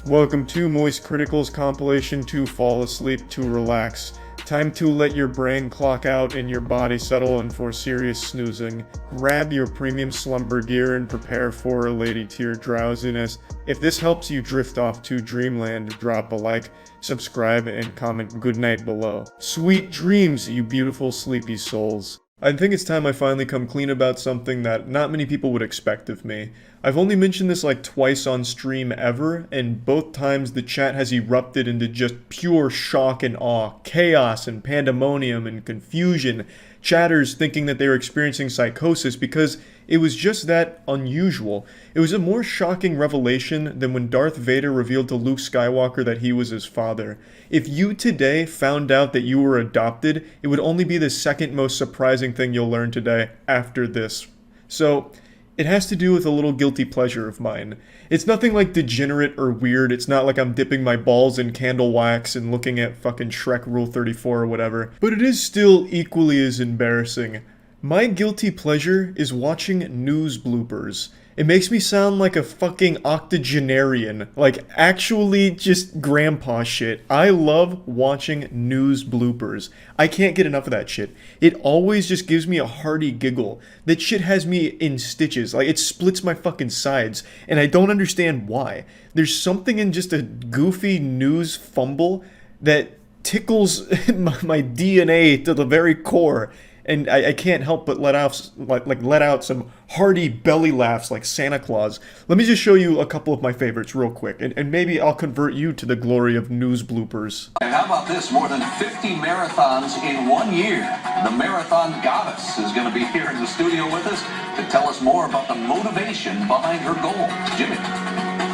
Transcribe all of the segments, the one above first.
Welcome to moistcritikal's compilation to fall asleep to relax. Time to let your brain clock out and your body settle in for serious snoozing. Grab your premium slumber gear and prepare for a lady to your drowsiness. If this helps you drift off to dreamland, drop a like, subscribe, and comment goodnight below. Sweet dreams, you beautiful sleepy souls. I think it's time I finally come clean about something that not many people would expect of me. I've only mentioned this like twice on stream ever, and both times the chat has erupted into just pure shock and awe, chaos and pandemonium and confusion, chatters thinking that they were experiencing psychosis because it was just that unusual. It was a more shocking revelation than when Darth Vader revealed to Luke Skywalker that he was his father. If you today found out that you were adopted, it would only be the second most surprising thing you'll learn today after this. So, it has to do with a little guilty pleasure of mine. It's nothing like degenerate or weird. It's not like I'm dipping my balls in candle wax and looking at fucking Shrek Rule 34 or whatever. But it is still equally as embarrassing. My guilty pleasure is watching news bloopers. It makes me sound like a fucking octogenarian. Like, actually just grandpa shit. I love watching news bloopers. I can't get enough of that shit. It always just gives me a hearty giggle. That shit has me in stitches. Like, it splits my fucking sides. And I don't understand why. There's something in just a goofy news fumble that tickles my DNA to the very core. And I can't help but let out some hearty belly laughs like Santa Claus. Let me just show you a couple of my favorites real quick, and maybe I'll convert you to the glory of news bloopers. And how about this? More than 50 marathons in 1 year. The marathon goddess is going to be here in the studio with us to tell us more about the motivation behind her goal. Jimmy.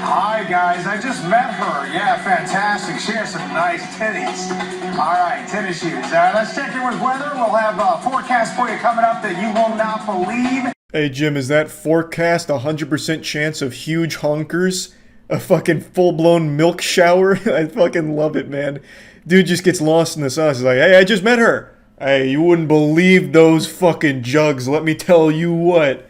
Hi guys, I just met her. Yeah, fantastic. She has some nice titties. All right, tennis shoes. Let's check in with weather. We'll have a forecast for you coming up that you will not believe. Hey Jim, is that forecast 100% chance of huge honkers? A fucking full-blown milk shower? I fucking love it, man. Dude just gets lost in the sauce. He's like, hey, I just met her. Hey, you wouldn't believe those fucking jugs, let me tell you what.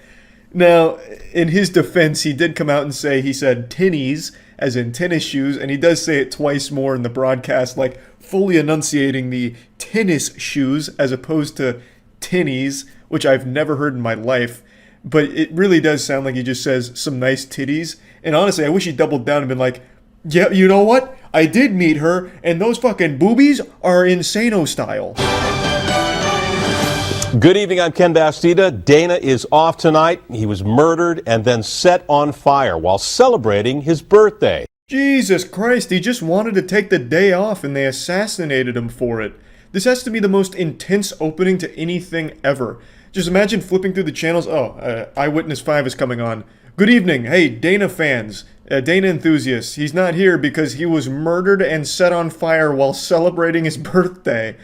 Now, in his defense, he did come out and say he said tinnies, as in tennis shoes, and he does say it twice more in the broadcast, like fully enunciating the tennis shoes as opposed to tinnies, which I've never heard in my life. But it really does sound like he just says some nice titties. And honestly, I wish he doubled down and been like, yeah, you know what? I did meet her, and those fucking boobies are insano style. Good evening, I'm Ken Bastida. Dana is off tonight. He was murdered and then set on fire while celebrating his birthday. Jesus Christ, he just wanted to take the day off and they assassinated him for it. This has to be the most intense opening to anything ever. Just imagine flipping through the channels. Oh, Eyewitness 5 is coming on. Good evening. Hey, Dana fans. Dana enthusiasts. He's not here because he was murdered and set on fire while celebrating his birthday.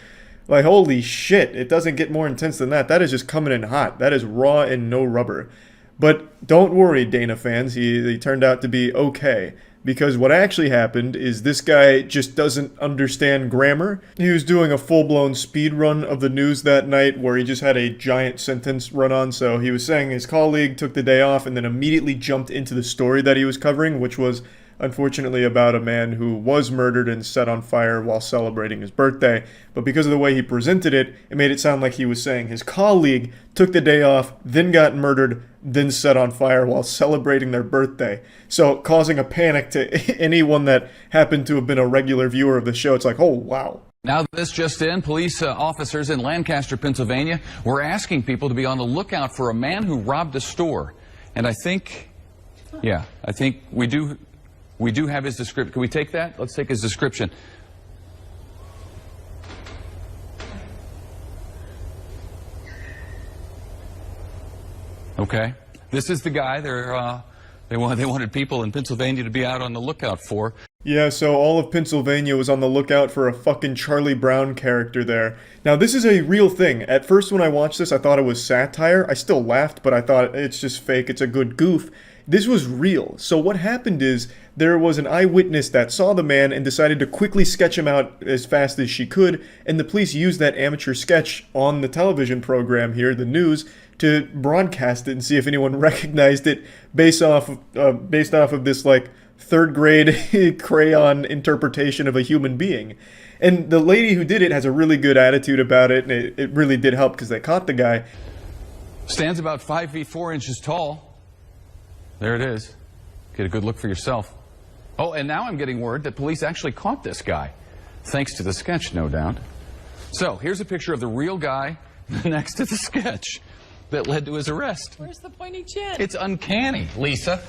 Like, holy shit, it doesn't get more intense than that. That is just coming in hot. That is raw and no rubber. But don't worry, Dana fans, he turned out to be okay. Because what actually happened is this guy just doesn't understand grammar. He was doing a full-blown speed run of the news that night where he just had a giant sentence run on. So he was saying his colleague took the day off and then immediately jumped into the story that he was covering, which was unfortunately about a man who was murdered and set on fire while celebrating his birthday. But because of the way he presented it, it made it sound like he was saying his colleague took the day off, then got murdered, then set on fire while celebrating their birthday. So causing a panic to anyone that happened to have been a regular viewer of the show. It's like, oh, wow. Now, this just in, police officers in Lancaster, Pennsylvania, were asking people to be on the lookout for a man who robbed a store. And I think we do have his description. Can we take that? Let's take his description. Okay. This is the guy they wanted people in Pennsylvania to be out on the lookout for. Yeah, so all of Pennsylvania was on the lookout for a fucking Charlie Brown character there. Now, this is a real thing. At first, when I watched this, I thought it was satire. I still laughed, but I thought it's just fake. It's a good goof. This was real. So what happened is there was an eyewitness that saw the man and decided to quickly sketch him out as fast as she could, and the police used that amateur sketch on the television program here, the news, to broadcast it and see if anyone recognized it based off of this like third grade crayon interpretation of a human being. And the lady who did it has a really good attitude about it, and it really did help because they caught the guy. Stands about 5 feet 4 inches tall. There it is. Get a good look for yourself. Oh, and now I'm getting word that police actually caught this guy. Thanks to the sketch, no doubt. So, here's a picture of the real guy next to the sketch that led to his arrest. Where's the pointy chin? It's uncanny, Lisa.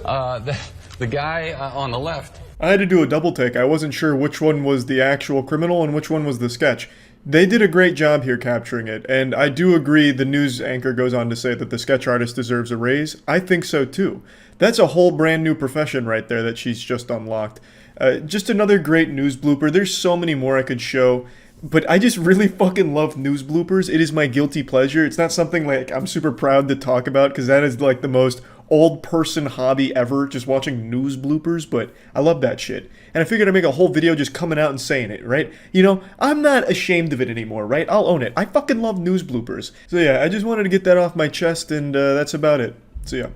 The guy on the left. I had to do a double take. I wasn't sure which one was the actual criminal and which one was the sketch. They did a great job here capturing it, and I do agree the news anchor goes on to say that the sketch artist deserves a raise. I think so too. That's a whole brand new profession right there that she's just unlocked. Just another great news blooper. There's so many more I could show, but I just really fucking love news bloopers. It is my guilty pleasure. It's not something like I'm super proud to talk about because that is like the most old person hobby ever, just watching news bloopers, but I love that shit. And I figured I'd make a whole video just coming out and saying it, right? You know, I'm not ashamed of it anymore, right? I'll own it. I fucking love news bloopers. So yeah, I just wanted to get that off my chest, and that's about it. So yeah.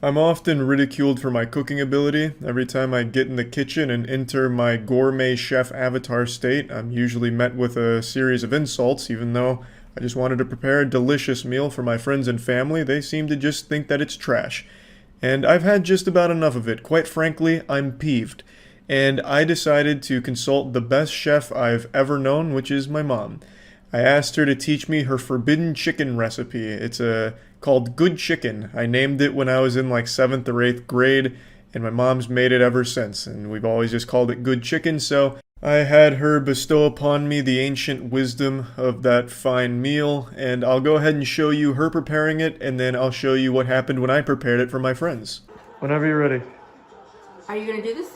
I'm often ridiculed for my cooking ability. Every time I get in the kitchen and enter my gourmet chef avatar state, I'm usually met with a series of insults, even though I just wanted to prepare a delicious meal for my friends and family. They seem to just think that it's trash. And I've had just about enough of it. Quite frankly, I'm peeved. And I decided to consult the best chef I've ever known, which is my mom. I asked her to teach me her forbidden chicken recipe. It's called Good Chicken. I named it when I was in like 7th or 8th grade, and my mom's made it ever since. And we've always just called it Good Chicken, so I had her bestow upon me the ancient wisdom of that fine meal, and I'll go ahead and show you her preparing it, and then I'll show you what happened when I prepared it for my friends. Whenever you're ready. Are you gonna do this?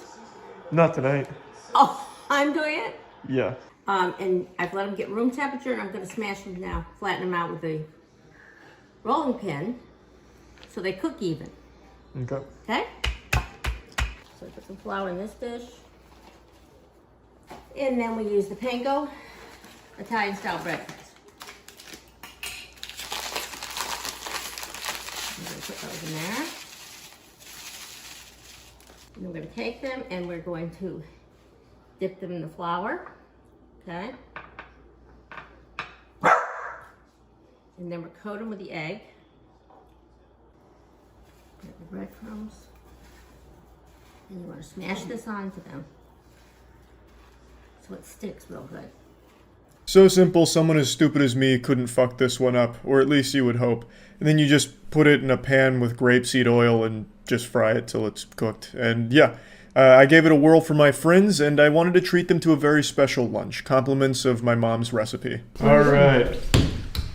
Not tonight. Oh, I'm doing it? Yeah. And I've let them get room temperature, and I'm gonna smash them now. Flatten them out with a rolling pin so they cook even. Okay. Okay? So I put some flour in this dish. And then we use the panko Italian style breakfast. I'm going to put those in there. And we're going to take them and we're going to dip them in the flour. Okay? And then we're coat them with the egg. Get the breadcrumbs. And you want to smash this onto them so it sticks real good. So simple, someone as stupid as me couldn't fuck this one up, or at least you would hope. And then you just put it in a pan with grapeseed oil and just fry it till it's cooked. And yeah, I gave it a whirl for my friends, and I wanted to treat them to a very special lunch. Compliments of my mom's recipe. Alright.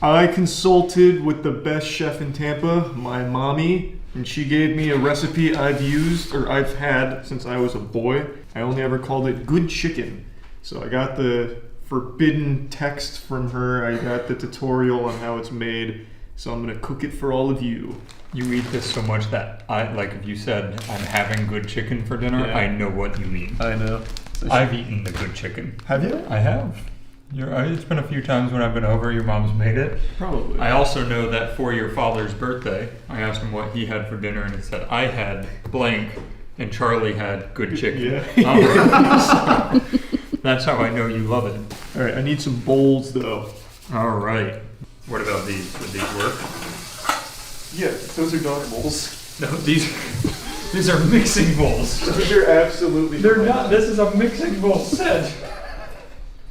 I consulted with the best chef in Tampa, my mommy, and she gave me a recipe I've had since I was a boy. I only ever called it Good Chicken. So I got the forbidden text from her, I got the tutorial on how it's made, so I'm gonna cook it for all of you. You eat this so much that if you said, I'm having good chicken for dinner, Yeah. I know what you mean. I know. I've eaten the good chicken. Have you? I have. It's been a few times when I've been over, your mom's made it. Probably. I also know that for your father's birthday, I asked him what he had for dinner, and he said, I had blank, and Charlie had good chicken. Yeah. All right. So, that's how I know you love it. Alright, I need some bowls though. All right. What about these? Would these work? Yeah, those are dog bowls. No, these are mixing bowls. Those are absolutely They're fine. not. This is a mixing bowl set.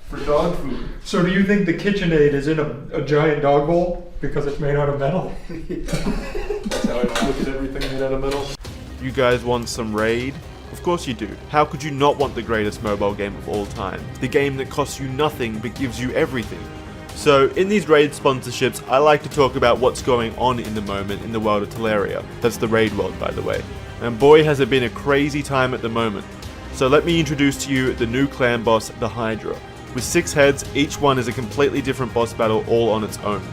For dog food. So do you think the KitchenAid is in a giant dog bowl because it's made out of metal? That's how I look at everything made out of metal. You guys want some Raid? Of course you do. How could you not want the greatest mobile game of all time? The game that costs you nothing but gives you everything. So in these Raid sponsorships, I like to talk about what's going on in the moment in the world of Teleria. That's the Raid world, by the way. And boy has it been a crazy time at the moment. So let me introduce to you the new clan boss, the Hydra. With 6 heads, each one is a completely different boss battle all on its own.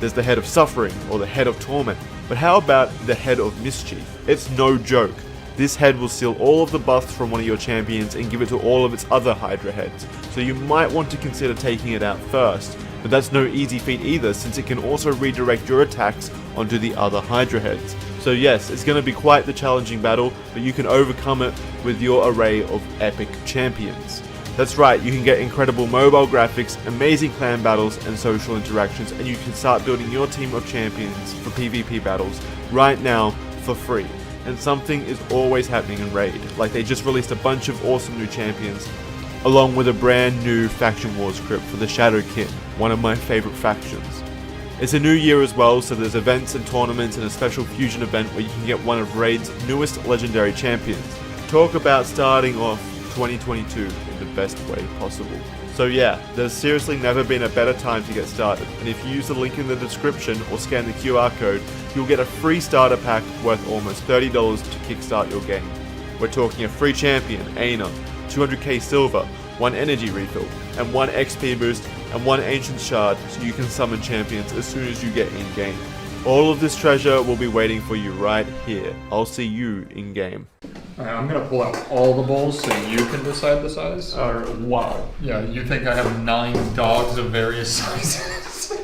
There's the Head of Suffering, or the Head of Torment. But how about the Head of Mischief? It's no joke. This head will steal all of the buffs from one of your champions and give it to all of its other Hydra heads, so you might want to consider taking it out first, But that's no easy feat either, since it can also redirect your attacks onto the other Hydra heads. So yes, it's going to be quite the challenging battle, but you can overcome it with your array of epic champions. That's right, you can get incredible mobile graphics, amazing clan battles and social interactions, and you can start building your team of champions for PvP battles right now for free. And something is always happening in Raid, like they just released a bunch of awesome new champions, along with a brand new Faction Wars script for the Shadow Kin, one of my favorite factions. It's a new year as well, so there's events and tournaments and a special fusion event where you can get one of Raid's newest legendary champions. Talk about starting off 2022 in the best way possible. So yeah, there's seriously never been a better time to get started, and if you use the link in the description or scan the QR code, you'll get a free starter pack worth almost $30 to kickstart your game. We're talking a free champion, Aina, 200k silver, 1 energy refill, and 1 XP boost, and 1 ancient shard so you can summon champions as soon as you get in-game. All of this treasure will be waiting for you right here. I'll see you in-game. I'm gonna pull out all the bowls so you can decide the size. Wow. Yeah, you think I have 9 dogs of various sizes?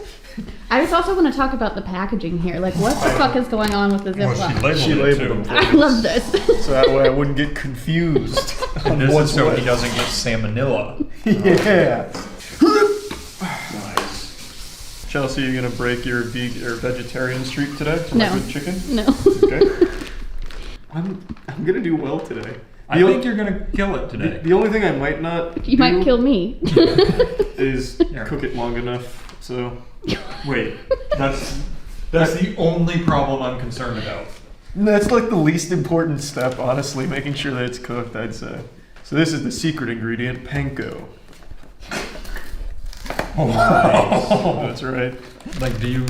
I just also want to talk about the packaging here. Like, what the fuck is going on with the Ziploc? She labeled them. I love this. So that way I wouldn't get confused. And this is so he doesn't get salmonella. Yeah. Chelsea, you gonna break your vegetarian streak today? No. With chicken? No. Okay. I'm gonna do well today. I think you're gonna kill it today. The only thing I might not You might kill me. is cook it long enough. So Wait, that's the only problem I'm concerned about. that's like the least important step, honestly, making sure that it's cooked, I'd say. So this is the secret ingredient, panko. Oh, nice. That's right. Like, do you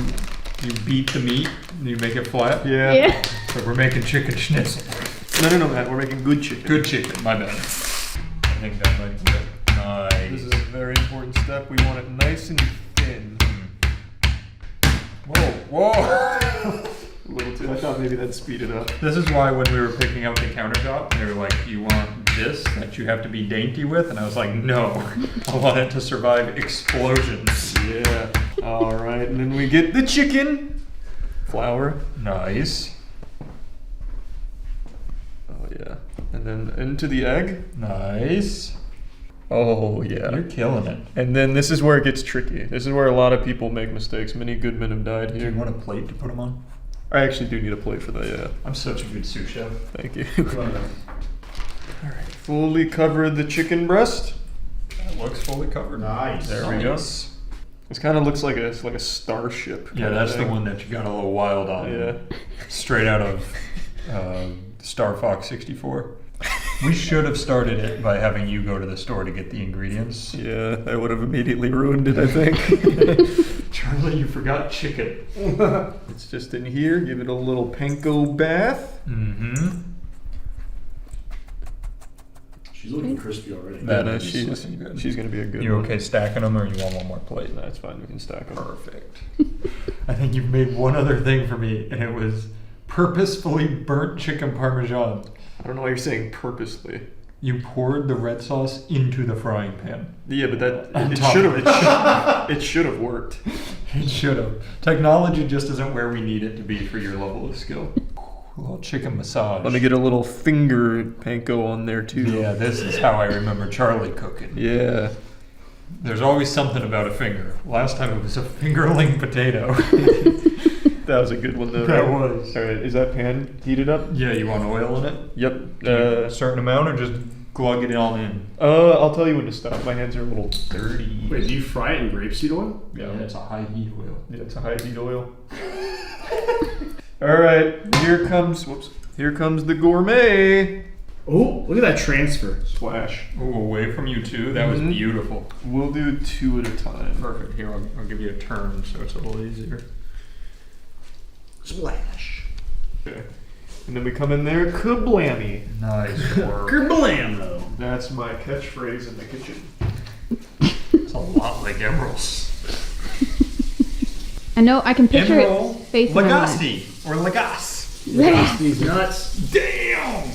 beat the meat? Do you make it flat? Yeah. Yeah. So we're making chicken schnitzel. No, Matt, we're making good chicken. Good chicken, my bad. I think that might be it. Nice. This is a very important step. We want it nice and thin. Whoa. A little too. I thought maybe that'd speed it up. This is why when we were picking out the countertop, they were like, you want this that you have to be dainty with? And I was like, no. I want it to survive explosions. Yeah. All right, and then we get the chicken. Flour. Nice. Oh yeah. And then into the egg. Nice. Oh yeah. You're killing it. And then this is where it gets tricky. This is where a lot of people make mistakes. Many good men have died Do here. you want a plate to put them on? I actually do need a plate for that, yeah. I'm such a good sous chef. Thank you. Alright, fully cover the chicken breast. That looks fully covered. Nice. There we go. This kind of looks like a starship. Yeah, that's the one that you got a little wild on. Yeah. Straight out of Star Fox 64. We should have started it by having you go to the store to get the ingredients. Yeah, I would have immediately ruined it, I think. Charlie, you forgot chicken. It's just in here. Give it a little panko bath. Mm-hmm. She's looking crispy already. She's going to be a good You one. okay stacking them, or you want one more plate? That's fine. We can stack them. Perfect. I think you've made one other thing for me, and it was purposefully burnt chicken parmesan. I don't know why you're saying purposely. You poured the red sauce into the frying pan. Yeah, but On it top. should have worked. It should have. Technology just isn't where we need it to be for your level of skill. A little chicken massage. Let me get a little finger panko on there too. Yeah, this is how I remember Charlie cooking. Yeah. There's always something about a finger. Last time it was a fingerling potato. That was a good one though. That was. All right, is that pan heated up? Yeah, you want oil in it? Yep. A certain amount, or just glug it all in? I'll tell you when to stop. My hands are a little dirty. Wait, do you fry it in grapeseed oil? Yeah, it's a high heat oil. Yeah, it's a high heat oil. All right, here comes the gourmet. Oh, look at that transfer. Splash. Ooh, away from you too. That was beautiful. We'll do 2 at a time. Perfect. Here, I'll give you a turn so it's a little easier. Splash. Okay. And then we come in there, kablammy. Nice work. Kerblamo. That's my catchphrase in the kitchen. It's a lot like Emerald's. I know, I can picture Emerald its face in my mind. Lagasse or Lagasse. These nuts. Damn.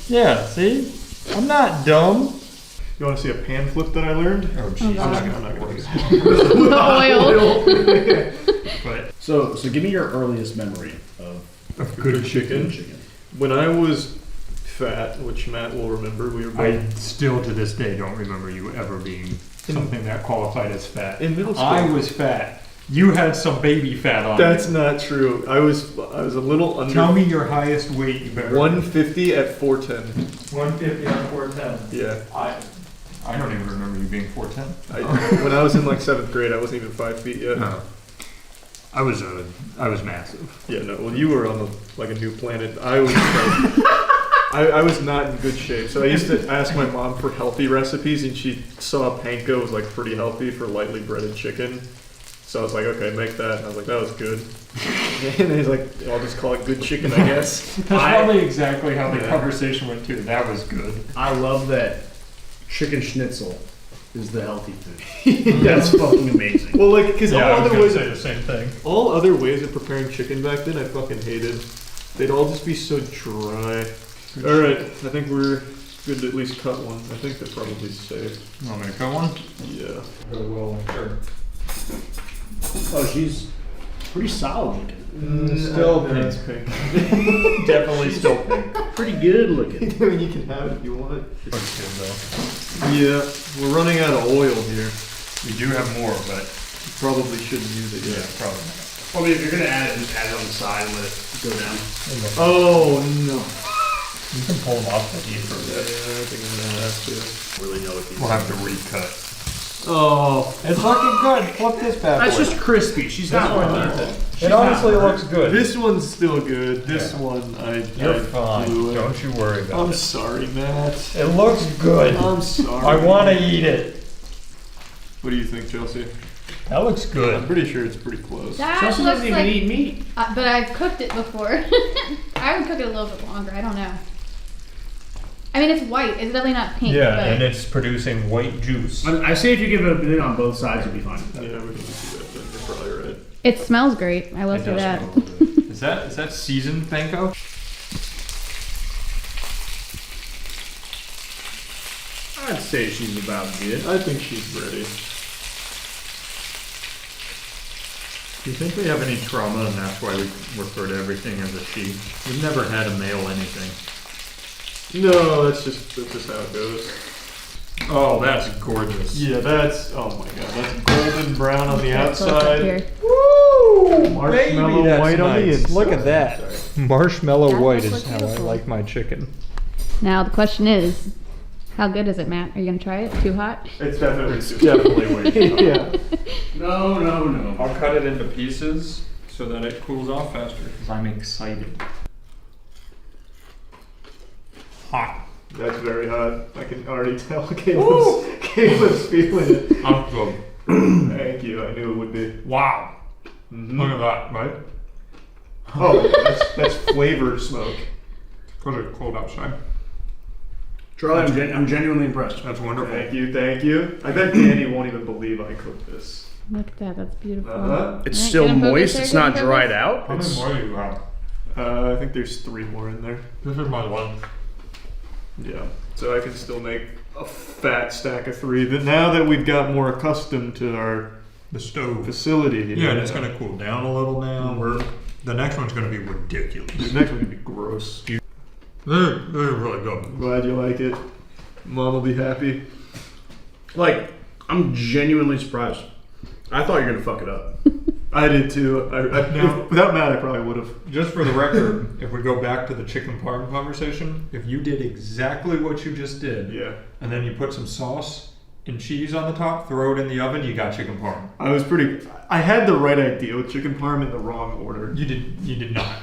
Yeah, see? I'm not dumb. You want to see a pan flip that I learned? Oh, jeez. God. I'm not gonna do The oil. But So give me your earliest memory of good chicken. When I was fat, which Matt will remember, we were I both still to this day don't remember you ever being something that qualified as fat. in middle school. I was fat. You had some baby fat on That's you. not true. I was a little under. Tell me your highest weight you've ever. 150 at 410. 150 on 410. Yeah. I don't even remember you being 410. When I was in like 7th grade, I wasn't even 5 feet yet. No. I was massive. Yeah, no. Well, you were on like a new planet. I was like, I was not in good shape. So I used to ask my mom for healthy recipes, and she saw panko was like pretty healthy for lightly breaded chicken. So I was like, okay, make that. And I was like, that was good. And he's like, I'll just call it good chicken, I guess. That's probably exactly how the conversation went too. That was good. I love that chicken schnitzel is the healthy food. That's fucking amazing. Well, like, because Yeah, I all was other gonna ways, say the same thing. all other ways of preparing chicken back then, I fucking hated. They'd all just be so dry. All right, I think we're good to at least cut one. I think they're probably safe. You want me to cut one? Yeah. Really well, sure. Oh, she's pretty solid looking. Still That's pink. pink. Definitely still pink. Pretty good looking. I mean, you can have it if you want it. Looks good though. Yeah, we're running out of oil here. We do have more, but Probably shouldn't use it yeah, yet. probably not. Well, I mean, if you're gonna add it, just add it on the side and let it go down. Oh no. You can pull them off the heat for a Yeah, bit. I think I'm gonna have to. Really know what these We'll have to recut. Oh, It's looking good. Flip this bad That's just crispy. She's not worth it. It honestly looks good. this one's still good. This one, You're I fine. blew it. Don't you worry about I'm it. sorry, Matt. It looks good. I'm sorry. I want to eat it. What do you think, Chelsea? That looks I'm good. pretty sure it's pretty close. That Chelsea looks doesn't even like, eat meat. but I've cooked it before. I would cook it a little bit longer. I don't know. I mean, it's white. It's definitely not pink. Yeah, but and it's producing white juice. I say if you give it a bit on both sides, you'll be fine. Yeah, we can do that then. You're probably right. it smells great. I will It say does that. smell good. Is that seasoned panko? I'd say she's about good. I think she's ready. Do you think we have any trauma and that's why we refer to everything as a she? We've never had a male anything. No, that's just how it goes. Oh, that's gorgeous. Yeah, that's, oh my god, that's golden brown on the Close up outside. here. Woo! Marshmallow white on the inside. Look at that. Marshmallow That white does is look how I beautiful. like my chicken. Now the question is, how good is it, Matt? Are you gonna try it? Too hot? It's definitely Definitely way too hot. Yeah. No. I'll cut it into pieces so that it cools off faster because I'm excited. Hot. That's very hot. I can already tell Caleb's feeling it. I'm good. Thank you, I knew it would be. Wow. Mhm. Look at that, right? Oh, that's flavor smoke. Because it's cold outside. Charlie, I'm genuinely impressed. That's wonderful. Thank you, thank you. I bet Danny won't even believe I cooked this. Look at that. That's beautiful. Uh-huh. It's Alright, still get 'em focused moist. there, It's get 'em not focused. dried out. How many It's, more do you have? I think there's 3 more in there. This is my lunch. Yeah, so I can still make a fat stack of 3. But now that we've got more accustomed to our The stove. facility, Yeah, and it's going to cool down a little now. The next one's going to be ridiculous. The next one can be gross. They're really good. I'm glad you like it. Mom will be happy. like, I'm genuinely surprised. I thought you were gonna fuck it up. I did too. Without Matt, I probably would have. Just for the record, if we go back to the chicken parm conversation, if you did exactly what you just did, Yeah. and then you put some sauce and cheese on the top, throw it in the oven, you got chicken parm. I had the right idea with chicken parm in the wrong order. You did not.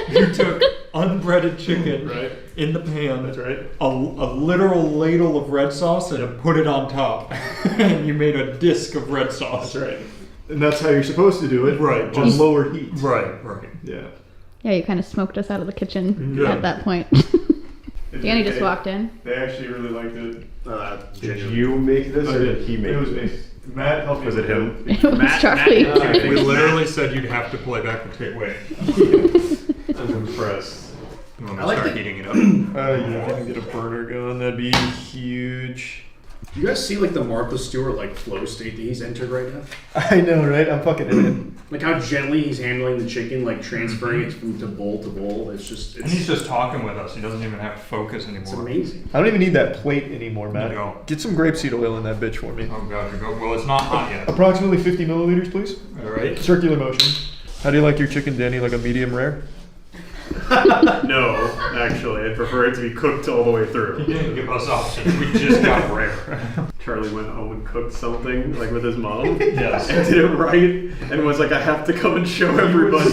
You took unbreaded chicken Right. in the pan. That's right. A literal ladle of red sauce and put it on top. And you made a disc of red sauce. That's right. And that's how you're supposed to do it. Right, On just- lower heat. Right. Yeah. Yeah, you kind of smoked us out of the kitchen Yeah. at that point. Danny just walked in. They actually really liked it. Did you make this or did he make It was this? me. Matt helped me. Was it him? It was Matt- Charlie. Matt- We literally said you'd have to play back the tape. Wait. I'm impressed. You want me I to like start the- heating it up? Yeah, if I can get a burner going, that'd be huge. Do you guys see like the Martha Stewart like flow state that he's entered right now? I know, right? I'm fucking in it. Like how gently he's handling the chicken, like transferring it from to bowl. It's just, And he's just talking with us. He doesn't even have to focus anymore. it's amazing. I don't even need that plate anymore, Matt. You don't. Get some grapeseed oil in that bitch for me. Oh god, you go. Well, it's not hot yet. Approximately 50 milliliters, please. All right. Circular motion. How do you like your chicken, Danny? Like a medium rare? No, actually, I'd prefer it to be cooked all the way He through. didn't give us options. We just got rare. Charlie went home and cooked something, like with his mom, Yes. and did it right, and was like, I have to come and show everybody.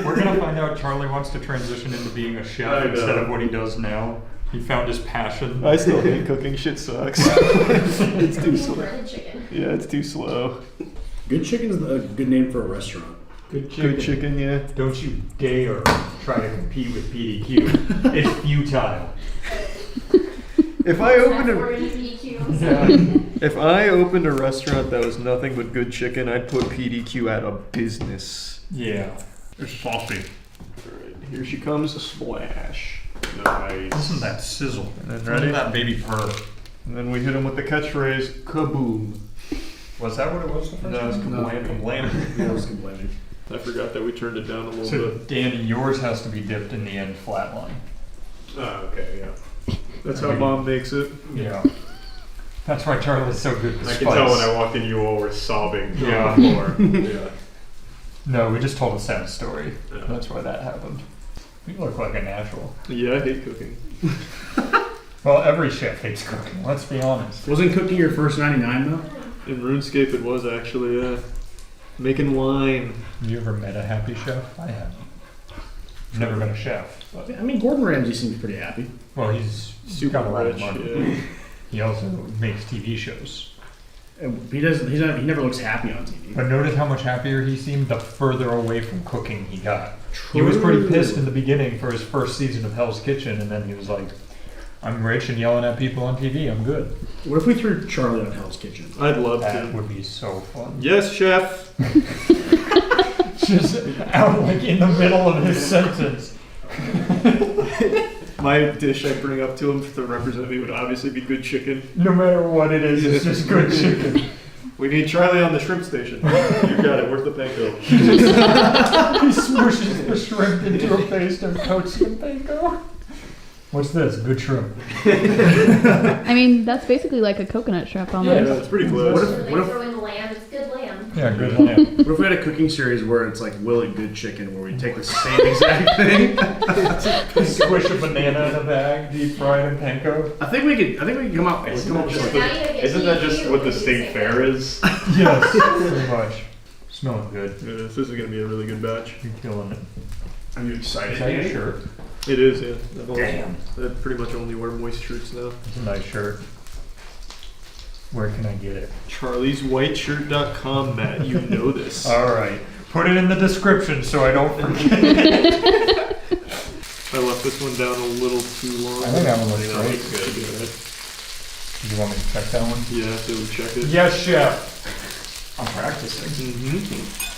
We're gonna find out Charlie wants to transition into being a chef I know. instead of what he does now. He found his passion. I still hate cooking. Shit sucks. It's too slow. Breaded chicken. Yeah, it's too slow. Good chicken is a good name for a restaurant. Good chicken. Good chicken, yeah. Don't you dare try to compete with PDQ. It's futile. If I opened That's where a EQ. if I opened a restaurant that was nothing but good chicken, I'd put PDQ out of business. Yeah. It's saucy. Alright, here she comes, a splash. Nice. Listen to that sizzle. And then Listen ready? to that baby purr. And then we hit him with the catchphrase, kaboom. Was that what it was the first No, it's time? kablam. Yeah, I was complaining. I forgot that we turned it down a little So, bit. Danny, yours has to be dipped in the end flatline. Oh, okay, yeah. That's how mom makes it. Yeah. That's why Charlie's so good with I spice. can tell when I walked in, you all were sobbing Yeah. on the floor. Yeah. No, we just told a sad story. Yeah. That's why that happened. You look like a natural. Yeah, I hate cooking. Well, every chef hates cooking, let's be honest. Wasn't cooking your first 99 though? In RuneScape, it was actually making wine. You ever met a happy chef? I haven't. Never been a chef. But, I mean, Gordon Ramsay seems pretty happy. well, he's Super got a lot of rich. money. Yeah. He also makes TV shows. And he doesn't. He never looks happy on TV. But notice how much happier he seemed the further away from cooking he got. He was pretty pissed in the beginning for his first season of Hell's Kitchen, and then he was like, I'm rich and yelling at people on TV, I'm good. What if we threw Charlie on Hell's Kitchen? I'd love That to. would be so fun. Yes, chef. Just out like in the middle of his sentence. My dish I bring up to him to represent me would obviously be good chicken. No matter what it is, it's just good chicken. We need Charlie on the shrimp station. You got it. Where's the panko? He smooshes the shrimp into a paste and coats the panko. What's this? Good shrimp. I mean, that's basically like a coconut shrimp almost. Yeah, it's pretty close. What if in lamb? It's good lamb. Yeah, good lamb. What if we had a cooking series where it's like Will It Good Chicken, where we take the same exact thing? Squish a banana in a bag, deep fried in panko. I think we could come up with like Isn't that just what the state fair is? Yes, pretty much. Smelling good. Yeah, this is gonna be a really good batch. You're killing it. Are you excited? Is that your shirt? It is, yeah. Damn. I pretty much only wear moist shirts now. It's a nice shirt. Where can I get it? CharliesWhiteShirt.com, Matt. You know this. Alright. Put it in the description so I don't forget. I left this one down a little too long. I think that one looks Yeah, great. it's good. Yeah. Do you want me to check that one? Yeah, so we check it. Yes, chef. I'm practicing. Mm-hmm.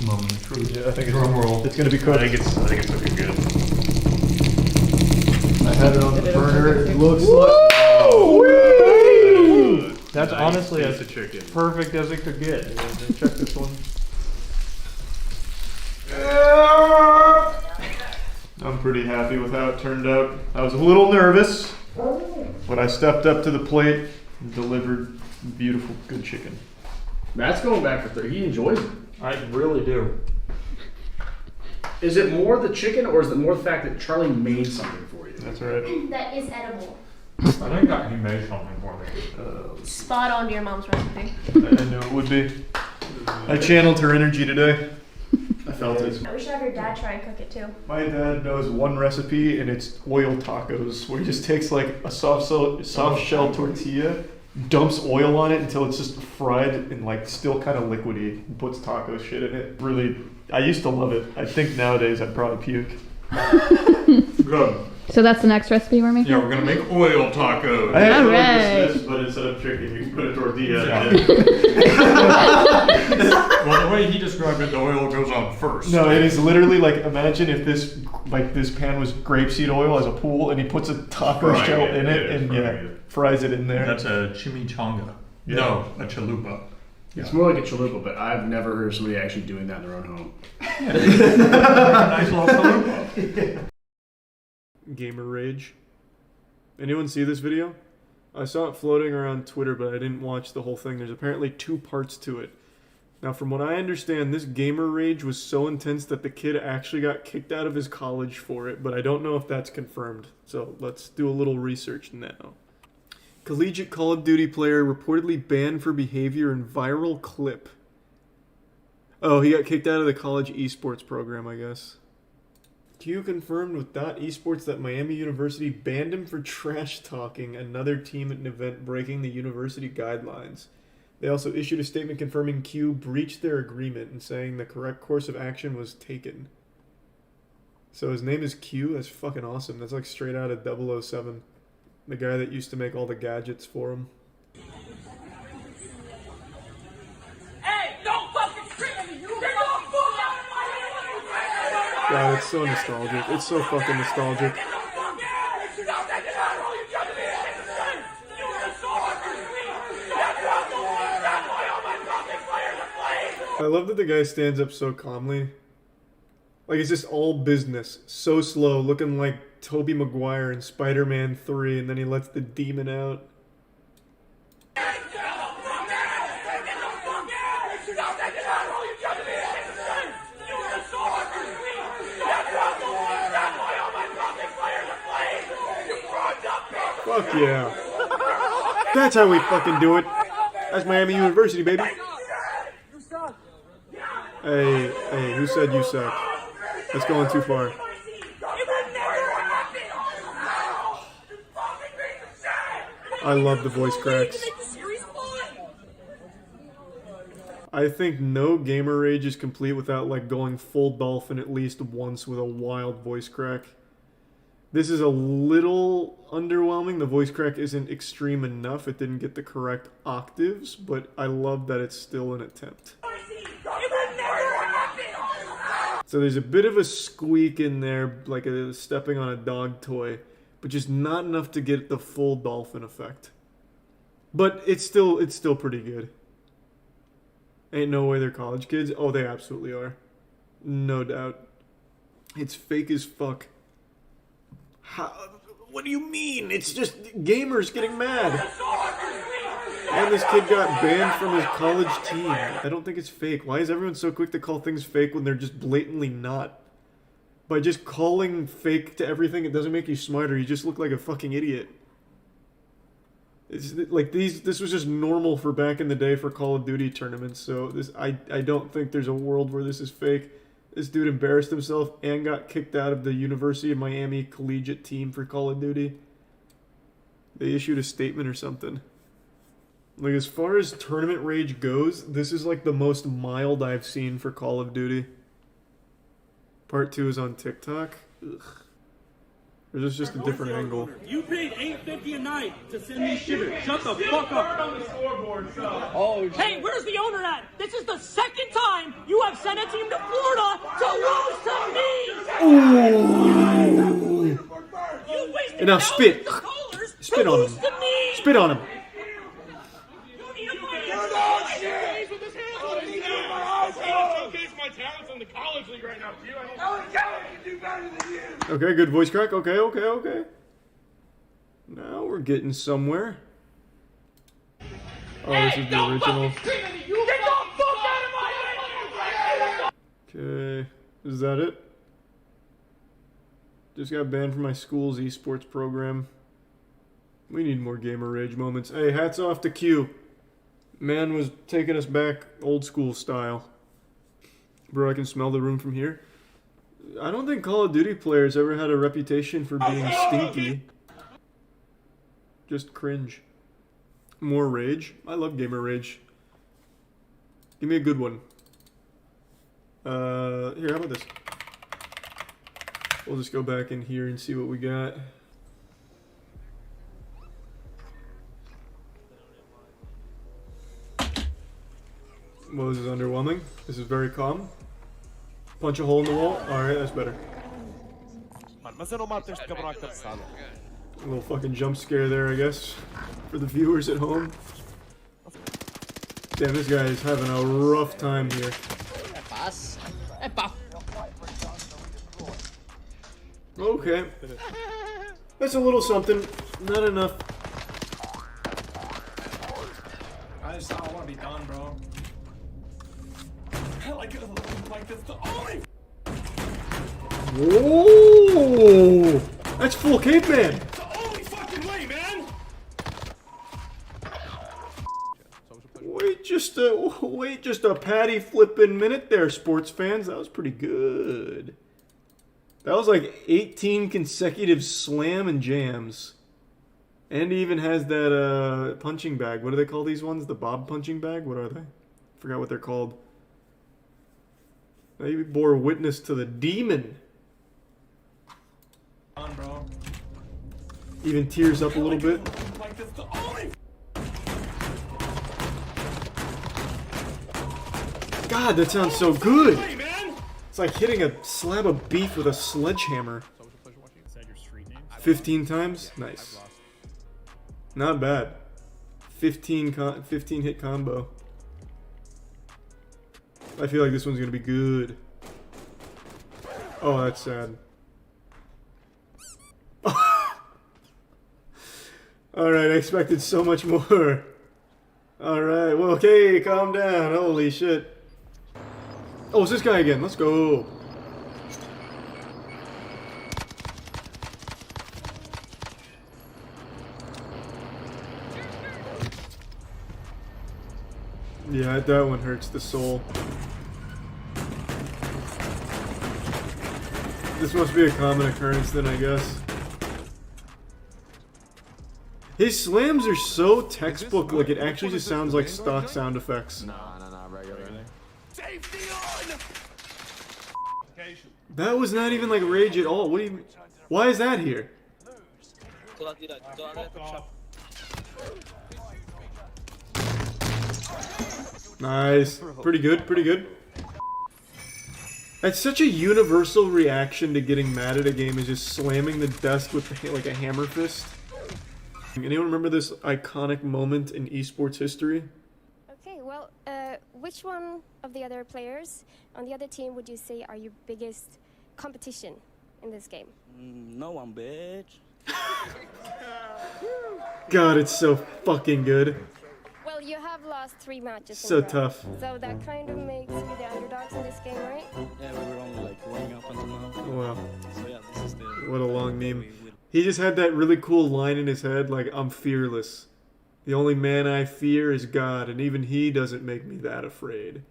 Moment of truth. Yeah, I think Drum roll. it's gonna be cooked. I think it's looking good. I had it on the burner. It looks like. That's honestly Piece as of chicken. perfect as it could get. Check this one. I'm pretty happy with how it turned out. I was a little nervous, but I stepped up to the plate and delivered beautiful, good chicken. Matt's going back for 3. He enjoys it. I really do. Is it more the chicken, or is it more the fact that Charlie made something for you? That's right. That is edible. I think that he made something for me. Spot on to your mom's recipe. I knew it would be. I channeled her energy today. I felt it. We should have your dad try and cook it too. My dad knows one recipe, and it's oil tacos, where he just takes like a soft shell tortilla, dumps oil on it until it's just fried and like still kind of liquidy, and puts taco shit in it. Really, I used to love it. I think nowadays I'd probably puke. Good. So that's the next recipe we're making? Yeah, we're gonna make oil tacos. I had Alright. this, but instead of chicken, you can put a tortilla Yeah. in it. Well, the way way he described it, the oil goes on first. No, it is literally like, imagine if this pan was grapeseed oil as a pool, and he puts a taco shell in it and fries it in there. That's a chimichanga. Yeah. No, a chalupa. It's more like a chalupa, but I've never heard of somebody actually doing that in their own home. Nice little chalupa. Gamer rage. Anyone see this video? I saw it floating around Twitter, but I didn't watch the whole thing. There's apparently 2 parts to it. Now, from what I understand, this gamer rage was so intense that the kid actually got kicked out of his college for it, but I don't know if that's confirmed. So let's do a little research now. Collegiate Call of Duty player reportedly banned for behavior in viral clip. Oh, he got kicked out of the college esports program, I guess. Q confirmed with .esports that Miami University banned him for trash talking another team at an event breaking the university guidelines. They also issued a statement confirming Q breached their agreement and saying the correct course of action was taken. So his name is Q? That's fucking awesome. That's like straight out of 007. The guy that used to make all the gadgets for him. Hey, don't fucking scream at me! You get the fuck out of my God, it's so nostalgic. It's so fucking nostalgic. I love that the guy stands up so calmly. Like, it's just all business. So slow, looking like Tobey Maguire in Spider-Man 3, and then he lets the demon out. Fuck yeah. That's how we fucking do it. That's Miami University, baby. Hey, who said you suck? That's going too far. I love the voice cracks. I think no gamer rage is complete without like going full dolphin at least once with a wild voice crack. This is a little underwhelming. The voice crack isn't extreme enough. It didn't get the correct octaves, but I love that it's still an attempt. So there's a bit of a squeak in there, like a stepping on a dog toy, but just not enough to get the full dolphin effect. But it's still pretty good. Ain't no way they're college kids. Oh, they absolutely are. No doubt. It's fake as fuck. How, what do you mean? It's just gamers getting mad. And this kid got banned from his college team. I don't think it's fake. Why is everyone so quick to call things fake when they're just blatantly not? By just calling fake to everything, it doesn't make you smarter. You just look like a fucking idiot. It's like this was just normal for back in the day for Call of Duty tournaments. So I don't think there's a world where this is fake. This dude embarrassed himself and got kicked out of the University of Miami collegiate team for Call of Duty. They issued a statement or something. Like, as far as tournament rage goes, this is like the most mild I've seen for Call of Duty. Part 2 is on TikTok. Ugh. Or is this just a different angle? You paid $8.50 a night to send me shit. Shut the fuck up. On the scoreboard, so. Oh, hey, where's the owner at? This is the second time you have sent a team to Florida to lose to me. Ooh. You wasted And now spit. Spit on him. Spit on him. Okay, good voice crack. Okay. Now we're getting somewhere. Oh, this is the original. Okay, is that it? Just got banned from my school's esports program. We need more gamer rage moments. Hey, hats off to Q. Man was taking us back old school style. Bro, I can smell the room from here. I don't think Call of Duty players ever had a reputation for being stinky. Just cringe. More rage. I love gamer rage. Give me a good one. Here, how about this? We'll just go back in here and see what we got. Well, this is underwhelming. This is very calm. Punch a hole in the wall. Alright, that's better. A little fucking jump scare there, I guess, for the viewers at home. Damn, this guy is having a rough time here. Okay. That's a little something. Not enough. I don't want to be done, bro. Like this the only. Whoa! That's full caveman. The only fucking way, man. Wait just a patty flipping minute there, sports fans. That was pretty good. That was like 18 consecutive slam and jams. And he even has that punching bag. What do they call these ones? The bob punching bag? What are they? Forgot what they're called. They bore witness to the demon. Bro. Even tears up a little bit. Like this the only. God, that sounds so good. It's like hitting a slab of beef with a sledgehammer. 15 times? Nice. Not bad. 15 hit combo. I feel like this one's gonna be good. Oh, that's sad. Alright, I expected so much more. Alright, well, okay, calm down. Holy shit. Oh, it's this guy again. Let's go. Yeah, that one hurts the soul. This must be a common occurrence then, I guess. His slams are so textbook, like it actually just sounds like stock sound effects. No, regular. Safety on! That was not even like rage at all. What do you? Why is that here? Nice. Pretty good, pretty good. That's such a universal reaction to getting mad at a game, is just slamming the desk with like a hammer fist. Anyone remember this iconic moment in esports history? Okay, well, which one of the other players on the other team would you say are your biggest competition in this game? No one, bitch. God, it's so fucking good. Well, you have lost 3 matches. So in a row, tough. So that kind of makes you the underdogs in this game, right? Yeah, we were only like warming up until now. Wow. So yeah, this is the. What a long meme. He just had that really cool line in his head, like, I'm fearless. The only man I fear is God, and even he doesn't make me that afraid.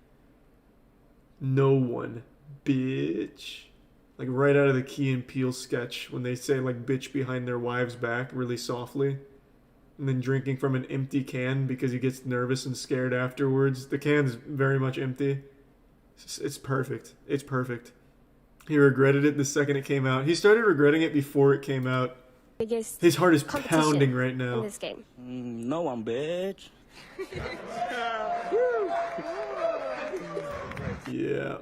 No one. Bitch. Like, right out of the Key and Peele sketch, when they say, like, bitch behind their wives' back really softly. And then drinking from an empty can because he gets nervous and scared afterwards. The can's very much empty. It's perfect. It's perfect. He regretted it the second it came out. He started regretting it before it came out. His heart is pounding right now. In this game. No one, bitch. Yeah.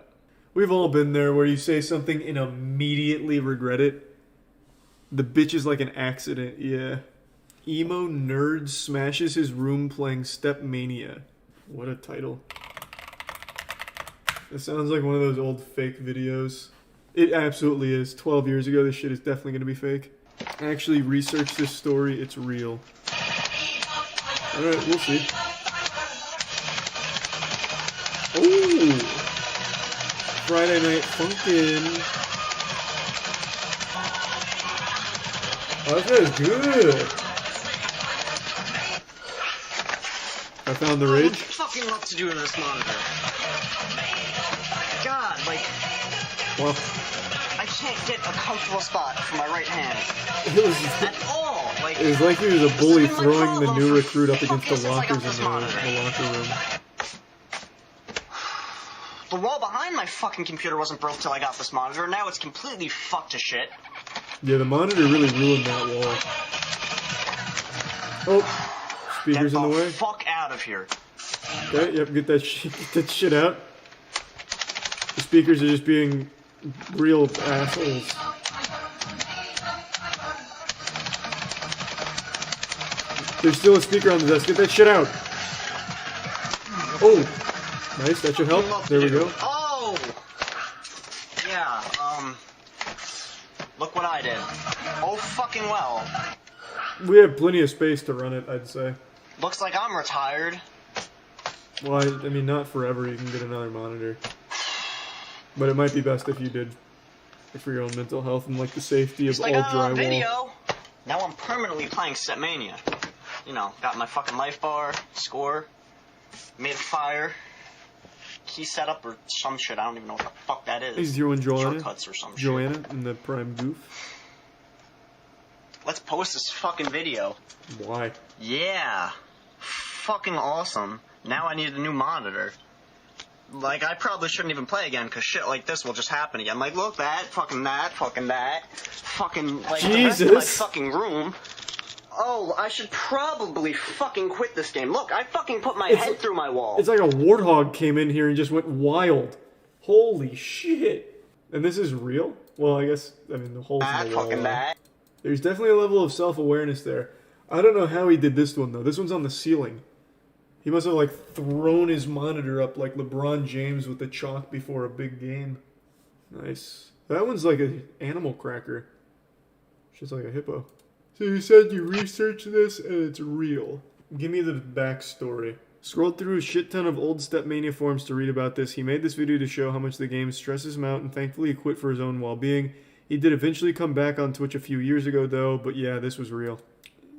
We've all been there where you say something and immediately regret it. The bitch is like an accident, yeah. Emo nerd smashes his room playing Step Mania. What a title. It sounds like one of those old fake videos. It absolutely is. 12 years ago, this shit is definitely going to be fake. I actually researched this story. It's real. Alright, we'll see. Ooh! Friday Night Funkin'. Oh, that feels good. I found the rage. Fucking what to do in this monitor. God, like... Well... I can't get a comfortable spot for my right hand. It was... At all! Like... It was like he was a bully throwing the new recruit up against the lockers in the locker room. The wall behind my fucking computer wasn't broke till I got this monitor, and now it's completely fucked to shit. Yeah, the monitor really ruined that wall. Oh, speakers in the way. Fuck out of here. Okay, yep, get that shit out. The speakers are just being real assholes. There's still a speaker on the desk. Get that shit out. Oh, nice. That should help. There we go. Oh! Yeah, look what I did. Oh, fucking well. We have plenty of space to run it, I'd say. Looks like I'm retired. Well, I mean, not forever. You can get another monitor. But it might be best if you did. For your own mental health and, like, the safety of all drywall. Video. Now I'm permanently playing Setmania. You know, got my fucking life bar, score, made a fire, key setup or some shit. I don't even know what the fuck that is. Is you and Joanna? Shortcuts or some Joanna shit. in the Prime Goof? Let's post this fucking video. Why? Yeah. Fucking awesome. Now I need a new monitor. Like, I probably shouldn't even play again, because shit like this will just happen again. Like, look, that, fucking that, fucking that. Fucking, like, the rest of my fucking room. Oh, I should probably fucking quit this game. Look, I fucking put my head through my wall. It's like a warthog came in here and just went wild. Holy shit. And this is real? Well, I guess, I mean, the holes in the wall. Fucking that. There's definitely a level of self-awareness there. I don't know how he did this one, though. This one's on the ceiling. He must have, like, thrown his monitor up like LeBron James with the chalk before a big game. Nice. That one's like an animal cracker. Just like a hippo. So you said you researched this and it's real. Give me the backstory. Scrolled through a shit ton of old Stepmania forums to read about this. He made this video to show how much the game stresses him out and thankfully he quit for his own well-being. He did eventually come back on Twitch a few years ago though, but yeah, this was real.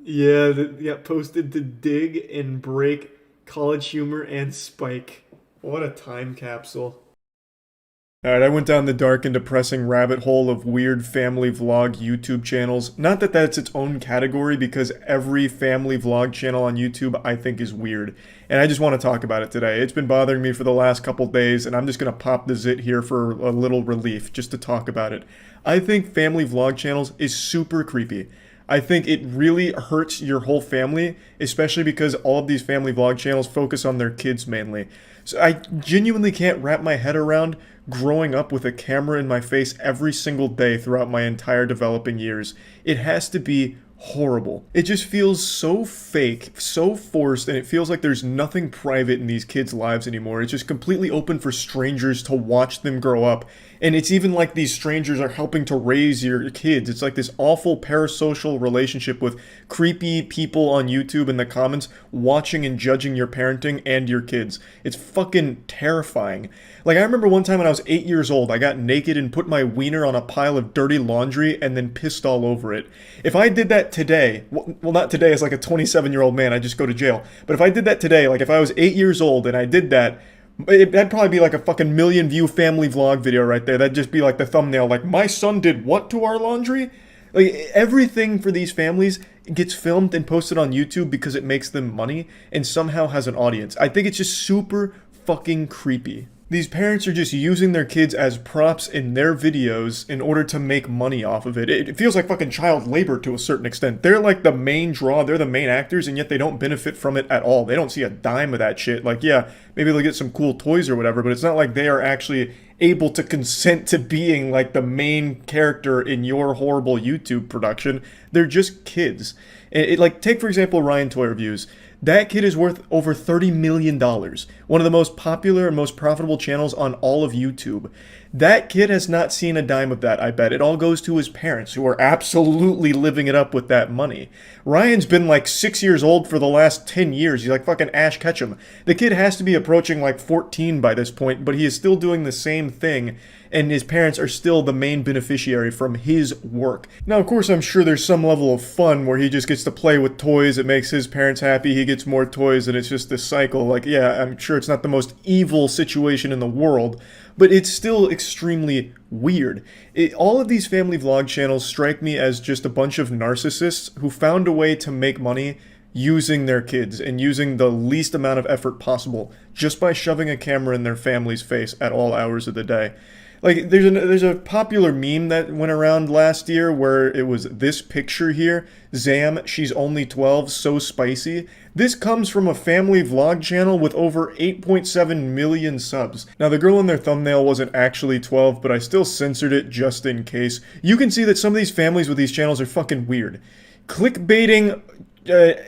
Yeah, posted to dig and break College Humor and Spike. What a time capsule. Alright, I went down the dark and depressing rabbit hole of weird family vlog YouTube channels. Not that that's its own category, because every family vlog channel on YouTube I think is weird. And I just want to talk about it today. It's been bothering me for the last couple days, and I'm just going to pop the zit here for a little relief, just to talk about it. I think family vlog channels is super creepy. I think it really hurts your whole family, especially because all of these family vlog channels focus on their kids mainly. So I genuinely can't wrap my head around growing up with a camera in my face every single day throughout my entire developing years. It has to be horrible. It just feels so fake, so forced, and it feels like there's nothing private in these kids' lives anymore. It's just completely open for strangers to watch them grow up. And it's even like these strangers are helping to raise your kids. It's like this awful parasocial relationship with creepy people on YouTube in the comments watching and judging your parenting and your kids. It's fucking terrifying. Like, I remember one time when I was 8 years old, I got naked and put my wiener on a pile of dirty laundry and then pissed all over it. If I did that today, well, not today as like a 27-year-old man, I'd just go to jail. But if I did that today, like if I was 8 years old and I did that, that'd probably be like a fucking million-view family vlog video right there. That'd just be like the thumbnail, like, my son did what to our laundry? Like, everything for these families gets filmed and posted on YouTube because it makes them money and somehow has an audience. I think it's just super fucking creepy. These parents are just using their kids as props in their videos in order to make money off of it. It feels like fucking child labor to a certain extent. They're like the main draw, they're the main actors, and yet they don't benefit from it at all. They don't see a dime of that shit. Like, yeah, maybe they'll get some cool toys or whatever, but it's not like they are actually able to consent to being like the main character in your horrible YouTube production. They're just kids. Like, take for example Ryan Toy Reviews. That kid is worth over $30 million. One of the most popular and most profitable channels on all of YouTube. That kid has not seen a dime of that, I bet. It all goes to his parents, who are absolutely living it up with that money. Ryan's been like 6 years old for the last 10 years. He's like fucking Ash Ketchum. The kid has to be approaching like 14 by this point, but he is still doing the same thing, and his parents are still the main beneficiary from his work. Now, of course, I'm sure there's some level of fun where he just gets to play with toys. It makes his parents happy. He gets more toys, and it's just this cycle. Like, yeah, I'm sure it's not the most evil situation in the world, but it's still extremely weird. All of these family vlog channels strike me as just a bunch of narcissists who found a way to make money using their kids and using the least amount of effort possible just by shoving a camera in their family's face at all hours of the day. Like, there's a popular meme that went around last year where it was this picture here. Zam, she's only 12, so spicy. This comes from a family vlog channel with over 8.7 million subs. Now, the girl in their thumbnail wasn't actually 12, but I still censored it just in case. You can see that some of these families with these channels are fucking weird. Clickbaiting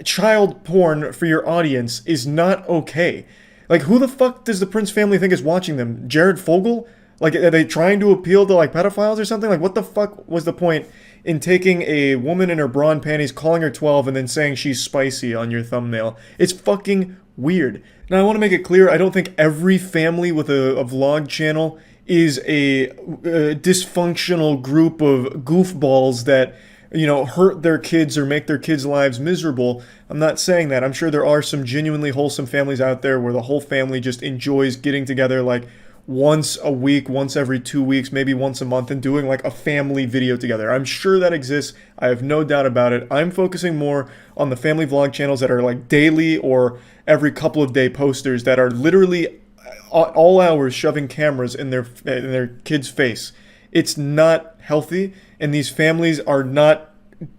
child porn for your audience is not okay. Like, who the fuck does the Prince family think is watching them? Jared Fogle? Like, are they trying to appeal to, like, pedophiles or something? Like, what the fuck was the point in taking a woman in her bra and panties, calling her 12, and then saying she's spicy on your thumbnail? It's fucking weird. Now, I want to make it clear, I don't think every family with a vlog channel is a dysfunctional group of goofballs that, you know, hurt their kids or make their kids' lives miserable. I'm not saying that. I'm sure there are some genuinely wholesome families out there where the whole family just enjoys getting together, like, once a week, once every 2 weeks, maybe once a month, and doing like a family video together. I'm sure that exists. I have no doubt about it. I'm focusing more on the family vlog channels that are like daily or every couple of day posters that are literally at all hours shoving cameras in their kid's face. It's not healthy, and these families are not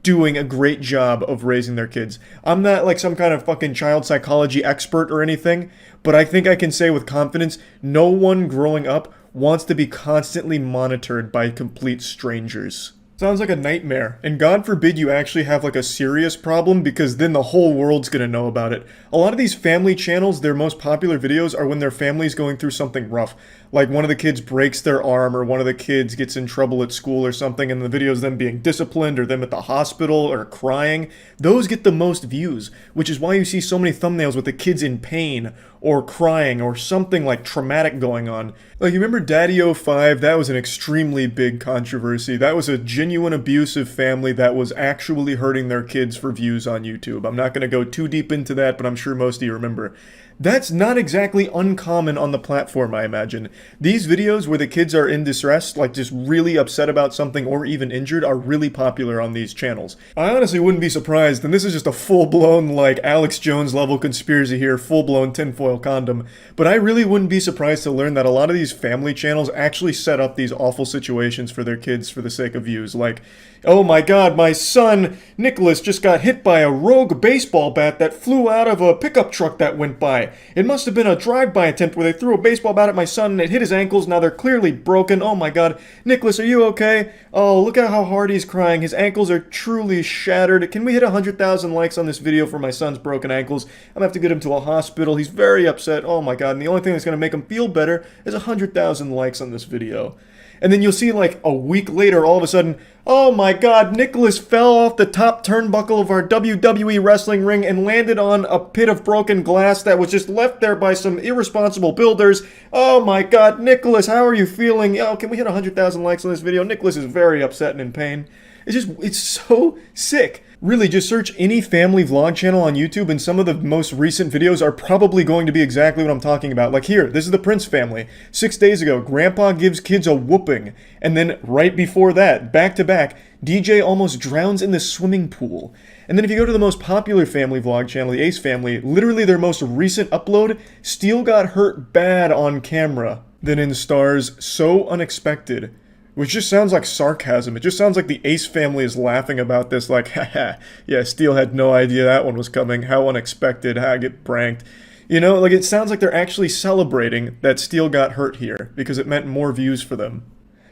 doing a great job of raising their kids. I'm not like some kind of fucking child psychology expert or anything, but I think I can say with confidence, no one growing up wants to be constantly monitored by complete strangers. Sounds like a nightmare, and God forbid you actually have like a serious problem, because then the whole world's gonna know about it. A lot of these family channels, their most popular videos are when their family's going through something rough. Like one of the kids breaks their arm, or one of the kids gets in trouble at school or something, and the video's them being disciplined, or them at the hospital, or crying. Those get the most views, which is why you see so many thumbnails with the kids in pain, or crying, or something like traumatic going on. Like, you remember Daddy05? That was an extremely big controversy. That was a genuine abusive family that was actually hurting their kids for views on YouTube. I'm not going to go too deep into that, but I'm sure most of you remember. That's not exactly uncommon on the platform, I imagine. These videos where the kids are in distress, like just really upset about something or even injured, are really popular on these channels. I honestly wouldn't be surprised, and this is just a full-blown, like, Alex Jones level conspiracy here, full-blown tinfoil condom, but I really wouldn't be surprised to learn that a lot of these family channels actually set up these awful situations for their kids for the sake of views. Like, oh my god, my son, Nicholas, just got hit by a rogue baseball bat that flew out of a pickup truck that went by. It must have been a drive-by attempt where they threw a baseball bat at my son and it hit his ankles. Now they're clearly broken. Oh my god. Nicholas, are you okay? Oh, look at how hard he's crying. His ankles are truly shattered. Can we hit 100,000 likes on this video for my son's broken ankles? I'm gonna have to get him to a hospital. He's very upset. Oh my god. And the only thing that's gonna make him feel better is 100,000 likes on this video. And then you'll see, like, a week later, all of a sudden, oh my god, Nicholas fell off the top turnbuckle of our WWE wrestling ring and landed on a pit of broken glass that was just left there by some irresponsible builders. Oh my god, Nicholas, how are you feeling? Oh, can we hit 100,000 likes on this video? Nicholas is very upset and in pain. It's so sick. Really, just search any family vlog channel on YouTube and some of the most recent videos are probably going to be exactly what I'm talking about. Like here, this is the Prince family. 6 days ago, Grandpa gives kids a whooping. And then right before that, back to back, DJ almost drowns in the swimming pool. And then if you go to the most popular family vlog channel, the Ace family, literally their most recent upload, Steele got hurt bad on camera. Then in stars So Unexpected. Which just sounds like sarcasm. It just sounds like the Ace family is laughing about this, like, haha, yeah, Steele had no idea that one was coming. How unexpected, I get pranked. You know, like, it sounds like they're actually celebrating that Steele got hurt here, because it meant more views for them.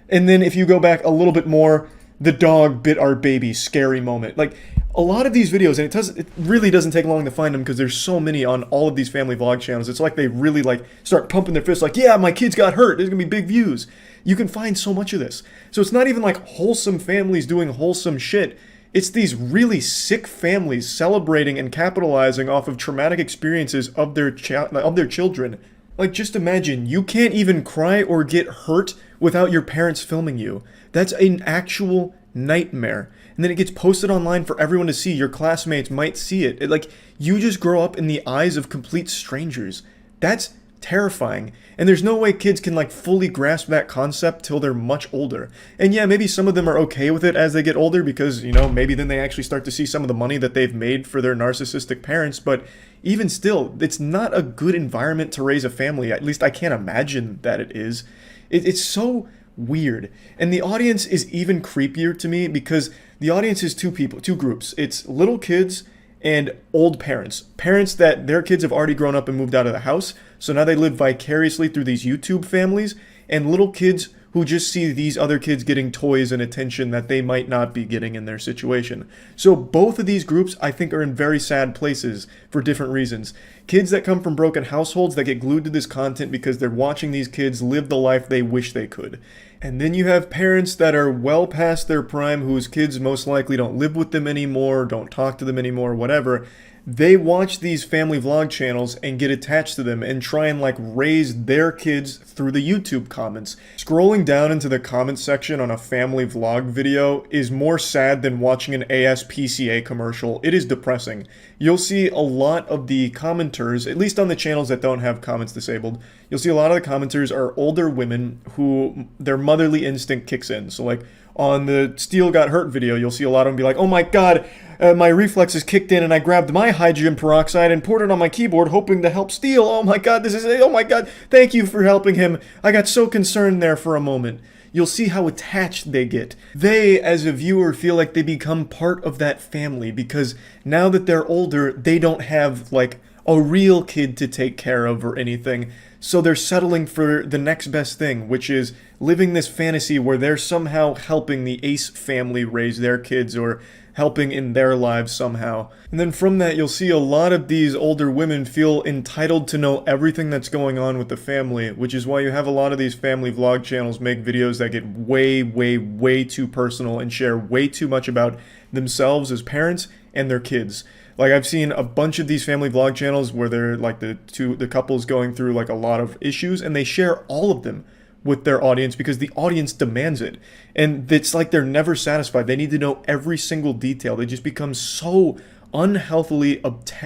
And then if you go back a little bit more, the dog bit our baby, scary moment. Like, a lot of these videos, and it really doesn't take long to find them because there's so many on all of these family vlog channels. It's like they really, like, start pumping their fists like, yeah, my kids got hurt, there's gonna be big views. You can find so much of this. So it's not even like wholesome families doing wholesome shit. It's these really sick families celebrating and capitalizing off of traumatic experiences of their children. Like, just imagine, you can't even cry or get hurt without your parents filming you. That's an actual nightmare. And then it gets posted online for everyone to see. Your classmates might see it. Like, you just grow up in the eyes of complete strangers. That's terrifying. And there's no way kids can, like, fully grasp that concept till they're much older. And yeah, maybe some of them are okay with it as they get older because, you know, maybe then they actually start to see some of the money that they've made for their narcissistic parents. But even still, it's not a good environment to raise a family. At least I can't imagine that it is. It's so weird. And the audience is even creepier to me because the audience is two groups. It's little kids and old parents. Parents that their kids have already grown up and moved out of the house, so now they live vicariously through these YouTube families, and little kids who just see these other kids getting toys and attention that they might not be getting in their situation. So both of these groups, I think, are in very sad places for different reasons. Kids that come from broken households that get glued to this content because they're watching these kids live the life they wish they could. And then you have parents that are well past their prime, whose kids most likely don't live with them anymore, don't talk to them anymore, whatever. They watch these family vlog channels and get attached to them and try and like raise their kids through the YouTube comments. Scrolling down into the comment section on a family vlog video is more sad than watching an ASPCA commercial. It is depressing. You'll see a lot of the commenters, at least on the channels that don't have comments disabled, you'll see a lot of the commenters are older women who their motherly instinct kicks in. So like on the Steel Got Hurt video, you'll see a lot of them be like, oh my god, my reflexes kicked in and I grabbed my hydrogen peroxide and poured it on my keyboard hoping to help Steel. Oh my god, oh my god, thank you for helping him. I got so concerned there for a moment. You'll see how attached they get. They, as a viewer, feel like they become part of that family because now that they're older, they don't have like a real kid to take care of or anything. So they're settling for the next best thing, which is living this fantasy where they're somehow helping the Ace family raise their kids or helping in their lives somehow. And then from that, you'll see a lot of these older women feel entitled to know everything that's going on with the family, which is why you have a lot of these family vlog channels make videos that get way, way, way too personal and share way too much about themselves as parents and their kids. Like I've seen a bunch of these family vlog channels where they're like the couples going through like a lot of issues and they share all of them with their audience because the audience demands it. And it's like they're never satisfied. They need to know every single detail. They just become so unhealthily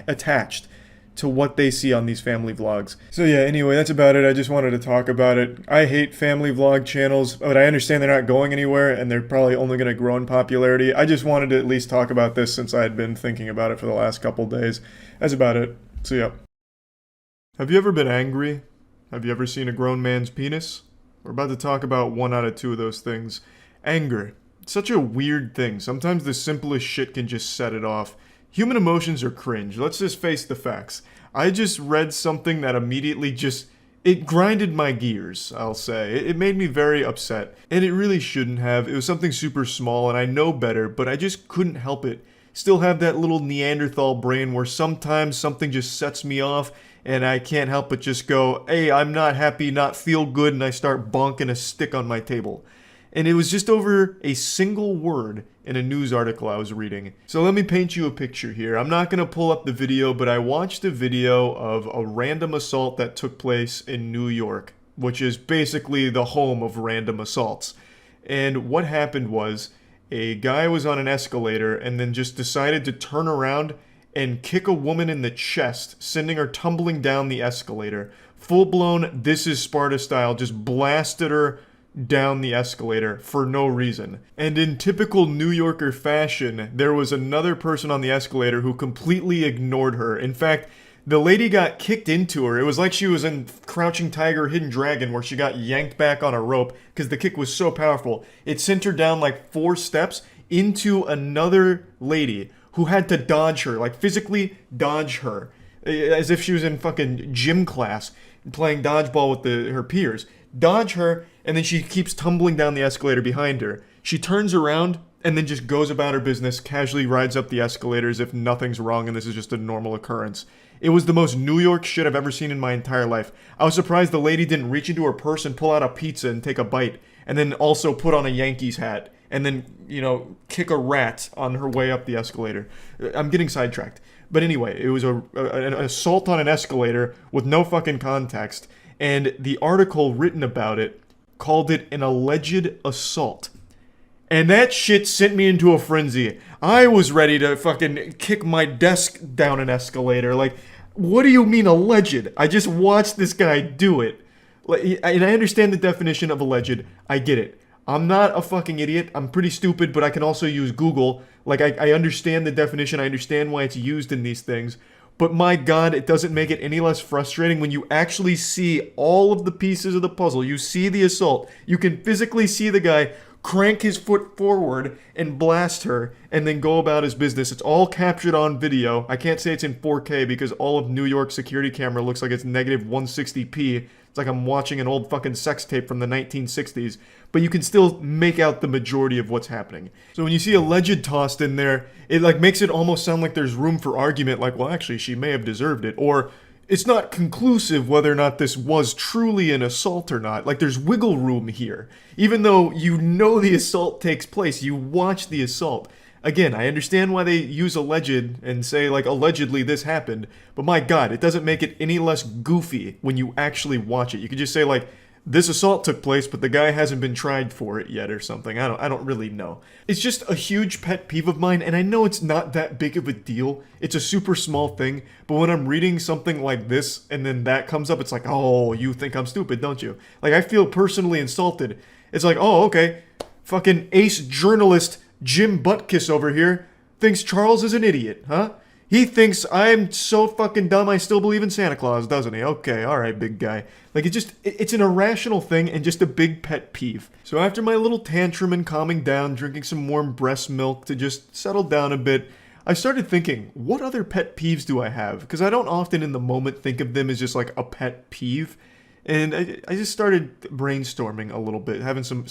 attached to what they see on these family vlogs. So yeah, anyway, that's about it. I just wanted to talk about it. I hate family vlog channels, but I understand they're not going anywhere and they're probably only going to grow in popularity. I just wanted to at least talk about this since I had been thinking about it for the last couple days. That's about it. So yeah. Have you ever been angry? Have you ever seen a grown man's penis? We're about to talk about one out of two of those things. Anger. It's such a weird thing. Sometimes the simplest shit can just set it off. Human emotions are cringe. Let's just face the facts. I just read something that immediately it grinded my gears, I'll say. It made me very upset. And it really shouldn't have. It was something super small and I know better, but I just couldn't help it. Still have that little Neanderthal brain where sometimes something just sets me off and I can't help but just go, hey, I'm not happy, not feel good, and I start bonking a stick on my table. And it was just over a single word in a news article I was reading. So let me paint you a picture here. I'm not going to pull up the video, but I watched a video of a random assault that took place in New York, which is basically the home of random assaults. And what happened was a guy was on an escalator and then just decided to turn around and kick a woman in the chest, sending her tumbling down the escalator. Full-blown This Is Sparta style, just blasted her down the escalator for no reason. And in typical New Yorker fashion, there was another person on the escalator who completely ignored her. In fact, the lady got kicked into her. It was like she was in Crouching Tiger, Hidden Dragon, where she got yanked back on a rope because the kick was so powerful. It sent her down like 4 steps into another lady who had to dodge her, like physically dodge her, as if she was in fucking gym class playing dodgeball with her peers. Dodge her, and then she keeps tumbling down the escalator behind her. She turns around and then just goes about her business, casually rides up the escalator as if nothing's wrong and this is just a normal occurrence. It was the most New York shit I've ever seen in my entire life. I was surprised the lady didn't reach into her purse and pull out a pizza and take a bite, and then also put on a Yankees hat, and then, kick a rat on her way up the escalator. I'm getting sidetracked. But anyway, it was an assault on an escalator with no fucking context, and the article written about it called it an alleged assault. And that shit sent me into a frenzy. I was ready to fucking kick my desk down an escalator. Like, what do you mean alleged? I just watched this guy do it. And I understand the definition of alleged. I get it. I'm not a fucking idiot. I'm pretty stupid, but I can also use Google. Like, I understand the definition. I understand why it's used in these things. But my god, it doesn't make it any less frustrating when you actually see all of the pieces of the puzzle. You see the assault. You can physically see the guy crank his foot forward and blast her and then go about his business. It's all captured on video. I can't say it's in 4K because all of New York security camera looks like it's negative 160p. It's like I'm watching an old fucking sex tape from the 1960s. But you can still make out the majority of what's happening. So when you see alleged tossed in there, it like makes it almost sound like there's room for argument, like, well, actually, she may have deserved it. Or it's not conclusive whether or not this was truly an assault or not. Like, there's wiggle room here. Even though you know the assault takes place, you watch the assault. Again, I understand why they use alleged and say, like, allegedly this happened. But my god, it doesn't make it any less goofy when you actually watch it. You could just say, like, this assault took place, but the guy hasn't been tried for it yet or something. I don't really know. It's just a huge pet peeve of mine, and I know it's not that big of a deal. It's a super small thing, but when I'm reading something like this and then that comes up, it's like, oh, you think I'm stupid, don't you? Like, I feel personally insulted. It's like, oh, okay, fucking ace journalist Jim Buttkiss over here thinks Charles is an idiot, huh? He thinks I'm so fucking dumb I still believe in Santa Claus, doesn't he? Okay, alright, big guy. Like, it's an irrational thing and just a big pet peeve. So after my little tantrum and calming down, drinking some warm breast milk to just settle down a bit, I started thinking, what other pet peeves do I have? Because I don't often in the moment think of them as just like a pet peeve. And I just started brainstorming a little bit, having some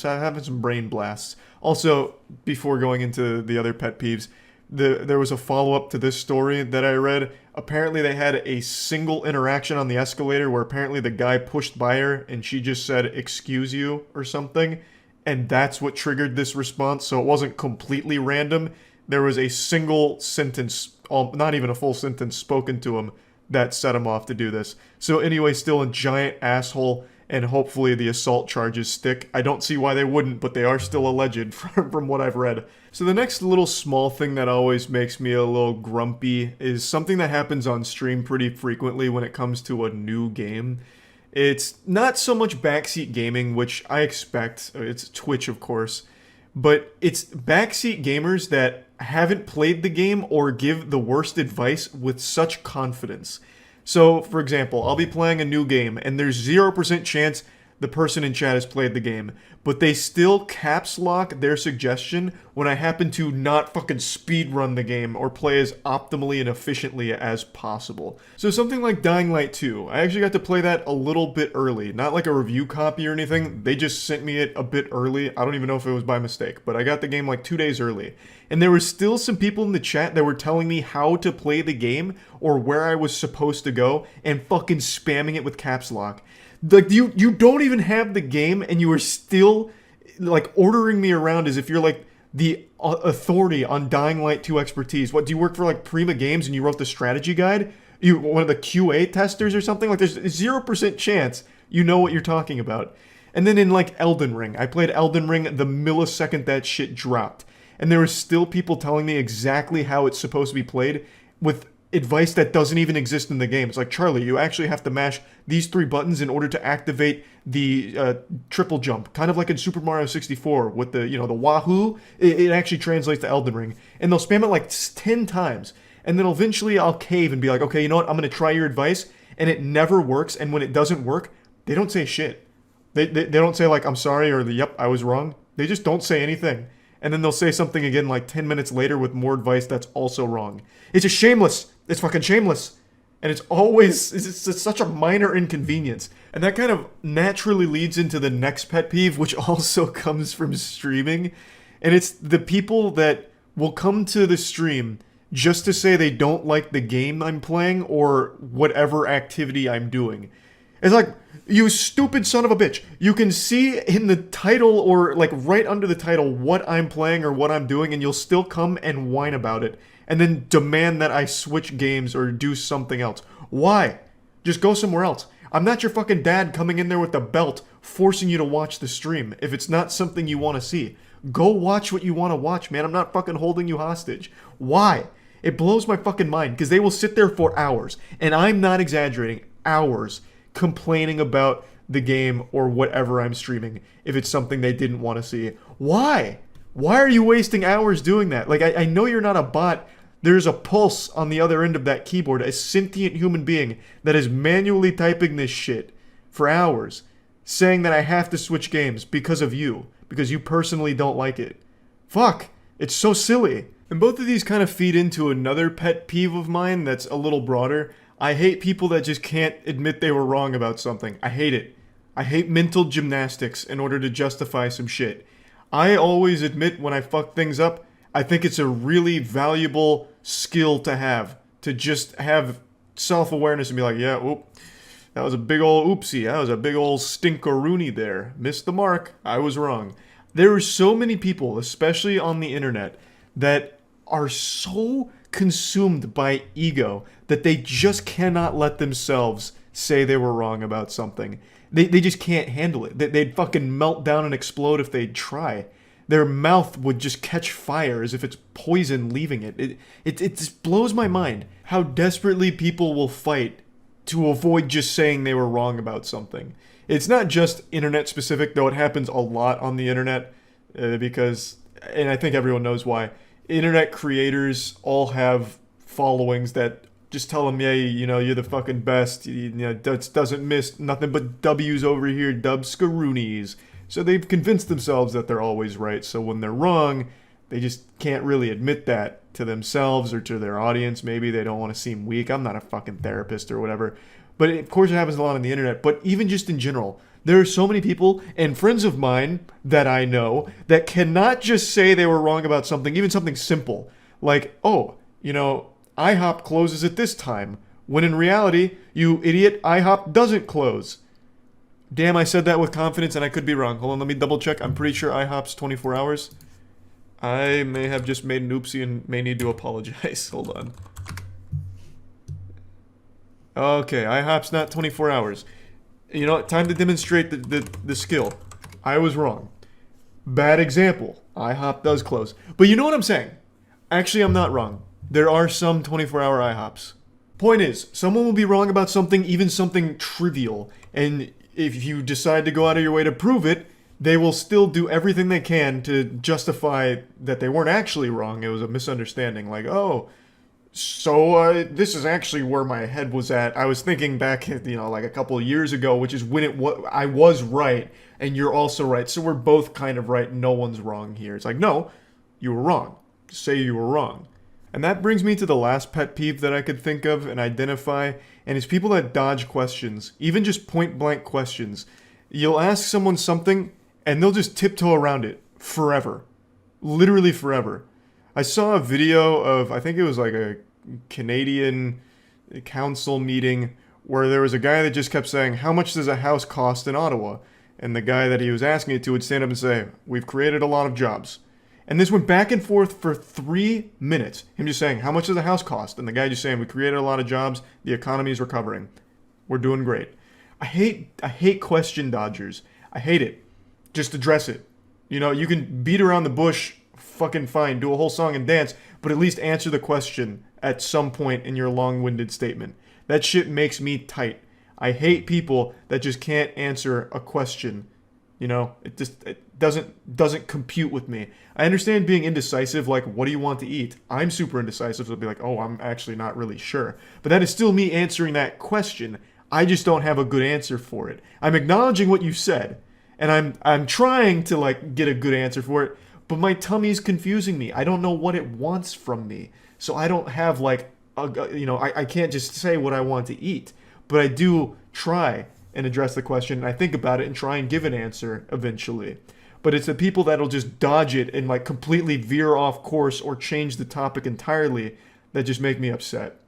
brain blasts. Also, before going into the other pet peeves, there was a follow-up to this story that I read. Apparently they had a single interaction on the escalator where apparently the guy pushed by her and she just said, "excuse you," or something. And that's what triggered this response, so it wasn't completely random. There was a single sentence, not even a full sentence, spoken to him that set him off to do this. So anyway, still a giant asshole, and hopefully the assault charges stick. I don't see why they wouldn't, but they are still alleged from what I've read. So the next little small thing that always makes me a little grumpy is something that happens on stream pretty frequently when it comes to a new game. It's not so much backseat gaming, which I expect. It's Twitch, of course. But it's backseat gamers that haven't played the game or give the worst advice with such confidence. So, for example, I'll be playing a new game, and there's 0% chance the person in chat has played the game, but they still caps lock their suggestion when I happen to not fucking speedrun the game or play as optimally and efficiently as possible. So something like Dying Light 2, I actually got to play that a little bit early. Not like a review copy or anything, they just sent me it a bit early. I don't even know if it was by mistake, but I got the game like 2 days early. And there were still some people in the chat that were telling me how to play the game or where I was supposed to go and fucking spamming it with caps lock. Like, you don't even have the game and you are still like ordering me around as if you're like the authority on Dying Light 2 expertise. What, do you work for like Prima Games and you wrote the strategy guide? You one of the QA testers or something? Like, there's 0% chance you know what you're talking about. And then in like Elden Ring, I played Elden Ring the millisecond that shit dropped. And there were still people telling me exactly how it's supposed to be played with advice that doesn't even exist in the game. It's like, Charlie, you actually have to mash these 3 buttons in order to activate the triple jump. Kind of like in Super Mario 64 with the, the wahoo. It actually translates to Elden Ring. And they'll spam it like 10 times. And then eventually I'll cave and be like, okay, you know what? I'm going to try your advice. And it never works. And when it doesn't work, they don't say shit. They don't say like, I'm sorry, or yep, I was wrong. They just don't say anything. And then they'll say something again like 10 minutes later with more advice that's also wrong. It's just shameless. It's fucking shameless. And it's such a minor inconvenience. And that kind of naturally leads into the next pet peeve, which also comes from streaming. And it's the people that will come to the stream just to say they don't like the game I'm playing or whatever activity I'm doing. It's like, you stupid son of a bitch. You can see in the title or like right under the title what I'm playing or what I'm doing, and you'll still come and whine about it and then demand that I switch games or do something else. Why? Just go somewhere else. I'm not your fucking dad coming in there with a belt forcing you to watch the stream if it's not something you want to see. Go watch what you want to watch, man. I'm not fucking holding you hostage. Why? It blows my fucking mind because they will sit there for hours, and I'm not exaggerating, hours, complaining about the game or whatever I'm streaming if it's something they didn't want to see. Why? Why are you wasting hours doing that? Like, I know you're not a bot There's a pulse on the other end of that keyboard, a sentient human being that is manually typing this shit for hours, saying that I have to switch games because of you, because you personally don't like it. Fuck, it's so silly. And both of these kind of feed into another pet peeve of mine that's a little broader. I hate people that just can't admit they were wrong about something. I hate it. I hate mental gymnastics in order to justify some shit. I always admit when I fuck things up. I think it's a really valuable skill to have. To just have self-awareness and be like, yeah, whoop, that was a big ol' oopsie. That was a big ol' stinkeroony there. Missed the mark. I was wrong. There are so many people, especially on the internet, that are so consumed by ego that they just cannot let themselves say they were wrong about something. They just can't handle it. They'd fucking melt down and explode if they'd try. Their mouth would just catch fire as if it's poison leaving it. It just blows my mind how desperately people will fight to avoid just saying they were wrong about something. It's not just internet specific, though it happens a lot on the internet because, and I think everyone knows why, internet creators all have followings that just tell them, yeah, you know, you're the fucking best, you know, doesn't miss nothing but W's over here, dubscaroonies. So they've convinced themselves that they're always right, so when they're wrong, they just can't really admit that to themselves or to their audience. Maybe they don't want to seem weak. I'm not a fucking therapist or whatever. But of course it happens a lot on the internet, but even just in general, there are so many people and friends of mine that I know that cannot just say they were wrong about something, even something simple. Like, oh, you know, IHOP closes at this time, when in reality, you idiot, IHOP doesn't close. Damn, I said that with confidence and I could be wrong. Hold on, let me double check. I'm pretty sure IHOP's 24 hours. I may have just made an oopsie and may need to apologize. Hold on. Okay, IHOP's not 24 hours. You know, time to demonstrate the skill. I was wrong. Bad example. IHOP does close. But you know what I'm saying? Actually, I'm not wrong. There are some 24-hour IHOPs. Point is, someone will be wrong about something, even something trivial, and if you decide to go out of your way to prove it, they will still do everything they can to justify that they weren't actually wrong. It was a misunderstanding. Like, oh, so this is actually where my head was at. I was thinking back, you know, like a couple of years ago, which is when I was right, and you're also right. So we're both kind of right. No one's wrong here. It's like, no, you were wrong. Just say you were wrong. And that brings me to the last pet peeve that I could think of and identify, and it's people that dodge questions, even just point-blank questions. You'll ask someone something, and they'll just tiptoe around it forever. Literally forever. I saw a video of, I think it was like a Canadian council meeting, where there was a guy that just kept saying, how much does a house cost in Ottawa? And the guy that he was asking it to would stand up and say, we've created a lot of jobs. And this went back and forth for 3 minutes. Him just saying, how much does a house cost? And the guy just saying, we created a lot of jobs. The economy is recovering. We're doing great. I hate question dodgers. I hate it. Just address it. You know, you can beat around the bush, fucking fine, do a whole song and dance, but at least answer the question at some point in your long-winded statement. That shit makes me tight. I hate people that just can't answer a question. You know, it doesn't compute with me. I understand being indecisive, like, what do you want to eat? I'm super indecisive, so I'll be like, oh, I'm actually not really sure. But that is still me answering that question. I just don't have a good answer for it. I'm acknowledging what you said, and I'm trying to, like, get a good answer for it, but my tummy's confusing me. I don't know what it wants from me. So I don't have, like, I can't just say what I want to eat. But I do try and address the question, and I think about it and try and give an answer eventually. But it's the people that'll just dodge it and like completely veer off course or change the topic entirely that just make me upset.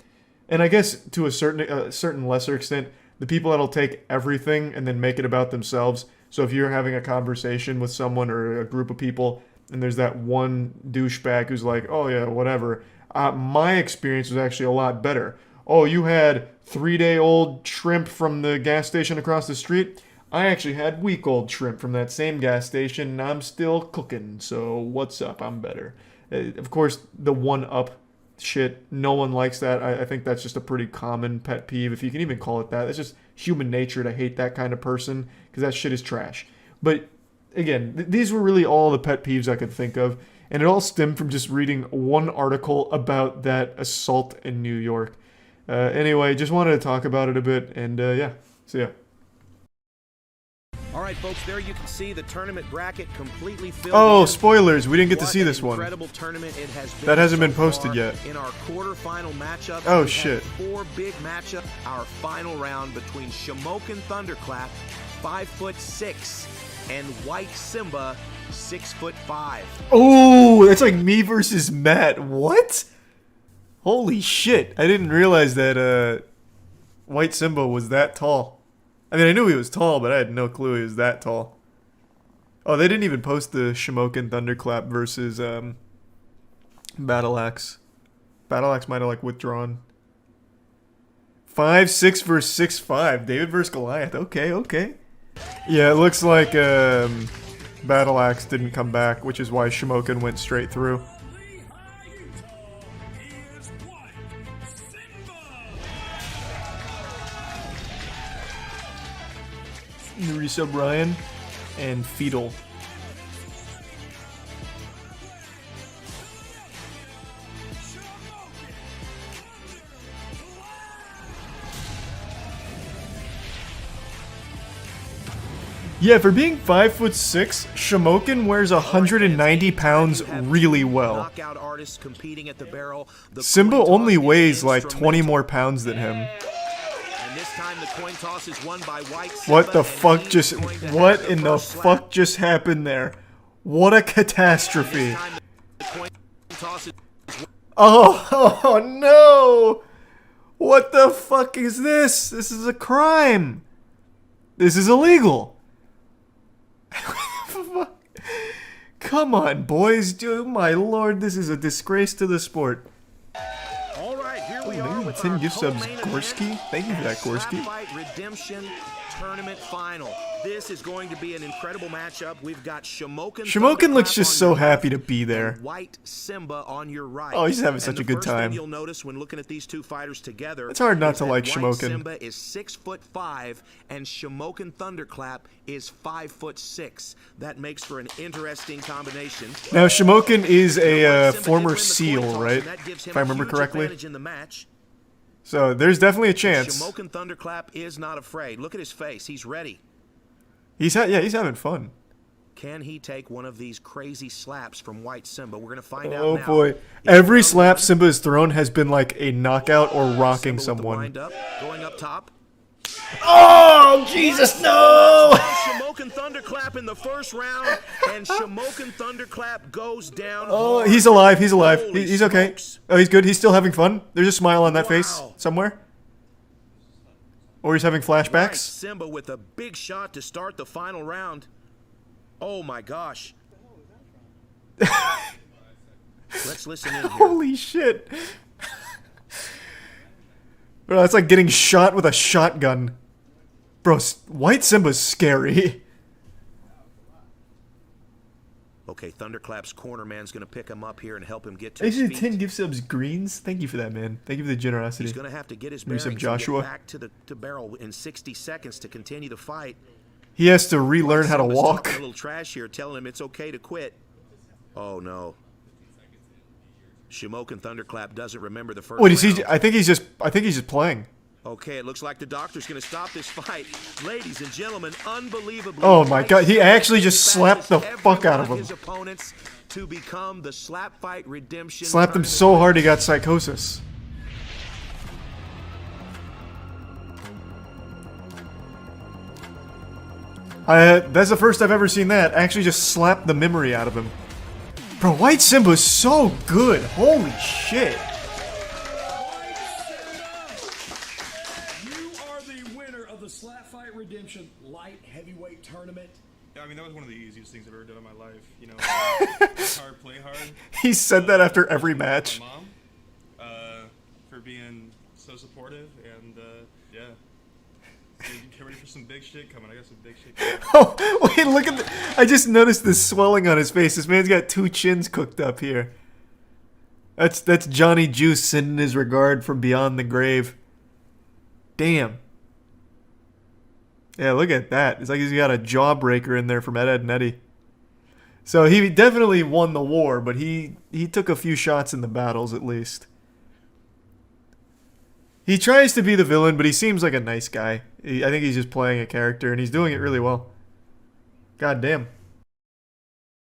And I guess to a certain lesser extent, the people that'll take everything and then make it about themselves. So if you're having a conversation with someone or a group of people, and there's that one douchebag who's like, oh yeah, whatever. My experience was actually a lot better. Oh, you had 3-day-old shrimp from the gas station across the street? I actually had week-old shrimp from that same gas station, and I'm still cooking, so what's up? I'm better. Of course, the one-up shit, no one likes that. I think that's just a pretty common pet peeve, if you can even call it that. It's just human nature to hate that kind of person, because that shit is trash. But, again, these were really all the pet peeves I could think of, And it all stemmed from just reading one article about that assault in New York. Anyway, just wanted to talk about it a bit, and yeah, see ya. All right, folks, there you can see the tournament bracket completely filled. Oh, in. spoilers! We didn't get to What see an this one. incredible tournament it has been That hasn't so been posted far. yet. In our quarterfinal matchup, Oh, we shit. had 4 big matchups. Our final round between Shamokin Thunderclap, 5'6", and White Simba, 6'5". Oh, that's like me versus Matt. What? Holy shit! I didn't realize that White Simba was that tall. I mean, I knew he was tall, but I had no clue he was that tall. Oh, they didn't even post the Shamokin Thunderclap versus Battle Axe. Battle Axe might have like withdrawn. 5'6" versus 6'5". David versus Goliath. Okay, okay. Yeah, it looks like Battle Axe didn't come back, which is why Shamokin went straight through. Resub Ryan and Fetal. Yeah, for being 5'6", Shamokin wears 190 pounds really well. Knockout artists competing at the barrel. The Simba coin only toss weighs is like 20 instrumental. more pounds than him. And this time the coin toss is won by White Simba, What the and fuck he's just... going to have What the in the first slap. fuck just happened there? What a catastrophe. The coin toss is Oh no! What the fuck is this? This is a crime. This is illegal. Come on, boys. Dude, my lord, this is a disgrace to the sport. all right. Here we Oh, are man, with 10 our gift subs, co-main Gorski. event Thank you for that, and Gorski. Slapfight Redemption Tournament Final. This is going to be an incredible matchup. We've got Shamokin. Shamokin looks Thunderclap just on so your happy left to be there. and White Simba on your right. Oh, he's having And such the a good first thing time. you'll notice when looking at these two fighters together. It's hard not is to that like White Shamokin. Simba is 6'5" and Shamokin Thunderclap is 5'6". That makes for an interesting combination. Now, Shamokin is White a Simba did former win the coin SEAL, toss, right? and that gives him If I a remember huge correctly. advantage in the match. So there's definitely a chance. Shamokin Thunderclap is not afraid. Look at his face. He's ready. He's having fun. Can he take one of these crazy slaps from White Simba? We're going to find out Oh now. boy. Every slap Simba has thrown has been like a knockout or rocking Simba with the someone. wind up, going up top. Oh, Jesus, no! Shamokin Thunderclap in the first round, and Shamokin Thunderclap goes down. Oh, hard. he's alive. He's alive. Holy He's okay. smokes. Oh, he's good. He's still having fun. There's a smile on that face Wow. somewhere. Or he's having White flashbacks. Simba with a big shot to start the final round. Oh my gosh. Let's listen in here. Holy shit. Bro, that's like getting shot with a shotgun. Bro, White Simba's scary. Okay, Thunderclap's corner man's going to pick him up here and help him get to I his did feet. 10 gift subs greens. Thank you for that, man. Thank you for the generosity. He's going to have to get his Resub bearings and Joshua. get back to barrel in 60 seconds to continue the fight. He has to relearn how to Simba's walk. talking a little trash here, telling him it's okay to quit. Oh no. Shamokin Thunderclap doesn't remember the first Wait, is he? round. I think he's just playing. Okay, it looks like the doctor's going to stop this fight. Ladies and gentlemen, unbelievably. Oh my White God, he Simba actually just slapped the every fuck out one of him. His opponents to become the Slap Fight Redemption. Slapped him Tournament so hard he got psychosis. That's the first I've ever seen that. Actually just slapped the memory out of him. Bro, White Simba's so good. Holy shit. You are the winner of the Slap Fight Redemption Light Heavyweight Tournament. Yeah, I mean, that was one of the easiest things I've ever done in my life. You know, work hard, play hard. He said that after every match. My mom, for being so supportive, and yeah. Get ready for some big shit coming. I got some big shit coming. Oh, wait, look at the... I just noticed this swelling on his face. This man's got two chins cooked up here. That's Johnny Juice sending his regard from beyond the grave. Damn. Yeah, look at that. It's like he's got a jawbreaker in there from Ed, Edd n Eddy. So he definitely won the war, but he took a few shots in the battles at least. He tries to be the villain, but he seems like a nice guy. I think he's just playing a character, and he's doing it really well. God damn.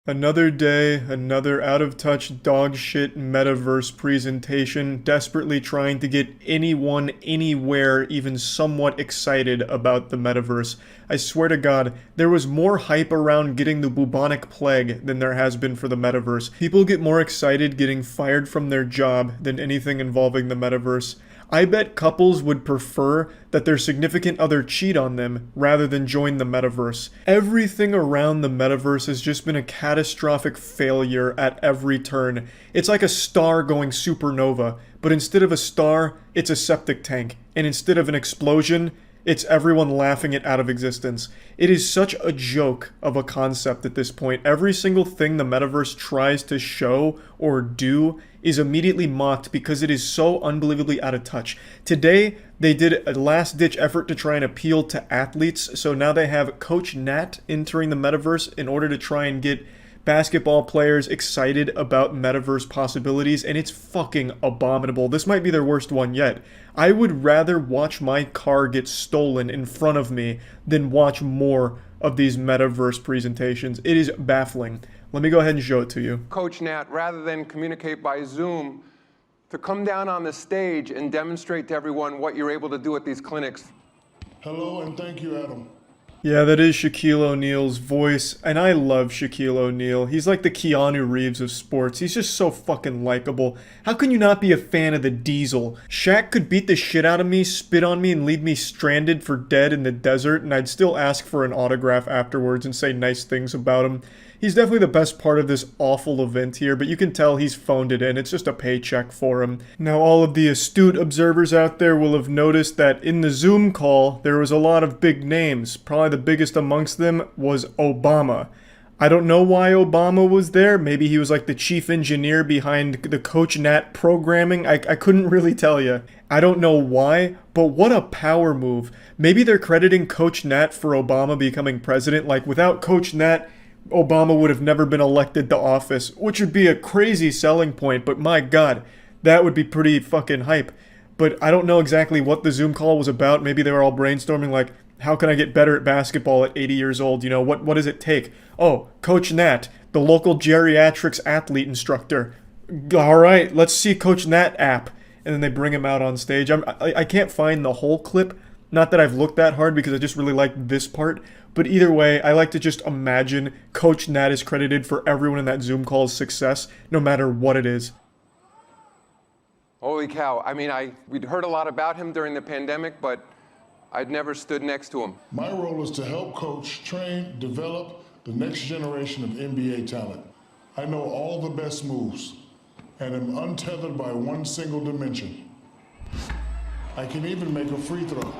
Another day, another out-of-touch dog-shit MetaVerse presentation, desperately trying to get anyone, anywhere, even somewhat excited about the MetaVerse. I swear to God, there was more hype around getting the bubonic plague than there has been for the MetaVerse. People get more excited getting fired from their job than anything involving the MetaVerse. I bet couples would prefer that their significant other cheat on them rather than join the MetaVerse. Everything around the MetaVerse has just been a catastrophic failure at every turn. It's like a star going supernova, but instead of a star, it's a septic tank. And instead of an explosion, it's everyone laughing it out of existence. It is such a joke of a concept at this point. Every single thing the MetaVerse tries to show or do is immediately mocked because it is so unbelievably out of touch. Today, they did a last-ditch effort to try and appeal to athletes, so now they have Coach Nat entering the MetaVerse in order to try and get basketball players excited about MetaVerse possibilities, and it's fucking abominable. This might be their worst one yet. I would rather watch my car get stolen in front of me than watch more of these MetaVerse presentations. It is baffling. Let me go ahead and show it to you. Coach Nat, rather than communicate by Zoom, to come down on the stage and demonstrate to everyone what you're able to do at these clinics. Hello, and thank you, Adam. Yeah, that is Shaquille O'Neal's voice, and I love Shaquille O'Neal. He's like the Keanu Reeves of sports. He's just so fucking likable. How can you not be a fan of the Diesel? Shaq could beat the shit out of me, spit on me, and leave me stranded for dead in the desert, and I'd still ask for an autograph afterwards and say nice things about him. He's definitely the best part of this awful event here, but you can tell he's phoned it in. It's just a paycheck for him. Now, all of the astute observers out there will have noticed that in the Zoom call, there was a lot of big names. Probably the biggest amongst them was Obama. I don't know why Obama was there. Maybe he was like the chief engineer behind the Coach Nat programming. I couldn't really tell you. I don't know why, but what a power move. Maybe they're crediting Coach Nat for Obama becoming president. Like, without Coach Nat, Obama would have never been elected to office, which would be a crazy selling point, but my god, that would be pretty fucking hype. But I don't know exactly what the Zoom call was about. Maybe they were all brainstorming like, how can I get better at basketball at 80 years old? You know, what does it take? Oh, Coach Nat, the local geriatrics athlete instructor. Alright, let's see Coach Nat app. And then they bring him out on stage. I can't find the whole clip. Not that I've looked that hard because I just really like this part. But either way, I like to just imagine Coach Nat is credited for everyone in that Zoom call's success, no matter what it is. Holy cow. I mean, we'd heard a lot about him during the pandemic, but I'd never stood next to him. My role is to help coach, train, develop the next generation of NBA talent. I know all the best moves and am untethered by one single dimension. I can even make a free throw.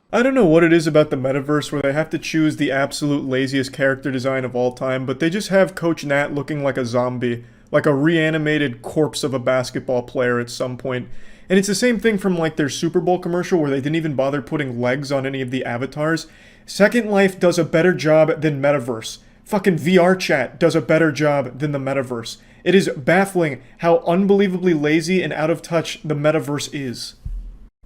I don't know what it is about the MetaVerse where they have to choose the absolute laziest character design of all time, but they just have Coach Nat looking like a zombie, like a reanimated corpse of a basketball player at some point. And it's the same thing from like their Super Bowl commercial where they didn't even bother putting legs on any of the avatars. Second Life does a better job than MetaVerse. Fucking VR Chat does a better job than the MetaVerse. It is baffling how unbelievably lazy and out of touch the MetaVerse is.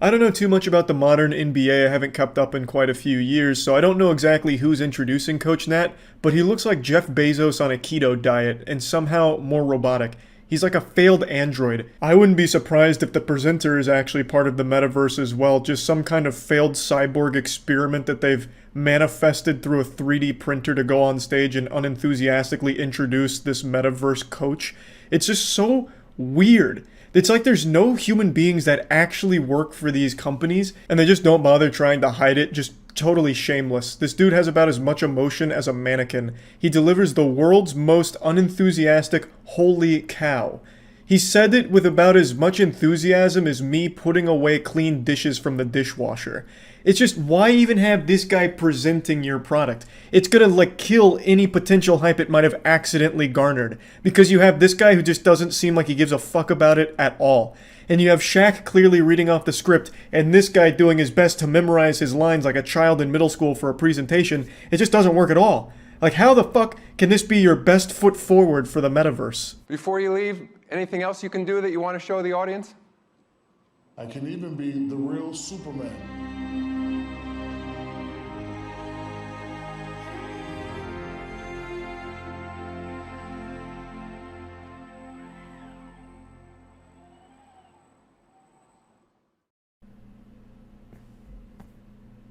I don't know too much about the modern NBA, I haven't kept up in quite a few years, so I don't know exactly who's introducing Coach Nat, but he looks like Jeff Bezos on a keto diet, and somehow more robotic. He's like a failed android. I wouldn't be surprised if the presenter is actually part of the MetaVerse as well, just some kind of failed cyborg experiment that they've manifested through a 3D printer to go on stage and unenthusiastically introduce this MetaVerse coach. It's just so weird. It's like there's no human beings that actually work for these companies, and they just don't bother trying to hide it, just totally shameless. This dude has about as much emotion as a mannequin. He delivers the world's most unenthusiastic holy cow. He said it with about as much enthusiasm as me putting away clean dishes from the dishwasher. It's just, why even have this guy presenting your product? It's gonna like kill any potential hype it might have accidentally garnered. Because you have this guy who just doesn't seem like he gives a fuck about it at all. And you have Shaq clearly reading off the script, and this guy doing his best to memorize his lines like a child in middle school for a presentation. It just doesn't work at all. Like, how the fuck can this be your best foot forward for the metaverse? Before you leave, anything else you can do that you want to show the audience? I can even be the real Superman.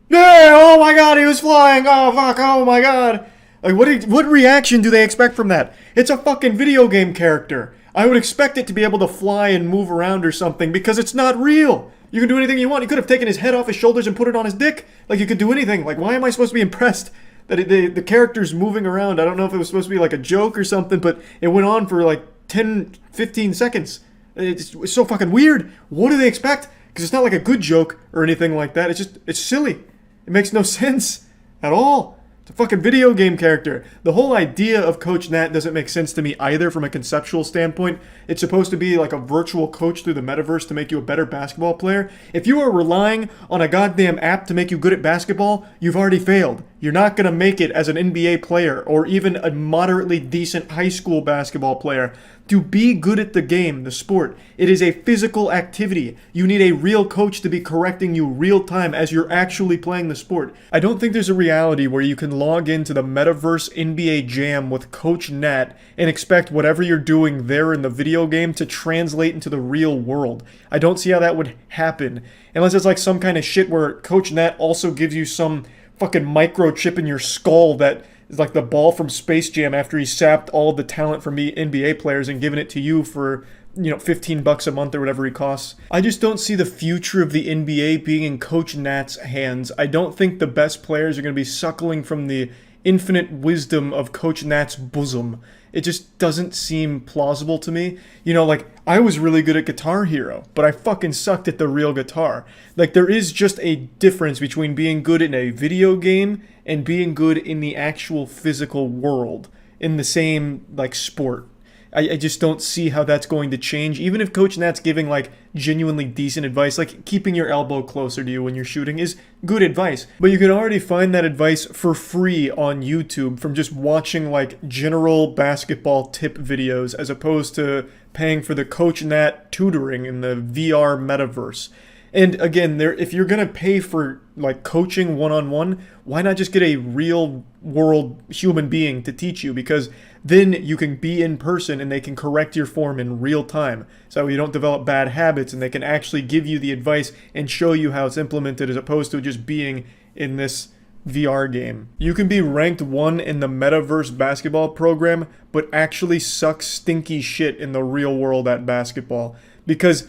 Yeah, oh my god, he was flying, oh fuck, oh my god. Like, what reaction do they expect from that? It's a fucking video game character. I would expect it to be able to fly and move around or something, because it's not real. You can do anything you want. You could have taken his head off his shoulders and put it on his dick. Like, you could do anything. Like, why am I supposed to be impressed that the character's moving around? I don't know if it was supposed to be like a joke or something, but it went on for like 10, 15 seconds. It's so fucking weird. What do they expect? Because it's not like a good joke or anything like that. It's silly. It makes no sense at all. It's a fucking video game character. The whole idea of Coach Nat doesn't make sense to me either from a conceptual standpoint. It's supposed to be like a virtual coach through the metaverse to make you a better basketball player. If you are relying on a goddamn app to make you good at basketball, you've already failed. You're not going to make it as an NBA player or even a moderately decent high school basketball player. To be good at the game, the sport, it is a physical activity. You need a real coach to be correcting you real time as you're actually playing the sport. I don't think there's a reality where you can log into the Metaverse NBA Jam with Coach Nat and expect whatever you're doing there in the video game to translate into the real world. I don't see how that would happen. Unless it's like some kind of shit where Coach Nat also gives you some fucking microchip in your skull that is like the ball from Space Jam after he sapped all of the talent from NBA players and given it to you for, you know, $15 a month or whatever he costs. I just don't see the future of the NBA being in Coach Nat's hands. I don't think the best players are going to be suckling from the infinite wisdom of Coach Nat's bosom. It just doesn't seem plausible to me. You know, like, I was really good at Guitar Hero, but I fucking sucked at the real guitar. Like, there is just a difference between being good in a video game and being good in the actual physical world in the same, like, sport. I just don't see how that's going to change. Even if Coach Nat's giving, like, genuinely decent advice, like keeping your elbow closer to you when you're shooting is good advice. But you can already find that advice for free on YouTube from just watching, like, general basketball tip videos as opposed to paying for the Coach Nat tutoring in the VR metaverse. And again, if you're going to pay for, like, coaching one-on-one, why not just get a real world human being to teach you? Because then you can be in person and they can correct your form in real time. So you don't develop bad habits and they can actually give you the advice and show you how it's implemented as opposed to just being in this VR game. You can be ranked 1 in the Metaverse basketball program, but actually suck stinky shit in the real world at basketball. Because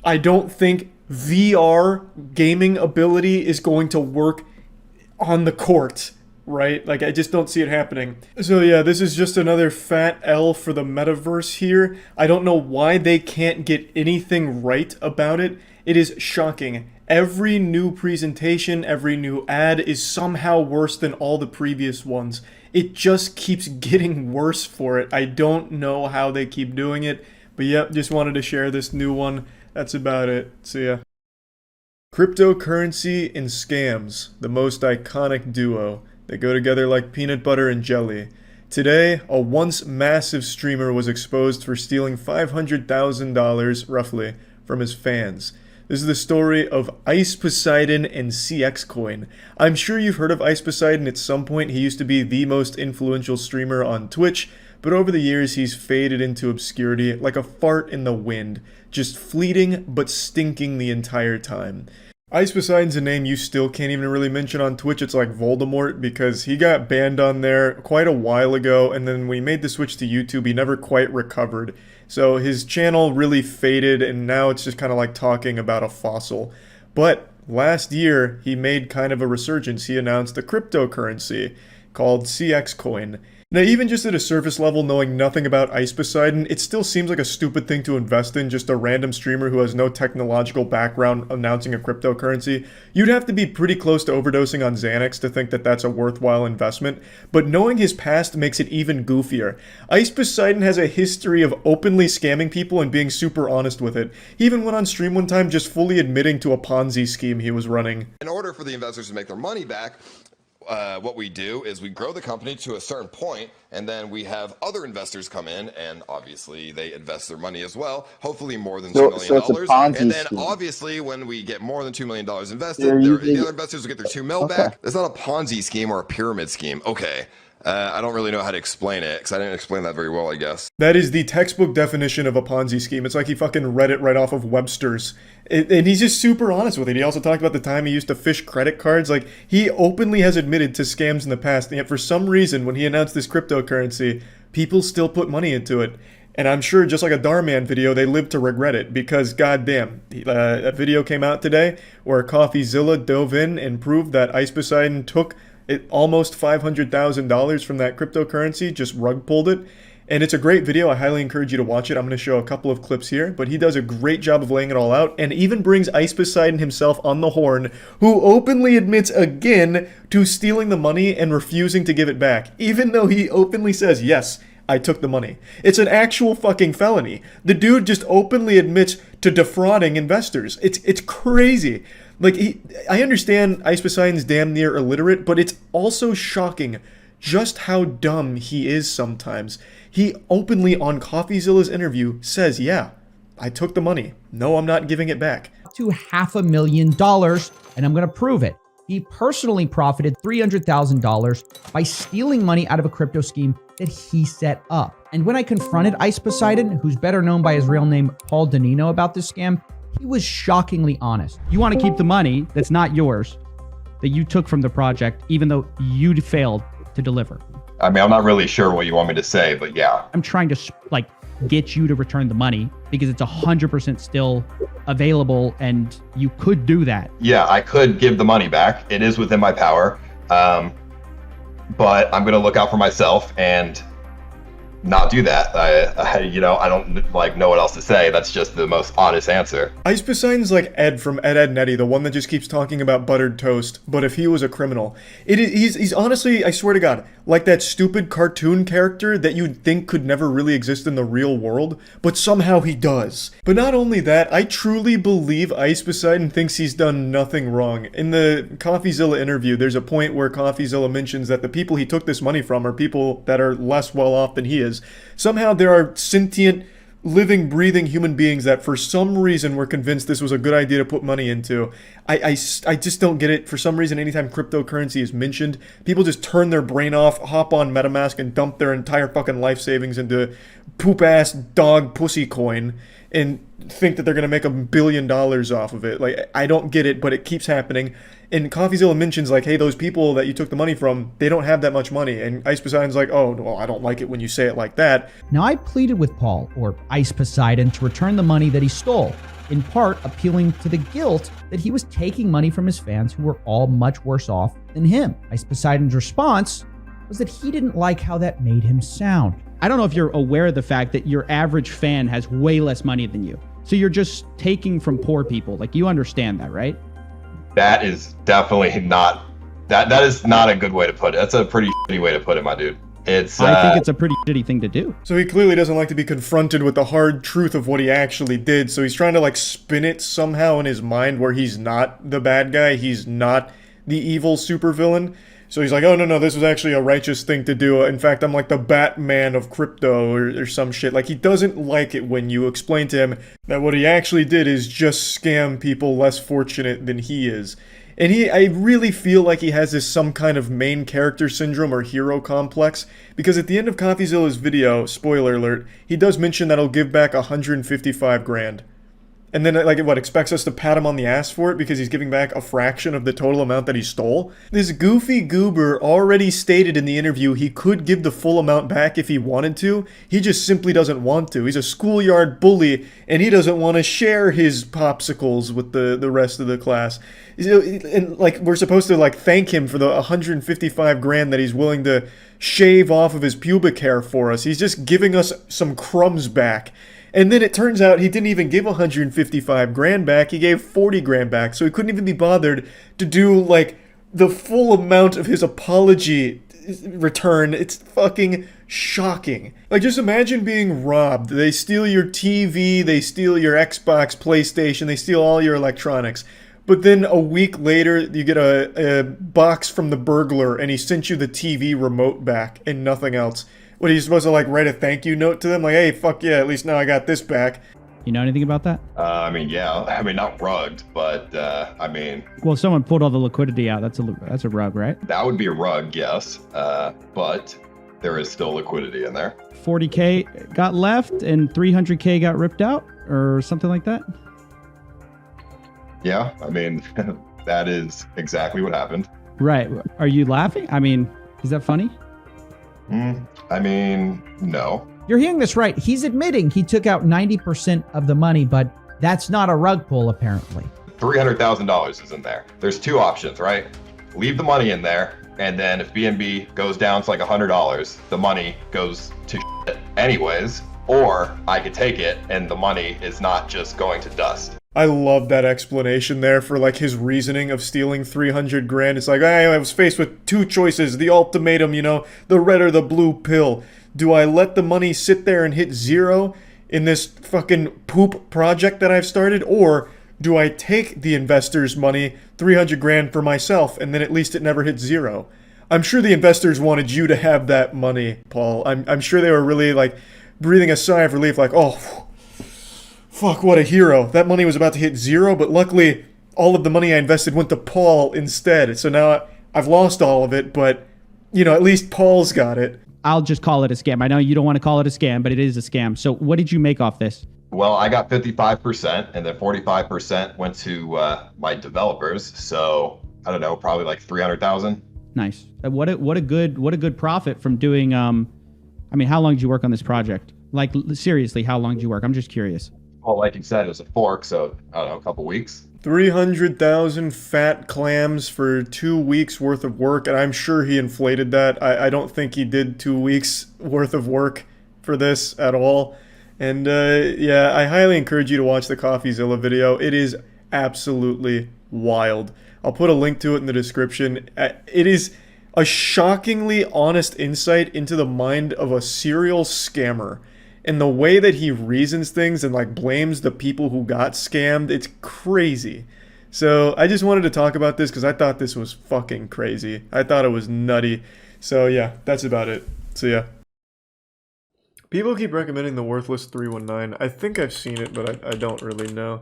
I don't think VR gaming ability is going to work on the court, right? Like, I just don't see it happening. So yeah, this is just another fat L for the metaverse here. I don't know why they can't get anything right about it. It is shocking. Every new presentation, every new ad is somehow worse than all the previous ones. It just keeps getting worse for it. I don't know how they keep doing it. But yep, just wanted to share this new one. That's about it. See ya. Cryptocurrency and scams, the most iconic duo. They go together like peanut butter and jelly. Today, a once massive streamer was exposed for stealing $500,000, roughly, from his fans. This is the story of Ice Poseidon and CX Coin. I'm sure you've heard of Ice Poseidon at some point. He used to be the most influential streamer on Twitch, but over the years he's faded into obscurity like a fart in the wind, just fleeting but stinking the entire time. Ice Poseidon's a name you still can't even really mention on Twitch. It's like Voldemort because he got banned on there quite a while ago, and then when he made the switch to YouTube, he never quite recovered. So his channel really faded, and now it's just kind of like talking about a fossil. But last year, he made kind of a resurgence. He announced a cryptocurrency called CX Coin. Now, even just at a surface level, knowing nothing about Ice Poseidon, it still seems like a stupid thing to invest in, just a random streamer who has no technological background announcing a cryptocurrency. You'd have to be pretty close to overdosing on Xanax to think that that's a worthwhile investment, but knowing his past makes it even goofier. Ice Poseidon has a history of openly scamming people and being super honest with it. He even went on stream one time just fully admitting to a Ponzi scheme he was running. In order for the investors to make their money back, what we do is we grow the company to a certain point, and then we have other investors come in, and obviously they invest their money as well, hopefully more than $2 million. So it's a Ponzi and then scheme. obviously when we get more than $2 million invested, You're using- the other investors will get their 2 mil back. It's not a Ponzi scheme or a pyramid scheme. Okay. I don't really know how to explain it, because I didn't explain that very well, I guess. That is the textbook definition of a Ponzi scheme. It's like he fucking read it right off of Webster's. And he's just super honest with it. He also talked about the time he used to fish credit cards. Like, he openly has admitted to scams in the past, and yet for some reason, when he announced this cryptocurrency, people still put money into it. And I'm sure, just like a Darman video, they live to regret it, because goddamn, a video came out today where CoffeeZilla dove in and proved that Ice Poseidon took almost $500,000 from that cryptocurrency, just rug pulled it. And it's a great video. I highly encourage you to watch it. I'm going to show a couple of clips here, but he does a great job of laying it all out, and even brings Ice Poseidon himself on the horn, who openly admits again to stealing the money and refusing to give it back, even though he openly says, yes, I took the money. It's an actual fucking felony. The dude just openly admits to defrauding investors. It's crazy. Like, I understand Ice Poseidon's damn near illiterate, but it's also shocking just how dumb he is sometimes. He openly, on CoffeeZilla's interview, says, yeah, I took the money. No, I'm not giving it back. To $500,000, and I'm going to prove it. He personally profited $300,000 by stealing money out of a crypto scheme that he set up. And when I confronted Ice Poseidon, who's better known by his real name, Paul Danino, about this scam, he was shockingly honest. You want to keep the money that's not yours, that you took from the project, even though you failed to deliver. I mean, I'm not really sure what you want me to say, but yeah. I'm trying to like get you to return the money because it's 100% still available and you could do that. Yeah, I could give the money back. It is within my power. But I'm going to look out for myself and not do that. I don't like know what else to say. That's just the most honest answer. Ice Poseidon's like Ed from Ed, Edd n Eddy, the one that just keeps talking about buttered toast, but if he was a criminal. He's honestly, I swear to God, like that stupid cartoon character that you'd think could never really exist in the real world, but somehow he does. But not only that, I truly believe Ice Poseidon thinks he's done nothing wrong. In the CoffeeZilla interview, there's a point where CoffeeZilla mentions that the people he took this money from are people that are less well off than he is. Somehow there are sentient, living, breathing human beings that for some reason were convinced this was a good idea to put money into. I just don't get it. For some reason, anytime cryptocurrency is mentioned, people just turn their brain off, hop on MetaMask, and dump their entire fucking life savings into poop-ass dog pussy coin and think that they're going to make $1 billion off of it. Like, I don't get it, but it keeps happening. And CoffeeZilla mentions, like, hey, those people that you took the money from, they don't have that much money. And Ice Poseidon's like, oh, well, I don't like it when you say it like that. Now, I pleaded with Paul, or Ice Poseidon, to return the money that he stole, in part appealing to the guilt that he was taking money from his fans who were all much worse off than him. Ice Poseidon's response was that he didn't like how that made him sound. I don't know if you're aware of the fact that your average fan has way less money than you. So you're just taking from poor people. Like, you understand that, right? That is definitely not, that is not a good way to put it. That's a pretty shitty way to put it, my dude. I think it's a pretty shitty thing to do. So he clearly doesn't like to be confronted with the hard truth of what he actually did. So he's trying to like spin it somehow in his mind where he's not the bad guy. He's not the evil supervillain. So he's like, oh, no, this was actually a righteous thing to do. In fact, I'm like the Batman of crypto or some shit. Like, he doesn't like it when you explain to him that what he actually did is just scam people less fortunate than he is. And I really feel like he has this some kind of main character syndrome or hero complex, because at the end of CoffeeZilla's video, spoiler alert, he does mention that he'll give back $155,000. And then, like, what, expects us to pat him on the ass for it because he's giving back a fraction of the total amount that he stole? This goofy goober already stated in the interview he could give the full amount back if he wanted to. He just simply doesn't want to. He's a schoolyard bully, and he doesn't want to share his popsicles with the rest of the class. And, like, we're supposed to, like, thank him for the $155,000 that he's willing to shave off of his pubic hair for us. He's just giving us some crumbs back. And then it turns out he didn't even give $155,000 back, he gave $40,000 back, so he couldn't even be bothered to do, like, the full amount of his apology return. It's fucking shocking. Like, just imagine being robbed. They steal your TV, they steal your Xbox, PlayStation, they steal all your electronics. But then a week later, you get a box from the burglar, and he sent you the TV remote back and nothing else. What, are you supposed to, like, write a thank you note to them? Like, hey, fuck yeah, at least now I got this back. You know anything about that? I mean, yeah. I mean, not rugged, but I mean... Well, someone pulled all the liquidity out. That's a rug, right? That would be a rug, yes. But there is still liquidity in there. 40K got left and 300K got ripped out or something like that? Yeah, I mean, that is exactly what happened. Right. Are you laughing? I mean, is that funny? I mean, no. You're hearing this right. He's admitting he took out 90% of the money, but that's not a rug pull, apparently. $300,000 is in there. There's two options, right? Leave the money in there, and then if BNB goes down to like $100, the money goes to shit anyways, or I could take it and the money is not just going to dust. I love that explanation there for, like, his reasoning of stealing 300 grand. It's like, I was faced with two choices, the ultimatum, you know, the red or the blue pill. Do I let the money sit there and hit zero in this fucking poop project that I've started? Or do I take the investors' money, 300 grand for myself, and then at least it never hits zero? I'm sure the investors wanted you to have that money, Paul. I'm sure they were really, like, breathing a sigh of relief, like, oh, fuck, what a hero. That money was about to hit zero, but luckily all of the money I invested went to Paul instead. So now I've lost all of it, but, you know, at least Paul's got it. I'll just call it a scam. I know you don't want to call it a scam, but it is a scam. So what did you make off this? Well, I got 55%, and then 45% went to my developers. So I don't know, probably like 300,000. Nice. What a good profit from doing. I mean, how long did you work on this project? Like, seriously, how long did you work? I'm just curious. Well, like you said, it was a fork, so I don't know, a couple weeks. 300,000 fat clams for 2 weeks worth of work, and I'm sure he inflated that. I don't think he did 2 weeks worth of work for this at all. And yeah, I highly encourage you to watch the CoffeeZilla video. It is absolutely wild. I'll put a link to it in the description. It is a shockingly honest insight into the mind of a serial scammer. And the way that he reasons things and, like, blames the people who got scammed, it's crazy. So I just wanted to talk about this because I thought this was fucking crazy. I thought it was nutty. So yeah, that's about it. So yeah. People keep recommending the Worthless 319. I think I've seen it, but I don't really know.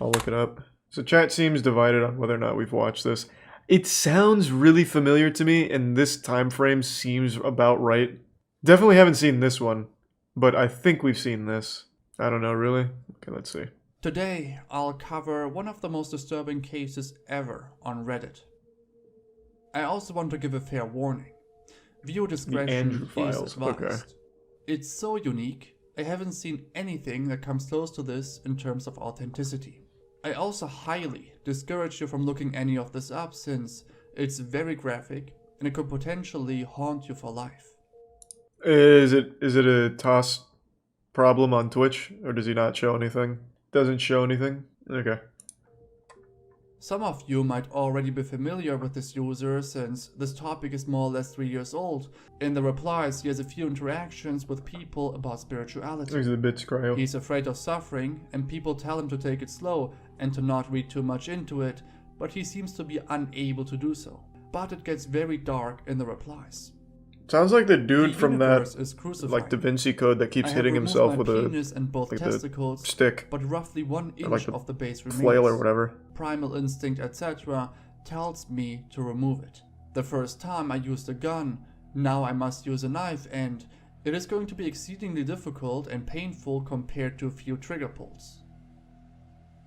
I'll look it up. So chat seems divided on whether or not we've watched this. It sounds really familiar to me, and this time frame seems about right. Definitely haven't seen this one. But I think we've seen this. I don't know, really? Okay, let's see. Today, I'll cover one of the most disturbing cases ever on Reddit. I also want to give a fair warning. Viewer discretion is advised. Okay. It's so unique, I haven't seen anything that comes close to this in terms of authenticity. I also highly discourage you from looking any of this up since it's very graphic and it could potentially haunt you for life. Is it a toss problem on Twitch, or does he not show anything? Doesn't show anything? Okay. Some of you might already be familiar with this user since this topic is more or less 3 years old. In the replies, he has a few interactions with people about spirituality. He's a bit cryo. He's afraid of suffering, and people tell him to take it slow and to not read too much into it, but he seems to be unable to do so. But it gets very dark in the replies. Sounds like the dude from that, like, Da Vinci Code that keeps hitting himself with a like stick, but roughly 1 inch like of the base remains. Flail or whatever. Primal instinct, etc., tells me to remove it. The first time I used a gun, now I must use a knife, and it is going to be exceedingly difficult and painful compared to a few trigger pulls.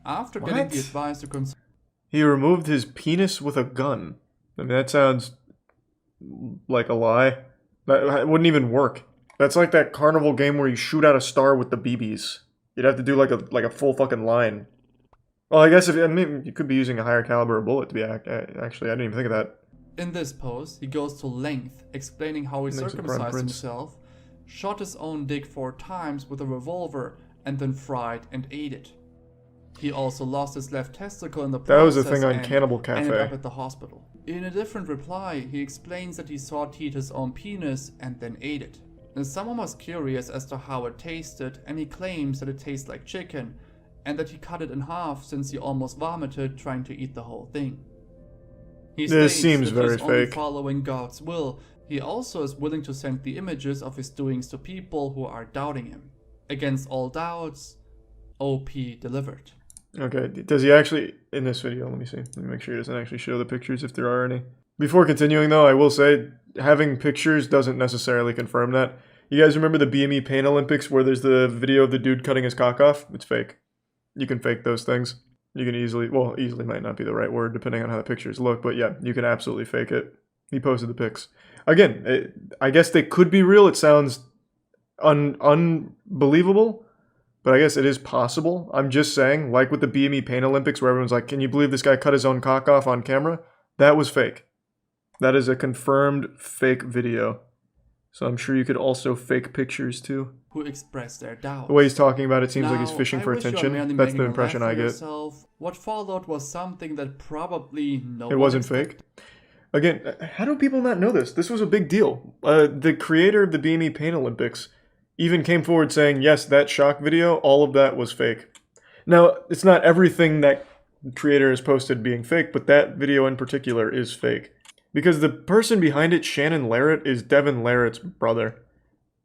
After getting the advice to consider, he removed his penis with a gun. I mean, that sounds like a lie. That wouldn't even work. That's like that carnival game where you shoot out a star with the BBs. You'd have to do like a full fucking line. Well, I guess you could be using a higher caliber bullet to be actually. I didn't even think of that. In this post, he goes to length explaining how he circumcised himself, shot his own dick 4 times with a revolver, and then fried and ate it. He also lost his left testicle in the process. That was a thing on Cannibal Cafe. Ended up at the hospital. In a different reply, he explains that he sawed his own penis and then ate it. And someone was curious as to how it tasted, and he claims that it tastes like chicken, and that he cut it in half since he almost vomited trying to eat the whole thing. He This states seems that very he's only fake. following God's will. He also is willing to send the images of his doings to people who are doubting him. Against all doubts, OP delivered. Okay, does he actually, in this video, let me see. Let me make sure he doesn't actually show the pictures if there are any. Before continuing though, I will say, having pictures doesn't necessarily confirm that. You guys remember the BME Pain Olympics where there's the video of the dude cutting his cock off? It's fake. You can fake those things. You can easily, well, easily might not be the right word depending on how the pictures look, but yeah, you can absolutely fake it. He posted the pics. Again, I guess they could be real. It sounds unbelievable, but I guess it is possible. I'm just saying, like with the BME Pain Olympics where everyone's like, can you believe this guy cut his own cock off on camera? That was fake. That is a confirmed fake video. So I'm sure you could also fake pictures too. Who express their doubts. The way he's talking about it seems like he's Now, fishing I for wish you were attention. merely That's the making a impression laugh I for get. yourself. What followed was something that probably no It one wasn't expected. fake. Again, how do people not know this? This was a big deal. The creator of the BME Pain Olympics even came forward saying, yes, that shock video, all of that was fake. Now, it's not everything that the creator has posted being fake, but that video in particular is fake. Because the person behind it, Shannon Larratt, is Devin Larratt's brother.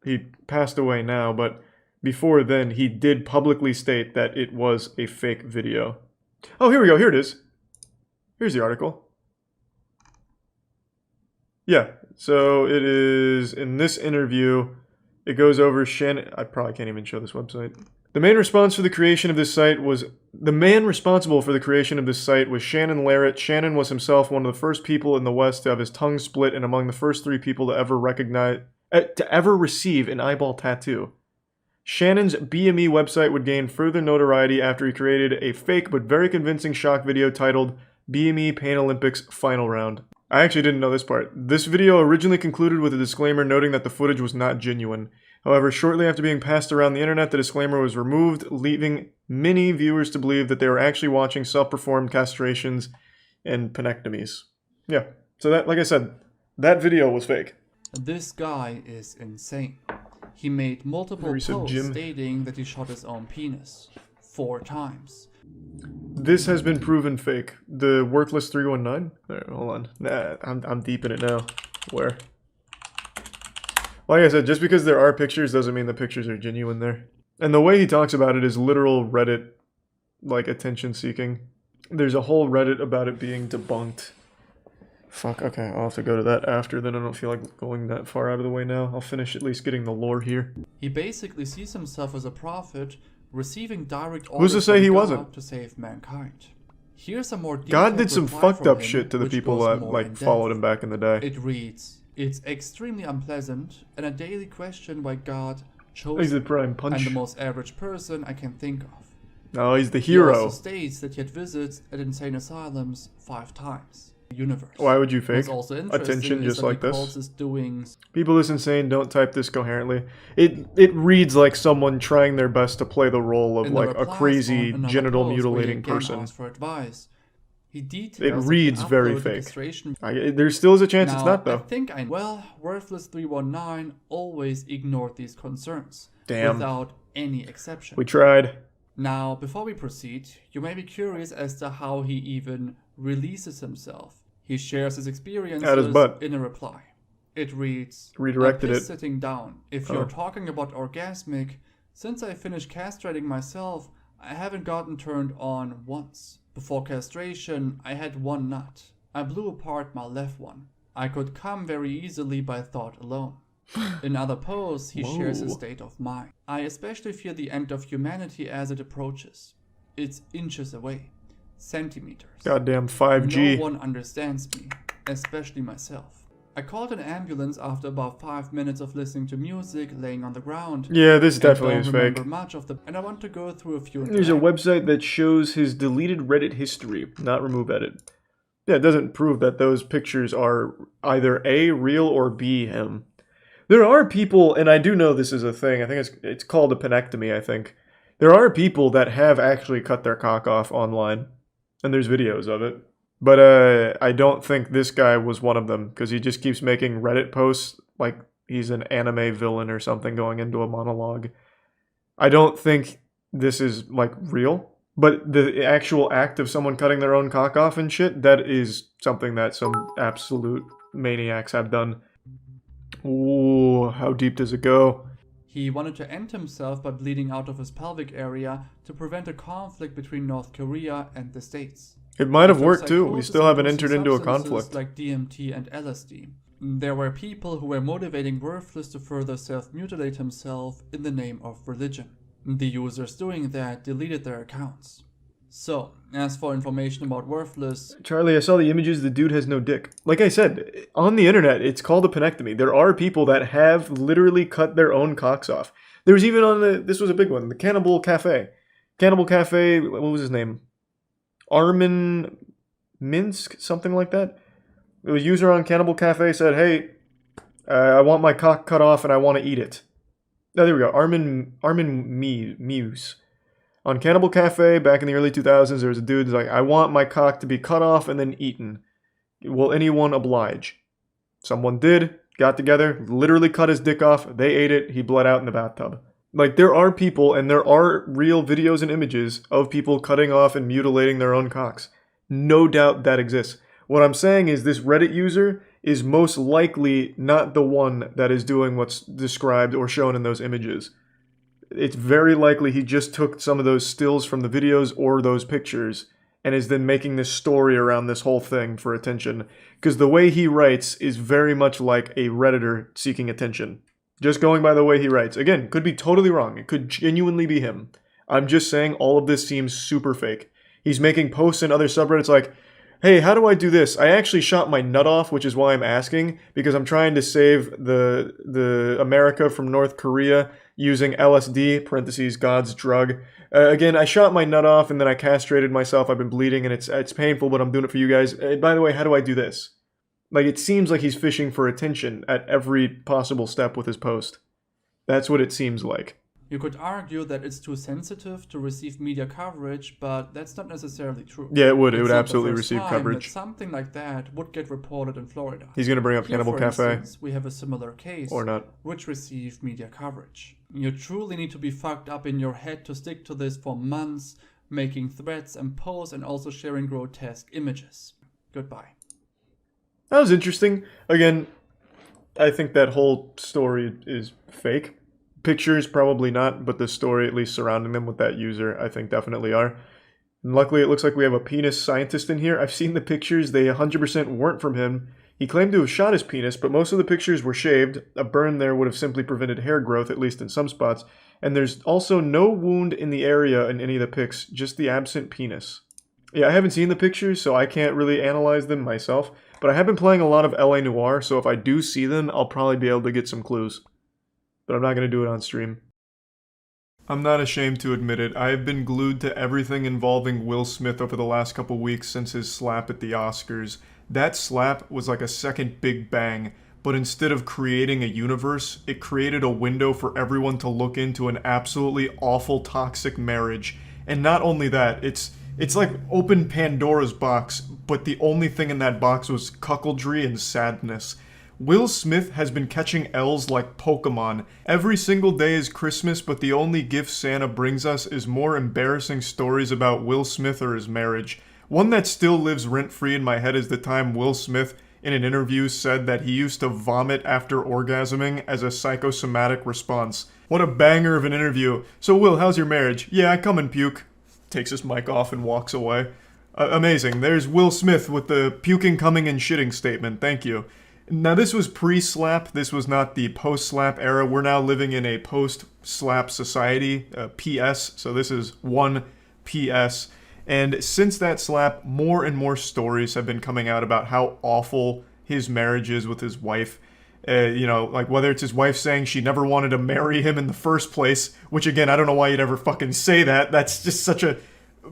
He passed away now, but before then, he did publicly state that it was a fake video. Oh, here we go. Here it is. Here's the article. Yeah, so it is in this interview, it goes over Shannon. I probably can't even show this website. The man responsible for the creation of this site was Shannon Larratt. Shannon was himself one of the first people in the West to have his tongue split and among the first 3 people to ever receive an eyeball tattoo. Shannon's BME website would gain further notoriety after he created a fake but very convincing shock video titled BME Pain Olympics Final Round. I actually didn't know this part. This video originally concluded with a disclaimer noting that the footage was not genuine. However, shortly after being passed around the internet, the disclaimer was removed, leaving many viewers to believe that they were actually watching self-performed castrations and penectomies. Yeah, so that, like I said, that video was fake. This guy is insane. He made multiple posts stating that he shot his own penis 4 times. This has been proven fake. The Worthless 319? Alright, hold on. Nah, I'm deep in it now. Where? Like I said, just because there are pictures doesn't mean the pictures are genuine there. And the way he talks about it is literal Reddit, like, attention seeking. There's a whole Reddit about it being debunked. Fuck, okay, I'll have to go to that after, then I don't feel like going that far out of the way now. I'll finish at least getting the lore here. He basically sees himself as a prophet, receiving direct Who's orders to say from he God wasn't? to save mankind. Here's a more God did some reply fucked from up him, shit to the which people goes that, more like, in-depth. followed him back in the day. It reads, "It's extremely unpleasant and a daily question why God chose He's the me. prime punch. I'm the most average person I can think of." Oh, he's the He hero. also states that he had visits at insane asylums 5 times. Universe. Why would you fake What's also interesting attention is just that like he this? calls his doings People this insane don't type this coherently. It reads like someone trying their best to play the role of in the like a replies crazy on another genital post where he mutilating again person. asks for advice. He It details that reads he very uploaded fake. castration- There still is a chance it's Now, not though. I think Worthless 319 always ignored these concerns. Damn. Without any exception. We tried. Now, before we proceed, you may be curious as to how he even releases himself. He shares his experiences Out his butt. in a reply. It reads, Redirected "I'm it. sitting down. If Oh. you're talking about orgasmic, since I finished castrating myself, I haven't gotten turned on once. Before castration, I had 1 nut. I blew apart my left one. I could come very easily by thought alone." In other posts, he shares his Whoa. state of mind. "I especially fear the end of humanity as it approaches. It's inches away. Centimeters. Goddamn 5G. No one understands me, especially myself. I called an ambulance after about 5 minutes of listening to music, laying on the ground. Yeah, this and definitely don't is remember fake. much of the, and I want to go through a few. There's a website that shows his deleted Reddit history, not remove edit. Yeah, it doesn't prove that those pictures are either A, real, or B, him. There are people, and I do know this is a thing, I think it's called a penectomy, I think. There are people that have actually cut their cock off online, and there's videos of it. But I don't think this guy was one of them, because he just keeps making Reddit posts like he's an anime villain or something going into a monologue. I don't think this is, like, real. But the actual act of someone cutting their own cock off and shit, that is something that some absolute maniacs have done. Ooh, how deep does it go? He wanted to end himself by bleeding out of his pelvic area to prevent a conflict between North Korea and the States. It might have After worked too. We psychosis still haven't inducing entered into a substances conflict. like DMT and LSD. There were people who were motivating Worthless to further self-mutilate himself in the name of religion. The users doing that deleted their accounts. So, as for information about Worthless... Charlie, I saw the images. The dude has no dick. Like I said, on the internet, it's called a penectomy. There are people that have literally cut their own cocks off. There was even on the... This was a big one. The Cannibal Cafe. Cannibal Cafe... What was his name? Armin Minsk? Something like that? The user on Cannibal Cafe said, hey, I want my cock cut off and I want to eat it. Oh, there we go. Armin Muse. On Cannibal Cafe, back in the early 2000s, there was a dude who's like, I want my cock to be cut off and then eaten. Will anyone oblige? Someone did, got together, literally cut his dick off, they ate it, he bled out in the bathtub. Like, there are people, and there are real videos and images of people cutting off and mutilating their own cocks. No doubt that exists. What I'm saying is this Reddit user is most likely not the one that is doing what's described or shown in those images. It's very likely he just took some of those stills from the videos or those pictures and is then making this story around this whole thing for attention. Because the way he writes is very much like a Redditor seeking attention. Just going by the way he writes. Again, could be totally wrong. It could genuinely be him. I'm just saying all of this seems super fake. He's making posts in other subreddits like, hey, how do I do this? I actually shot my nut off, which is why I'm asking, because I'm trying to save the America from North Korea using LSD, parentheses, God's drug. Again, I shot my nut off and then I castrated myself. I've been bleeding and it's painful, but I'm doing it for you guys. By the way, how do I do this? Like, it seems like he's fishing for attention at every possible step with his post. That's what it seems like. You could argue that it's too sensitive to receive media coverage, but that's not necessarily true. Yeah, it would. It It's would not the absolutely first receive time coverage. that something like that would get reported in Florida. He's going to bring up Here, Cannibal for Cafe. instance, we have a similar case, Or not. which received media coverage. You truly need to be fucked up in your head to stick to this for months, making threats and posts and also sharing grotesque images. Goodbye. That was interesting. Again, I think that whole story is fake. Pictures, probably not, but the story, at least surrounding them with that user, I think definitely are. And luckily, it looks like we have a penis scientist in here. I've seen the pictures. They 100% weren't from him. He claimed to have shot his penis, but most of the pictures were shaved. A burn there would have simply prevented hair growth, at least in some spots. And there's also no wound in the area in any of the pics, just the absent penis. Yeah, I haven't seen the pictures, so I can't really analyze them myself. But I have been playing a lot of LA Noire, so if I do see them, I'll probably be able to get some clues. But I'm not going to do it on stream. I'm not ashamed to admit it. I have been glued to everything involving Will Smith over the last couple weeks since his slap at the Oscars. That slap was like a second Big Bang, but instead of creating a universe, it created a window for everyone to look into an absolutely awful toxic marriage. And not only that, it's like open Pandora's box, but the only thing in that box was cuckoldry and sadness. Will Smith has been catching L's like Pokemon. Every single day is Christmas, but the only gift Santa brings us is more embarrassing stories about Will Smith or his marriage. One that still lives rent-free in my head is the time Will Smith, in an interview, said that he used to vomit after orgasming as a psychosomatic response. What a banger of an interview. So Will, how's your marriage? Yeah, I come and puke. Takes his mic off and walks away. Amazing. There's Will Smith with the puking, coming, and shitting statement. Thank you. Now, this was pre-slap. This was not the post-slap era. We're now living in a post-slap society, PS. So this is one PS. And since that slap, more and more stories have been coming out about how awful his marriage is with his wife. You know, like whether it's his wife saying she never wanted to marry him in the first place, which again, I don't know why you'd ever fucking say that. That's just such a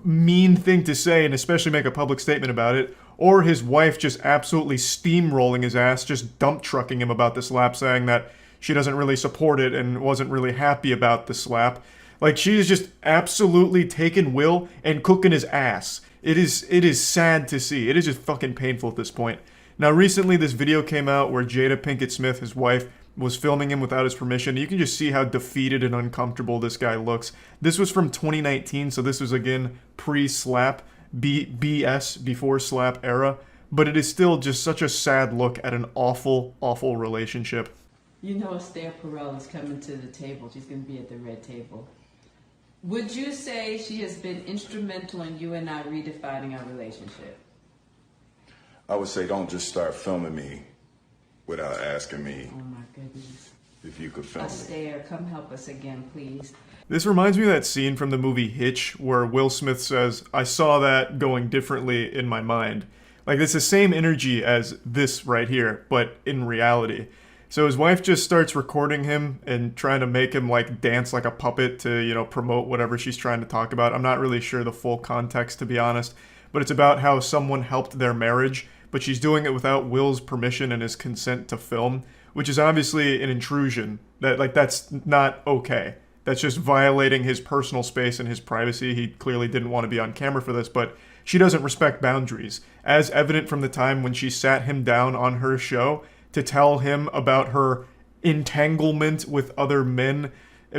mean thing to say, and especially make a public statement about it. Or his wife just absolutely steamrolling his ass, just dump trucking him about the slap, saying that she doesn't really support it and wasn't really happy about the slap. Like, she is just absolutely taking Will and cooking his ass. It is sad to see. It is just fucking painful at this point. Now, recently this video came out where Jada Pinkett Smith, his wife, was filming him without his permission. You can just see how defeated and uncomfortable this guy looks. This was from 2019, so this was again pre-slap, BS, before slap era. But it is still just such a sad look at an awful, awful relationship. You know Esther Perel is coming to the table. She's going to be at the red table. Would you say she has been instrumental in you and I redefining our relationship? I would say don't just start filming me without asking me Oh my goodness. if you could film me. Esther, come help us again, please. This reminds me of that scene from the movie Hitch where Will Smith says, "I saw that going differently in my mind." Like, it's the same energy as this right here, but in reality. So his wife just starts recording him and trying to make him, like, dance like a puppet to, you know, promote whatever she's trying to talk about. I'm not really sure the full context, to be honest, but it's about how someone helped their marriage, but she's doing it without Will's permission and his consent to film, which is obviously an intrusion. That's not okay. That's just violating his personal space and his privacy. He clearly didn't want to be on camera for this, but she doesn't respect boundaries, as evident from the time when she sat him down on her show to tell him about her entanglement with other men,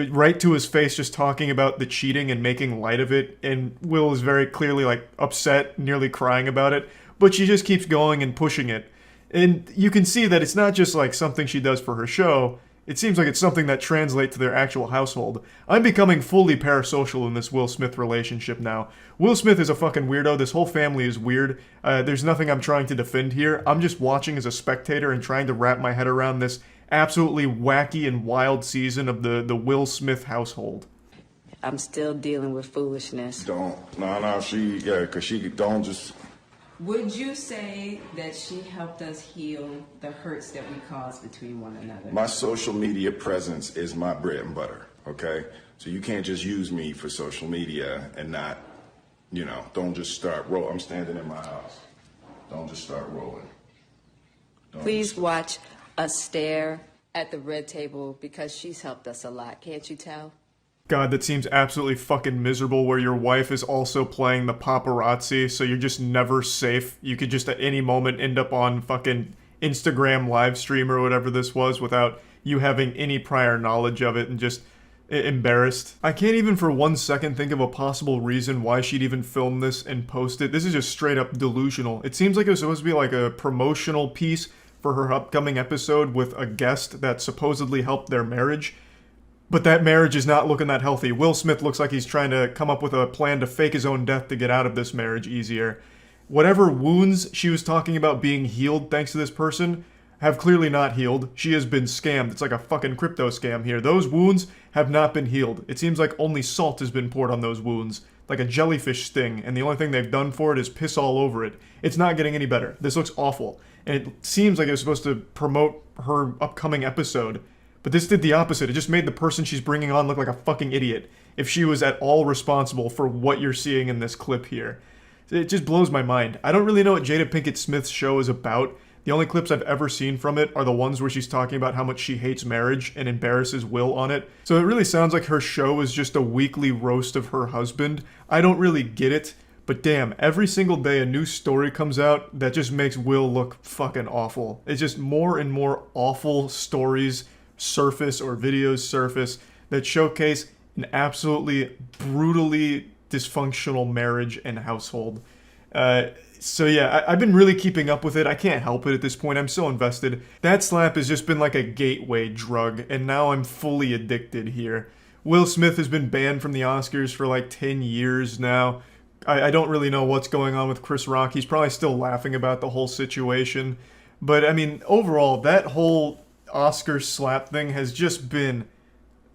right to his face, just talking about the cheating and making light of it. And Will is very clearly, like, upset, nearly crying about it, but she just keeps going and pushing it. And you can see that it's not just like something she does for her show. It seems like it's something that translates to their actual household. I'm becoming fully parasocial in this Will Smith relationship now. Will Smith is a fucking weirdo. This whole family is weird. There's nothing I'm trying to defend here. I'm just watching as a spectator and trying to wrap my head around this absolutely wacky and wild season of the Will Smith household. I'm still dealing with foolishness. Don't because she don't just. Would you say that she helped us heal the hurts that we caused between one another? My social media presence is my bread and butter, okay? So you can't just use me for social media and not, don't just start rolling. I'm standing in my house. Don't just start rolling. Please watch us stare at the red table because she's helped us a lot. Can't you tell? God, that seems absolutely fucking miserable where your wife is also playing the paparazzi, so you're just never safe. You could just at any moment end up on fucking Instagram live stream or whatever this was without you having any prior knowledge of it and just embarrassed. I can't even for 1 second think of a possible reason why she'd even film this and post it. This is just straight up delusional. It seems like it was supposed to be like a promotional piece for her upcoming episode with a guest that supposedly helped their marriage. But that marriage is not looking that healthy. Will Smith looks like he's trying to come up with a plan to fake his own death to get out of this marriage easier. Whatever wounds she was talking about being healed thanks to this person have clearly not healed. She has been scammed. It's like a fucking crypto scam here. Those wounds have not been healed. It seems like only salt has been poured on those wounds, like a jellyfish sting, and the only thing they've done for it is piss all over it. It's not getting any better. This looks awful. And it seems like it was supposed to promote her upcoming episode. But this did the opposite. It just made the person she's bringing on look like a fucking idiot if she was at all responsible for what you're seeing in this clip here. It just blows my mind. I don't really know what Jada Pinkett Smith's show is about. The only clips I've ever seen from it are the ones where she's talking about how much she hates marriage and embarrasses Will on it. So it really sounds like her show is just a weekly roast of her husband. I don't really get it, but damn, every single day a new story comes out that just makes Will look fucking awful. It's just more and more awful stories surface or videos surface that showcase an absolutely brutally dysfunctional marriage and household. So yeah, I've been really keeping up with it. I can't help it at this point. I'm so invested. That slap has just been like a gateway drug, and now I'm fully addicted here. Will Smith has been banned from the Oscars for like 10 years now. I don't really know what's going on with Chris Rock. He's probably still laughing about the whole situation. But I mean, overall, that whole Oscar slap thing has just been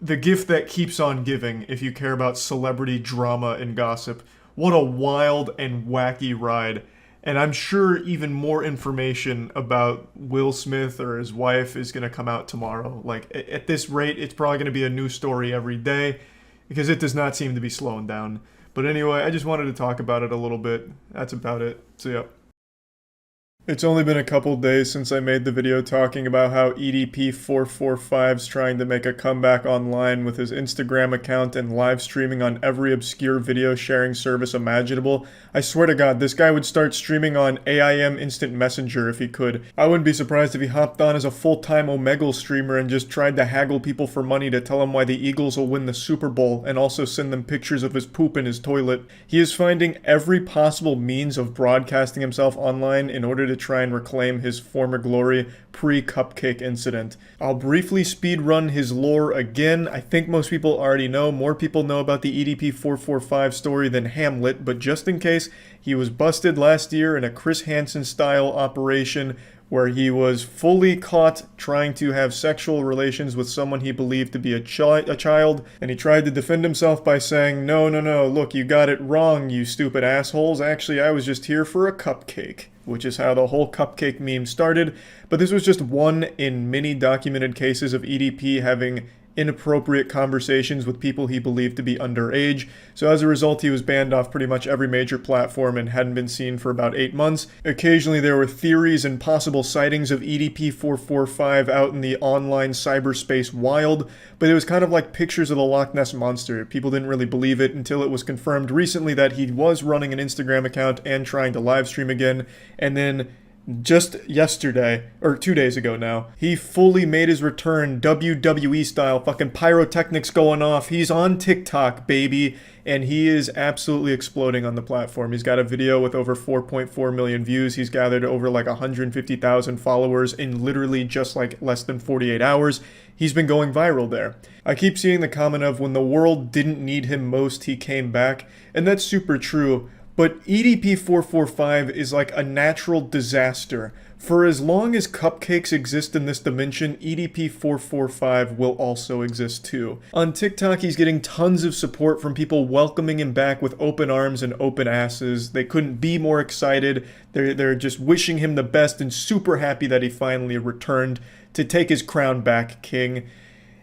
the gift that keeps on giving if you care about celebrity drama and gossip. What a wild and wacky ride. And I'm sure even more information about Will Smith or his wife is going to come out tomorrow. Like, at this rate, it's probably going to be a new story every day because it does not seem to be slowing down. But anyway, I just wanted to talk about it a little bit. That's about it. So yeah. It's only been a couple days since I made the video talking about how EDP445's trying to make a comeback online with his Instagram account and live streaming on every obscure video sharing service imaginable. I swear to God, this guy would start streaming on AIM Instant Messenger if he could. I wouldn't be surprised if he hopped on as a full-time Omegle streamer and just tried to haggle people for money to tell them why the Eagles will win the Super Bowl and also send them pictures of his poop in his toilet. He is finding every possible means of broadcasting himself online in order to try and reclaim his former glory pre-cupcake incident. I'll briefly speedrun his lore again. I think most people already know. More people know about the EDP445 story than Hamlet, but just in case, he was busted last year in a Chris Hansen-style operation where he was fully caught trying to have sexual relations with someone he believed to be a child, and he tried to defend himself by saying, no, look, you got it wrong, you stupid assholes. Actually, I was just here for a cupcake, which is how the whole cupcake meme started. But this was just one in many documented cases of EDP having inappropriate conversations with people he believed to be underage. So as a result, he was banned off pretty much every major platform and hadn't been seen for about 8 months. Occasionally there were theories and possible sightings of EDP445 out in the online cyberspace wild, but it was kind of like pictures of the Loch Ness Monster. People didn't really believe it until it was confirmed recently that he was running an Instagram account and trying to live stream again, and then just yesterday, or 2 days ago now, he fully made his return, WWE style, fucking pyrotechnics going off. He's on TikTok, baby, and he is absolutely exploding on the platform. He's got a video with over 4.4 million views. He's gathered over like 150,000 followers in literally just like less than 48 hours. He's been going viral there. I keep seeing the comment of when the world didn't need him most, he came back, and that's super true. But EDP445 is like a natural disaster. For as long as cupcakes exist in this dimension, EDP445 will also exist too. On TikTok, he's getting tons of support from people welcoming him back with open arms and open asses. They couldn't be more excited. They're just wishing him the best and super happy that he finally returned to take his crown back, king.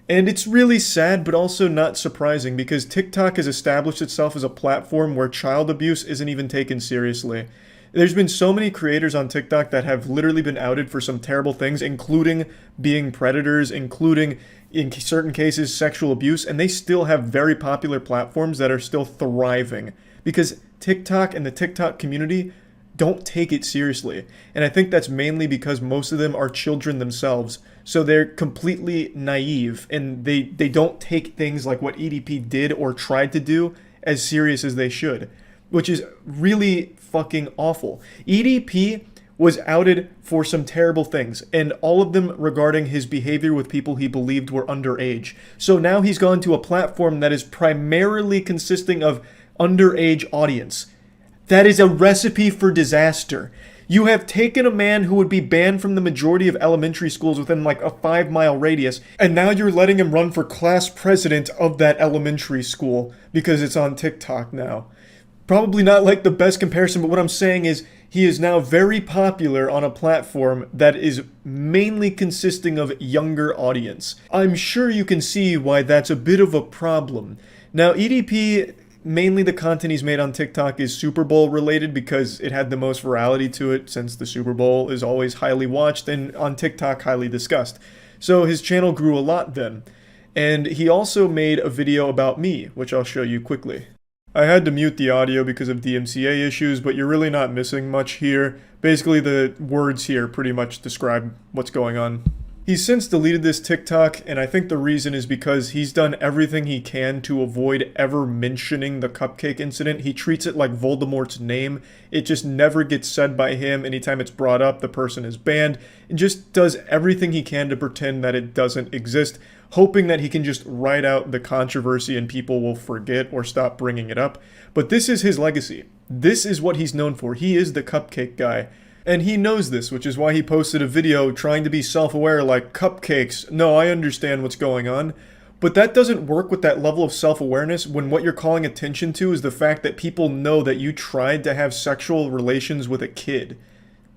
And it's really sad, but also not surprising, because TikTok has established itself as a platform where child abuse isn't even taken seriously. There's been so many creators on TikTok that have literally been outed for some terrible things, including being predators, including, in certain cases, sexual abuse, and they still have very popular platforms that are still thriving, because TikTok and the TikTok community don't take it seriously. And I think that's mainly because most of them are children themselves. So they're completely naive, and they don't take things like what EDP did or tried to do as serious as they should, which is really fucking awful. EDP was outed for some terrible things, and all of them regarding his behavior with people he believed were underage. So now he's gone to a platform that is primarily consisting of underage audience. That is a recipe for disaster. You have taken a man who would be banned from the majority of elementary schools within like a 5-mile radius, and now you're letting him run for class president of that elementary school because it's on TikTok now. Probably not like the best comparison, but what I'm saying is he is now very popular on a platform that is mainly consisting of younger audience. I'm sure you can see why that's a bit of a problem. Now, EDP, mainly the content he's made on TikTok is Super Bowl related because it had the most virality to it, since the Super Bowl is always highly watched and on TikTok highly discussed. So his channel grew a lot then. And he also made a video about me, which I'll show you quickly. I had to mute the audio because of DMCA issues, but you're really not missing much here. Basically, the words here pretty much describe what's going on. He's since deleted this TikTok, and I think the reason is because he's done everything he can to avoid ever mentioning the cupcake incident. He treats it like Voldemort's name. It just never gets said by him. Anytime it's brought up, the person is banned, and just does everything he can to pretend that it doesn't exist, hoping that he can just write out the controversy and people will forget or stop bringing it up. But this is his legacy. This is what he's known for. He is the cupcake guy. And he knows this, which is why he posted a video trying to be self-aware like, cupcakes, no, I understand what's going on. But that doesn't work with that level of self-awareness when what you're calling attention to is the fact that people know that you tried to have sexual relations with a kid.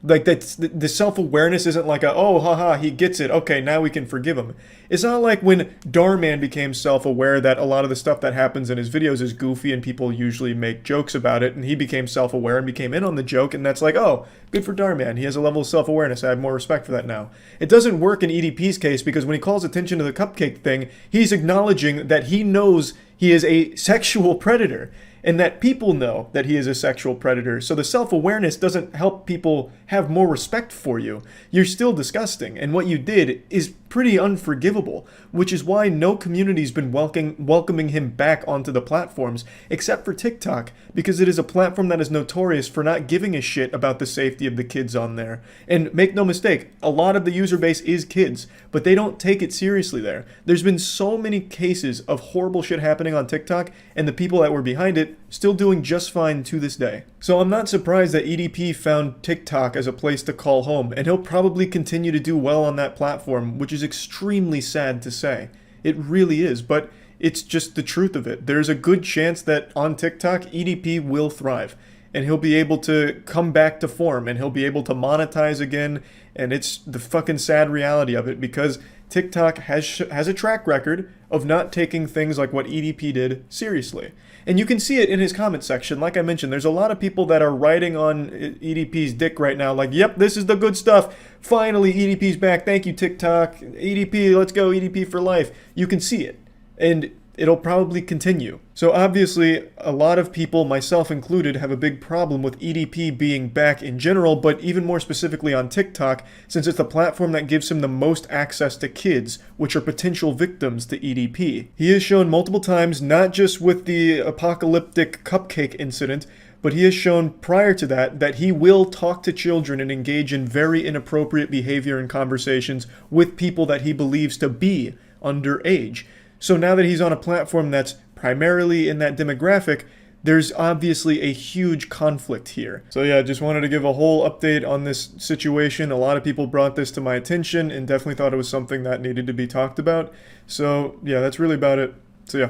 Like, that's the self-awareness isn't like a, oh, haha, he gets it. Okay, now we can forgive him. It's not like when Darman became self-aware that a lot of the stuff that happens in his videos is goofy and people usually make jokes about it, and he became self-aware and became in on the joke, and that's like, oh, good for Darman. He has a level of self-awareness. I have more respect for that now. It doesn't work in EDP's case because when he calls attention to the cupcake thing, he's acknowledging that he knows he is a sexual predator, and that people know that he is a sexual predator. So the self-awareness doesn't help people have more respect for you. You're still disgusting, and what you did is pretty unforgivable, which is why no community's been welcoming him back onto the platforms, except for TikTok, because it is a platform that is notorious for not giving a shit about the safety of the kids on there. And make no mistake, a lot of the user base is kids, but they don't take it seriously there. There's been so many cases of horrible shit happening on TikTok, and the people that were behind it still doing just fine to this day. So I'm not surprised that EDP found TikTok as a place to call home, and he'll probably continue to do well on that platform, which is extremely sad to say. It really is, but it's just the truth of it. There's a good chance that on TikTok, EDP will thrive, and he'll be able to come back to form, and he'll be able to monetize again, and it's the fucking sad reality of it, because TikTok has a track record of not taking things like what EDP did seriously. And you can see it in his comment section. Like I mentioned, there's a lot of people that are writing on EDP's dick right now, like, yep, this is the good stuff. Finally, EDP's back. Thank you, TikTok. EDP, let's go, EDP for life. You can see it. And it'll probably continue. So obviously, a lot of people, myself included, have a big problem with EDP being back in general, but even more specifically on TikTok, since it's the platform that gives him the most access to kids, which are potential victims to EDP. He has shown multiple times, not just with the apocalyptic cupcake incident, but he has shown prior to that that he will talk to children and engage in very inappropriate behavior and conversations with people that he believes to be underage. So now that he's on a platform that's primarily in that demographic, there's obviously a huge conflict here. So yeah, just wanted to give a whole update on this situation. A lot of people brought this to my attention and definitely thought it was something that needed to be talked about. So yeah, that's really about it. So yeah.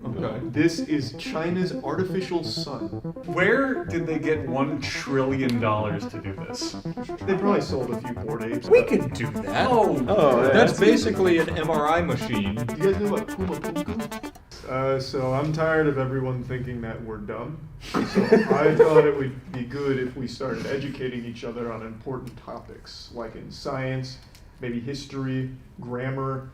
Okay. This is China's artificial sun. Where did they get $1 trillion to do this? They probably sold a few Bored Apes. We can do that. Oh, that's basically an MRI machine. Do you guys know about Puma Punku? So I'm tired of everyone thinking that we're dumb. So I thought it would be good if we started educating each other on important topics, like in science, maybe history, grammar.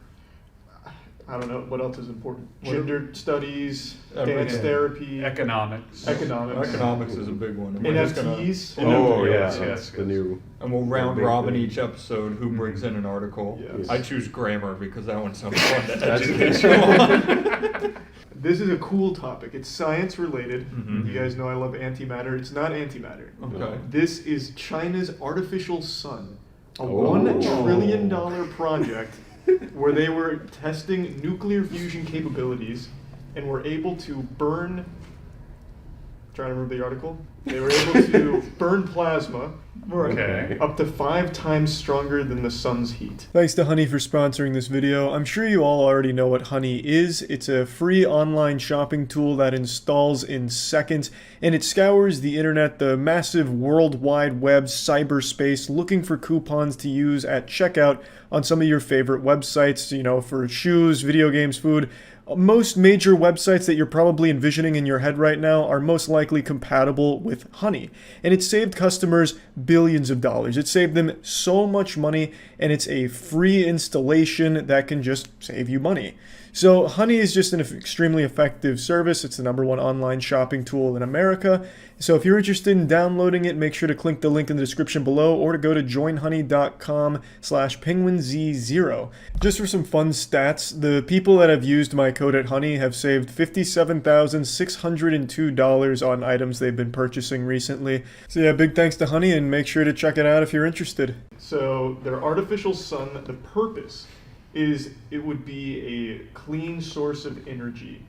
I don't know, what else is important? Gender studies, dance therapy. Economics. Economics is a big one. NFTs. Oh, yeah. That's the new. And we'll round robin each episode who brings in an article. Yes. I choose grammar because that one sounds fun to educate you on. This is a cool topic. It's science related. You guys know I love antimatter. It's not antimatter. Okay. This is China's artificial sun, a $1 trillion project where they were testing nuclear fusion capabilities and were able to burn, trying to remember the article, they were able to burn plasma up to 5 times stronger than the sun's heat. Thanks to Honey for sponsoring this video. I'm sure you all already know what Honey is. It's a free online shopping tool that installs in seconds, and it scours the internet, the massive world wide web cyberspace, looking for coupons to use at checkout on some of your favorite websites, you know, for shoes, video games, food. Most major websites that you're probably envisioning in your head right now are most likely compatible with Honey. And it saved customers billions of dollars. It saved them so much money, and it's a free installation that can just save you money. So Honey is just an extremely effective service. It's the #1 online shopping tool in America. So if you're interested in downloading it, make sure to click the link in the description below or to go to joinhoney.com/Penguinz0. Just for some fun stats, the people that have used my code at Honey have saved $57,602 on items they've been purchasing recently. So yeah, big thanks to Honey, and make sure to check it out if you're interested. So their artificial sun, the purpose is it would be a clean source of energy.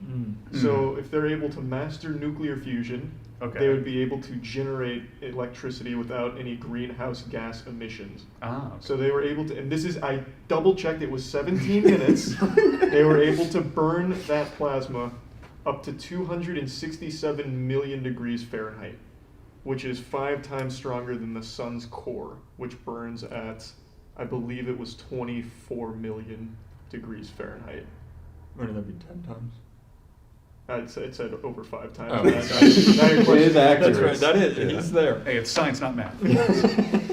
So if they're able to master nuclear fusion, they would be able to generate electricity without any greenhouse gas emissions. So they were able to, and this is, I double checked, it was 17 minutes. They were able to burn that plasma up to 267 million degrees Fahrenheit, which is 5 times stronger than the sun's core, which burns at, I believe it was 24 million degrees Fahrenheit. Wouldn't that be 10 times? It said over 5 times. Oh, Now your question- it is accurate. That's right. That is. Yeah. It's there. Hey, it's science, not math.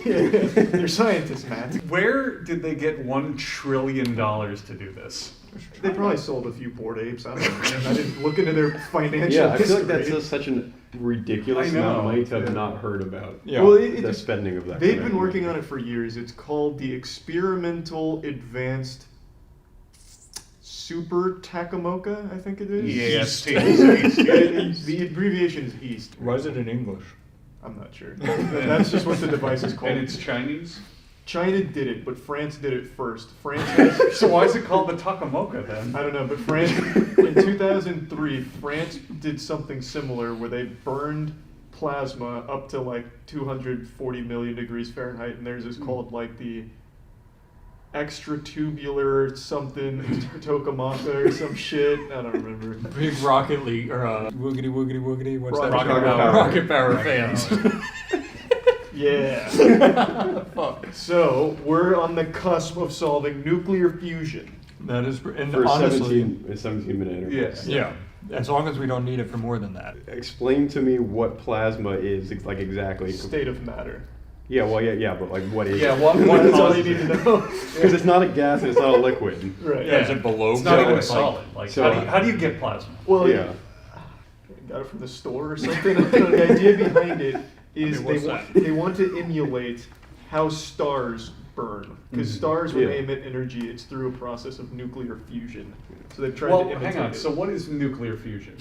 You're scientists, Matt. Where did they get $1 trillion to do this? They probably sold a few Bored Apes. I don't know. Man. I didn't look into their financial Yeah, I feel history. like that's just such a ridiculous amount of money to have not heard about. Yeah. Well, the spending of that. They've been working on it for years. It's called the Experimental Advanced Super Takomoka, I think it is. EAST. The abbreviation is EAST. Why is it in English? I'm not sure. That's just what the device is called. And it's Chinese? China did it, but France did it first. France has, So why is it called the Takomoka then? I don't know, but France, in 2003, France did something similar where they burned plasma up to like 240 million degrees Fahrenheit, and theirs is called like the extratubular something tokamoka or some shit. I don't remember. Big Rocket League or woogity woogity woogity. What's that? Rocket Power. Rocket Power fans. Yeah. So we're on the cusp of solving nuclear fusion. That is, and For honestly, 17-minute intervals. yeah. As long as we don't need it for more than that. Explain to me what plasma is, like exactly. State of matter. Yeah, well, yeah, but like, what is? Yeah, it? what that's all you need to know. Because it's not a gas and it's not a liquid. Right. Yeah, is it below? It's not even a like, solid. Like, so- how do you get plasma? Well, Yeah. got it from the store or something. The idea behind it is what's they want to emulate how stars burn. Because stars, when they emit energy, it's through a process of nuclear fusion. So they've tried to imitate hang on. it. So what is nuclear fusion?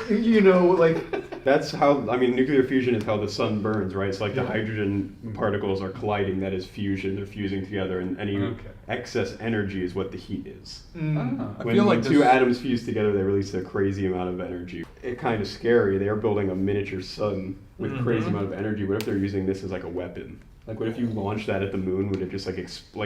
You know, like... That's how, I mean, nuclear fusion is how the sun burns, right? It's like the hydrogen particles are colliding, that is fusion, they're fusing together, and any excess energy is what the heat is. When two atoms fuse together, they release a crazy amount of energy. It's kind of scary, they are building a miniature sun with crazy amount of energy. What if they're using this as like a weapon? Like, what if you launched that at the moon? Would it just like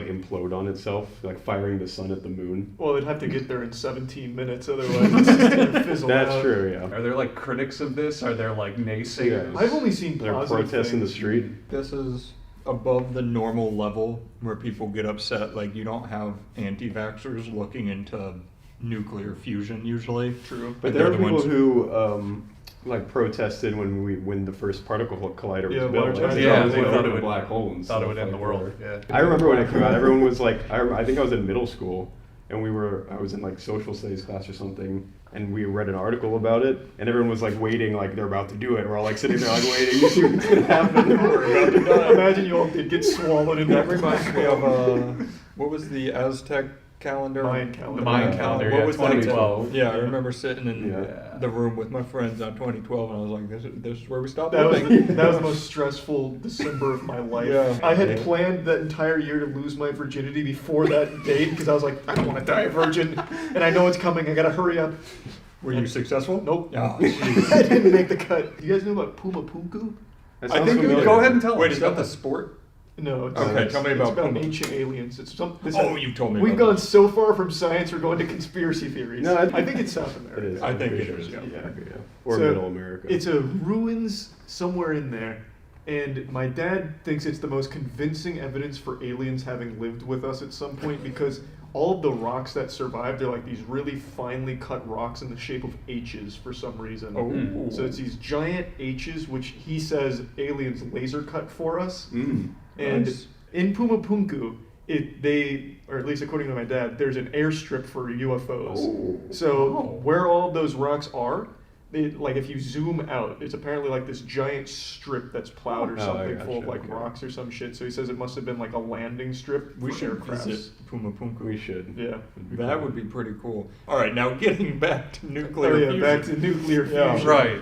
implode on itself, like firing the sun at the moon? Well, they'd have to get there in 17 minutes, otherwise it's just gonna fizzle out. That's true, yeah. Are there like critics of this? Are there like naysayers? I've only seen There are positive protests in the things. street. This is above the normal level where people get upset. Like, you don't have anti-vaxxers looking into nuclear fusion usually. True. But there are people who like protested when the first particle collider was built. Large They Hadron thought Collider. it was a black hole and Thought it stuff would end like the world. that. Yeah. I remember when it came out, everyone was like, I think I was in middle school, and I was in like social studies class or something, and we read an article about it, and everyone was like waiting, like they're about to do it. We're all like sitting there like waiting to see what's gonna happen. We're about to die. Imagine you all did get swallowed in That that reminds me of what was the Aztec calendar? Mayan calendar. The Mayan calendar, What yeah, was 2012. Yeah, I remember sitting in Yeah. the room with my friends on 2012, and I was like, this is where we stop That was, living. that was the most stressful December of my life. Yeah. I had planned that entire year to lose my virginity before that date because I was like, I don't want to die a virgin, and I know it's coming. I gotta hurry up. Were you successful? Nope. Oh, I didn't make the cut. You guys know about Puma Punku? That I sounds think familiar. go ahead and tell us. Wait, is that the sport? No. It's, Okay, tell me it's about about Puma. ancient aliens. It's You told me We've about gone so far from science, we're going to conspiracy theories. No, I think it's South America. It is. I think I'm it pretty is, sure yeah. it's Or So, Middle America. It's a ruins somewhere in there, and my dad thinks it's the most convincing evidence for aliens having lived with us at some point because all of the rocks that survived are like these really finely cut rocks in the shape of H's for some reason. Oh. So it's these giant H's, which he says aliens laser cut for us. And Nice. in Puma Punku, or at least according to my dad, there's an airstrip for UFOs. So where all of those rocks are, like if you zoom out, it's apparently like this giant strip that's plowed or something full of like rocks or some shit. So he says it must have been like a landing strip We for should aircrafts. visit Puma Punku. We should. Yeah. That would be pretty cool. All right, now getting back to nuclear Oh yeah, fusion. back to nuclear Yeah, fusion. right.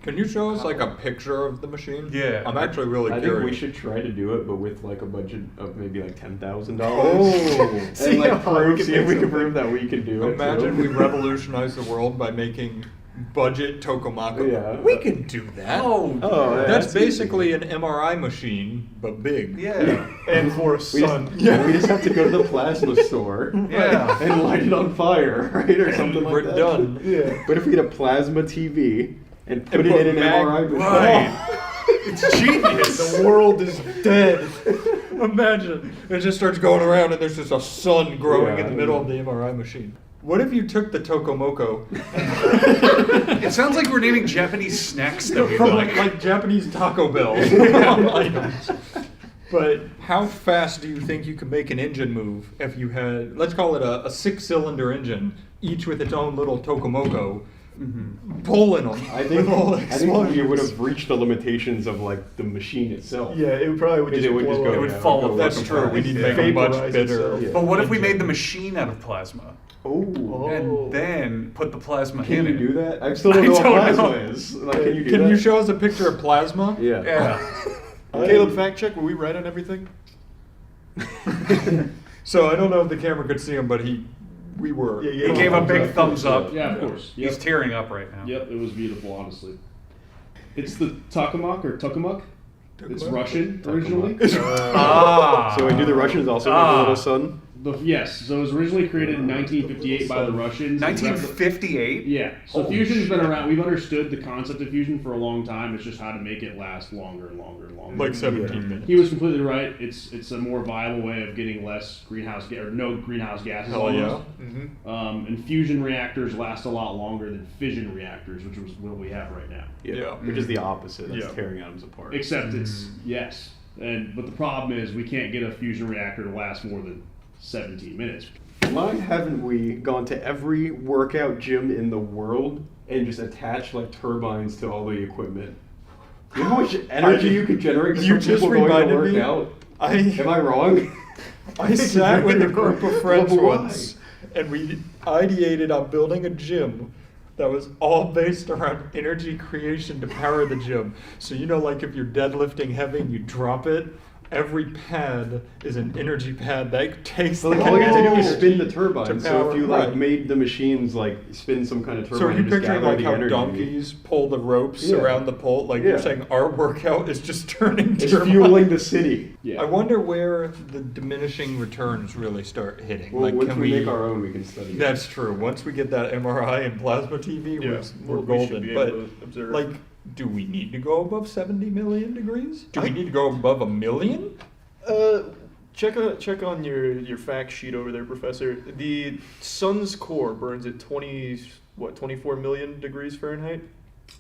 Can you show us like a picture of the machine? Yeah. I'm actually really I curious. think we should try to do it, but with like a budget of maybe like $10,000. Oh. And like how see if we can prove that we can do it. Imagine too. we revolutionize the world by making budget tokamaka. Yeah. We can do that. Oh, yeah, That's that's basically an MRI machine, but big. Yeah. And for a We sun. we just have to go to the plasma store Yeah. and light it on fire, right? Or something like We're that. done. Yeah. But if we get a plasma TV and put it in an MRI machine. Right. It's genius. The world is dead. Imagine it just starts going around and there's just a sun growing in the middle of the MRI machine. What if you took the Tokomoko? It sounds like we're naming Japanese snacks that we from like Japanese Taco Bell items. But how fast do you think you could make an engine move if you had, let's call it a 6-cylinder engine, each with its own little Tokomoko, pulling them? I think we would have reached the limitations of like the machine itself. Yeah, it probably would just go. It would fall off. That's true. We need to make a much bigger. But what if we made the machine out of plasma? Oh. And then put the plasma in it. Can you do that? I still don't know what plasma is. Like, can you do that? Can you show us a picture of plasma? Yeah. Caleb, fact check. Were we right on everything? So I don't know if the camera could see him, but we were. He gave a big thumbs up. Yeah, of course. Yep. He's tearing up right now. Yep, it was beautiful, honestly. It's the Tokamak. It's Russian originally. So we do the Russians also make a little sun? Yes, so it was originally created in 1958 by the Russians. 1958? Yeah. So Holy fusion's been shit. around. We've understood the concept of fusion for a long time. It's just how to make it last longer and longer and longer. Like 17 minutes. He was completely right. It's a more viable way of getting less greenhouse or no greenhouse gases. Hell yeah. Almost. And fusion reactors last a lot longer than fission reactors, which is what we have right now. Which is the opposite. That's tearing atoms apart. Except it's yes, but the problem is we can't get a fusion reactor to last more than 17 minutes. Why haven't we gone to every workout gym in the world and just attached like turbines to all the equipment? You know how much energy you could generate You from just people going to reminded work me. out? Am I wrong? I sat with a group of friends But why? once, and we ideated on building a gym that was all based around energy creation to power the gym. So like if you're deadlifting heavy and you drop it, every pad is an energy pad that takes So like, the all you have to do is energy spin the turbine. to So if power- you like right. made the machines like spin some kind of turbine, So are you and just picturing gather like the how energy. donkeys pull the ropes Yeah. around the pole? Like Yeah. you're saying our workout is just turning It's turbines. fueling the city. Yeah. I wonder where the diminishing returns really start hitting. Well, like, once can we make our own, we can study it. That's true. Once we get that MRI and plasma TV, we're we should golden. be But able to observe. like, do we need to go above 70 million degrees? Do we need to go above 1 million? Check on your fact sheet over there, Professor. The sun's core burns at 24 million degrees Fahrenheit?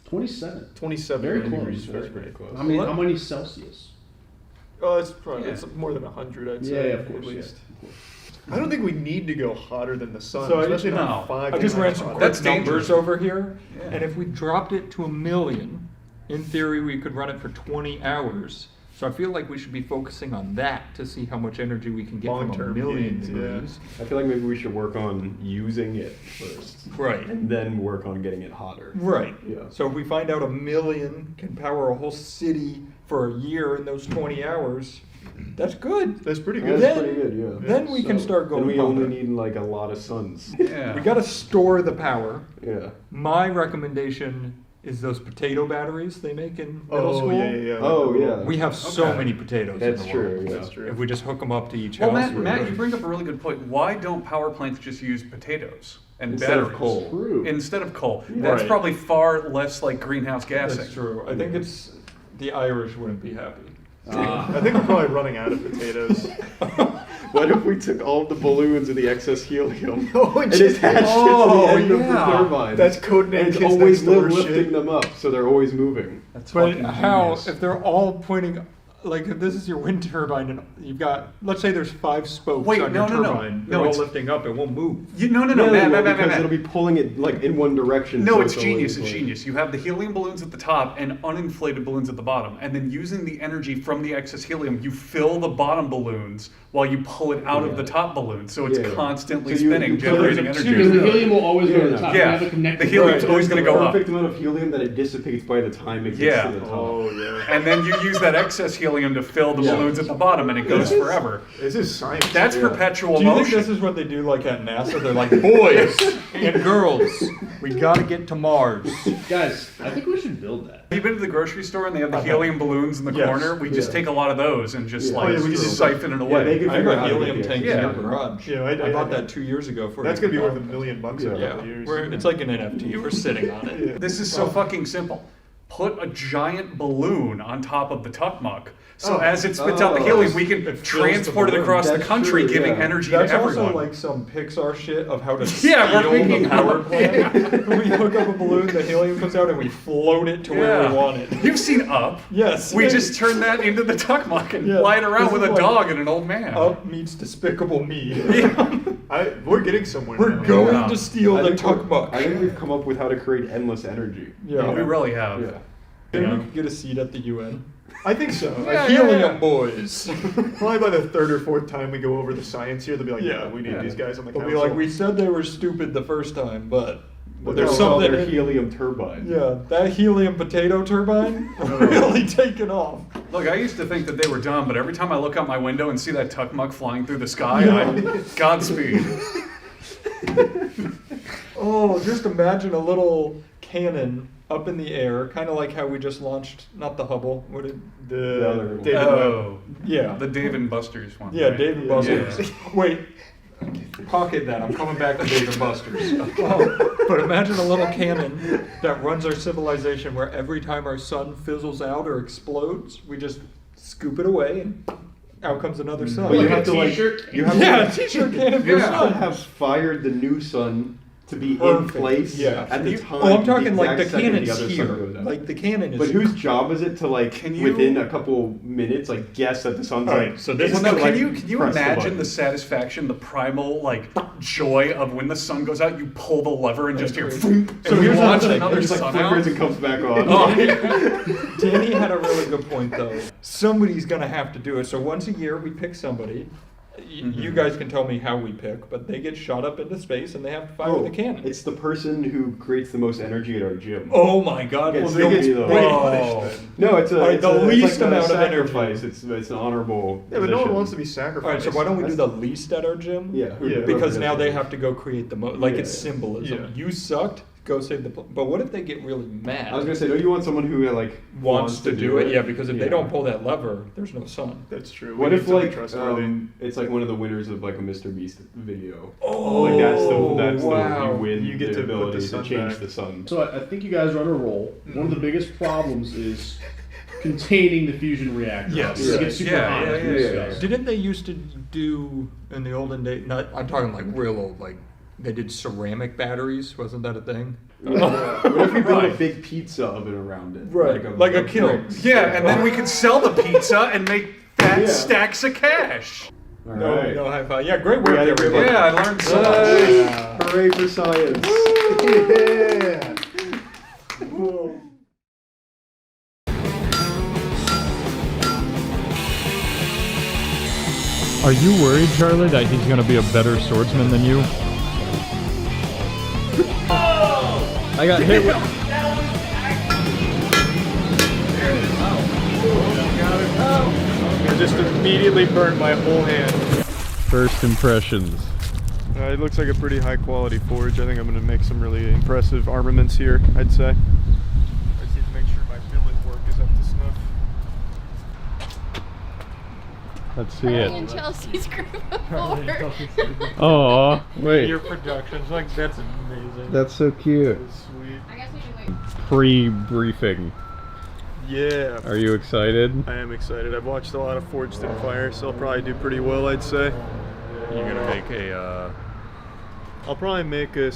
27. 27 Very million close. degrees That's Fahrenheit. pretty close. How many Celsius? Oh, it's probably Yeah. it's more than 100, I'd Yeah, say, of course, at least. yeah. I don't think we need to go hotter than the sun, So especially not 5 I just ran times some hotter. quick numbers over here, and if we dropped it to 1 million, in theory we could run it for 20 hours. So I feel like we should be focusing on that to see how much energy we can get from 1 Long-term million gains, degrees. I feel like maybe we should work on using it first. Right. And then work on getting it hotter. Right. Yeah. So if we find out 1 million can power a whole city for a year in those 20 hours, that's good. That's pretty good. That's pretty good, yeah. Then we can start going And we hotter. only need like a lot of suns. Yeah. We got to store the power. Yeah. My recommendation is those potato batteries they make in middle Oh, school. yeah. Oh, yeah. We have so Okay. many potatoes. That's in the true, world. yeah. That's true. If we just hook them up to each Well, house. Matt, you bring up a really good point. Why don't power plants just use potatoes and Instead of batteries? coal. True. Instead of coal. That's Right. probably far less like greenhouse gassing. That's true. I think it's the Irish wouldn't be happy. I think we're probably running out of potatoes. What if we took all the balloons and the excess helium Oh, and just- attached it to Oh, the end of the yeah. turbine? That's codename And it's Kids always Next Door lifting shit. them up, so they're always moving. That's But fucking how, genius. if they're all pointing, like if this is your wind turbine and you've got, let's say there's 5 spokes Wait, on no, your no, no. turbine, No, they're all it's- lifting up, it won't move. No, Matt, because it'll be pulling it like in one direction. No, so it's always, genius. It's like- genius. You have the helium balloons at the top and uninflated balloons at the bottom, and then using the energy from the excess helium, you fill the bottom balloons while you pull it out of the top balloon, so it's Yeah. constantly So you- spinning, you put it generating in energy. Because the helium will always go to the Yeah. top. Yeah. You have a connected The helium's right. always There's gonna the go up. perfect amount of helium that it dissipates by the time it gets Yeah. to the top. Oh, yeah. And then you use that excess helium helium to fill the balloons at the bottom, and it goes forever. This is science. That's perpetual Do you motion. think this is what they do like at NASA? They're like, boys and girls, we gotta get to Mars. Guys, I think we should build that. Have you been to the grocery store and they have the helium balloons in the corner? We just take a lot of those and just we just siphon it away. I have a helium tank in your garage. Yeah, I bought that 2 years ago. That's gonna be worth $1 million in a couple of years. It's like an NFT. We're sitting on it. This is so fucking simple. Put a giant balloon on top of the Tukmuk. So as it spits out the helium, we can transport it across the country, giving energy to everyone. That's also like some Pixar shit of how to we're steal thinking the power plant. We hook up a balloon, the helium comes out, and we float it to where we want it. You've seen Up. Yes. We just turn that into the Tukmuk and fly it around with a dog and an old man. Up meets Despicable Me. We're getting somewhere. We're going to steal the Tukmuk. I think we've come up with how to create endless energy. Yeah, we really have. Yeah. Maybe we could get a seat at the UN. I think so. Helium boys. Probably by the third or fourth time we go over the science here, they'll be like, yeah, we need these guys on the council. They'll be like, we said they were stupid the first time, but there's something. Their helium turbine. Yeah, that helium potato turbine really taken off. Look, I used to think that they were dumb, but every time I look out my window and see that Tukmuk flying through the sky, Godspeed. Oh, just imagine a little cannon up in the air, kind of like how we just launched, not the Hubble, what did the other one. The Dave and Buster's one. Yeah, right? Dave and Buster's. Yeah. Wait, pocket that. I'm coming back to Dave and Buster's. But imagine a little cannon that runs our civilization, where every time our sun fizzles out or explodes, we just scoop it away and out comes another sun. But you have to t-shirt cannon. You have to have fired the new sun to be in place at the time. Oh, I'm talking like the cannon's cannon's here. Like the cannon is. But whose job is it to within a couple minutes guess that the sun's so this is can you imagine the satisfaction, the primal joy of when the sun goes out, you pull the lever and just hear boom, so and here's you launch the thing. another There's sun flickers out. and comes back on. Danny had a really good point though. Somebody's gonna have to do it. So once a year we pick somebody. You guys can tell me how we pick, but they get shot up into space and they have to fire the cannon. It's the person who creates the most energy at our gym. Oh my god! No, it's the least amount of sacrifice. It's an honorable. Yeah, but no one wants to be sacrificed. All right, so why don't we do the least at our gym? Yeah. Because now they have to go create the most. It's symbolism. Yeah. You sucked. Go save the. But what if they get really mad? I was gonna say, don't you want someone who wants to do it? Yeah, because if they don't pull that lever, there's no sun. That's true. What if it's like one of the winners of a Mr. Beast video? Oh, that's wow. You win. You get the to put ability the sun to change back. the sun. So I think you guys are on a roll. One of the biggest problems is containing the fusion reactor. Yes. It gets super hot. Didn't they used to do in the olden days? Not, I'm talking real old. They did ceramic batteries. Wasn't that a thing? What if we build a big pizza oven around it? Right, like a kiln. Yeah, and then we could sell the pizza and make fat stacks of cash. All right. No high five. Yeah, great work, everybody. Yeah, I learned so much. Yeah. Hooray for science. Yeah. Are you worried, Charlie, that he's going to be a better swordsman than you? I got hit with... I just immediately burnt my whole hand. First impressions. It looks like a pretty high quality forge. I think I'm going to make some really impressive armaments here, I'd say. I just need to make sure my billet work is up to snuff. Let's see it. And Chelsea's group before. Oh, wait. Your productions, that's amazing. That's so cute. That's sweet. I guess we can wait. Pre-briefing. Yeah. Are you excited? I am excited. I've watched a lot of Forged in Fire, so I'll probably do pretty well, I'd say. You're gonna make a. I'll probably make a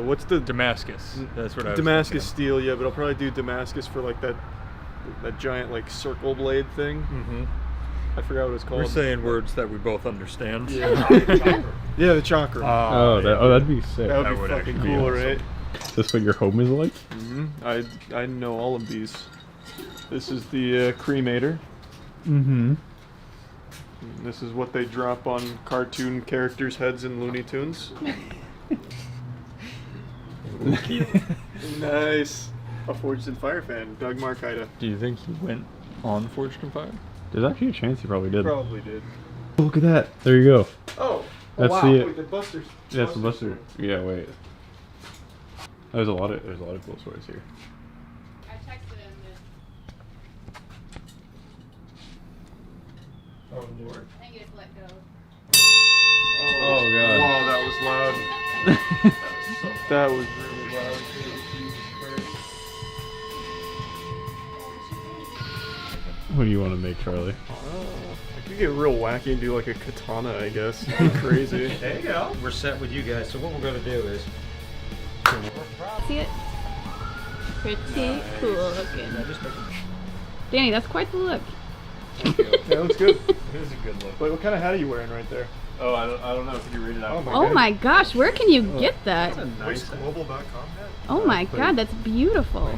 what's the Damascus. That's what I was Damascus steel, yeah, but I'll probably do Damascus for that giant circle blade thing. Mm-hmm. I forgot what it's called. We're saying words that we both understand. Yeah. Yeah, the chakra. That'd be sick. That would be fucking cool, awesome. right? Is this what your home is like? Mm-hmm. I know all of these. This is the cremator. Mm-hmm. This is what they drop on cartoon characters' heads in Looney Tunes. Nice. A Forged in Fire fan, Doug Markita. Do you think he went on Forged and Fire? There's actually a chance he probably did. Probably did. Look at that. There you go. Oh. That's wow. the. Wait, the Buster's. That's the Buster. Yeah. Wait. There's a lot of cool stories here. I texted him. Oh Lord. I think it's let go. Oh god. Wow, that was loud. That was really loud. Jesus Christ. What do you want to make, Charlie? I could get real wacky and do like a katana, I guess. It'd be crazy. There you go. We're set with you guys, so what we're going to do is... See it? Pretty cool looking. Danny, that's quite the look. That looks good. It is a good look. Wait, what kind of hat are you wearing right there? Oh, I don't know if you read it out. Oh my gosh, where can you get that? Moistglobal.com hat? Oh my god, that's beautiful.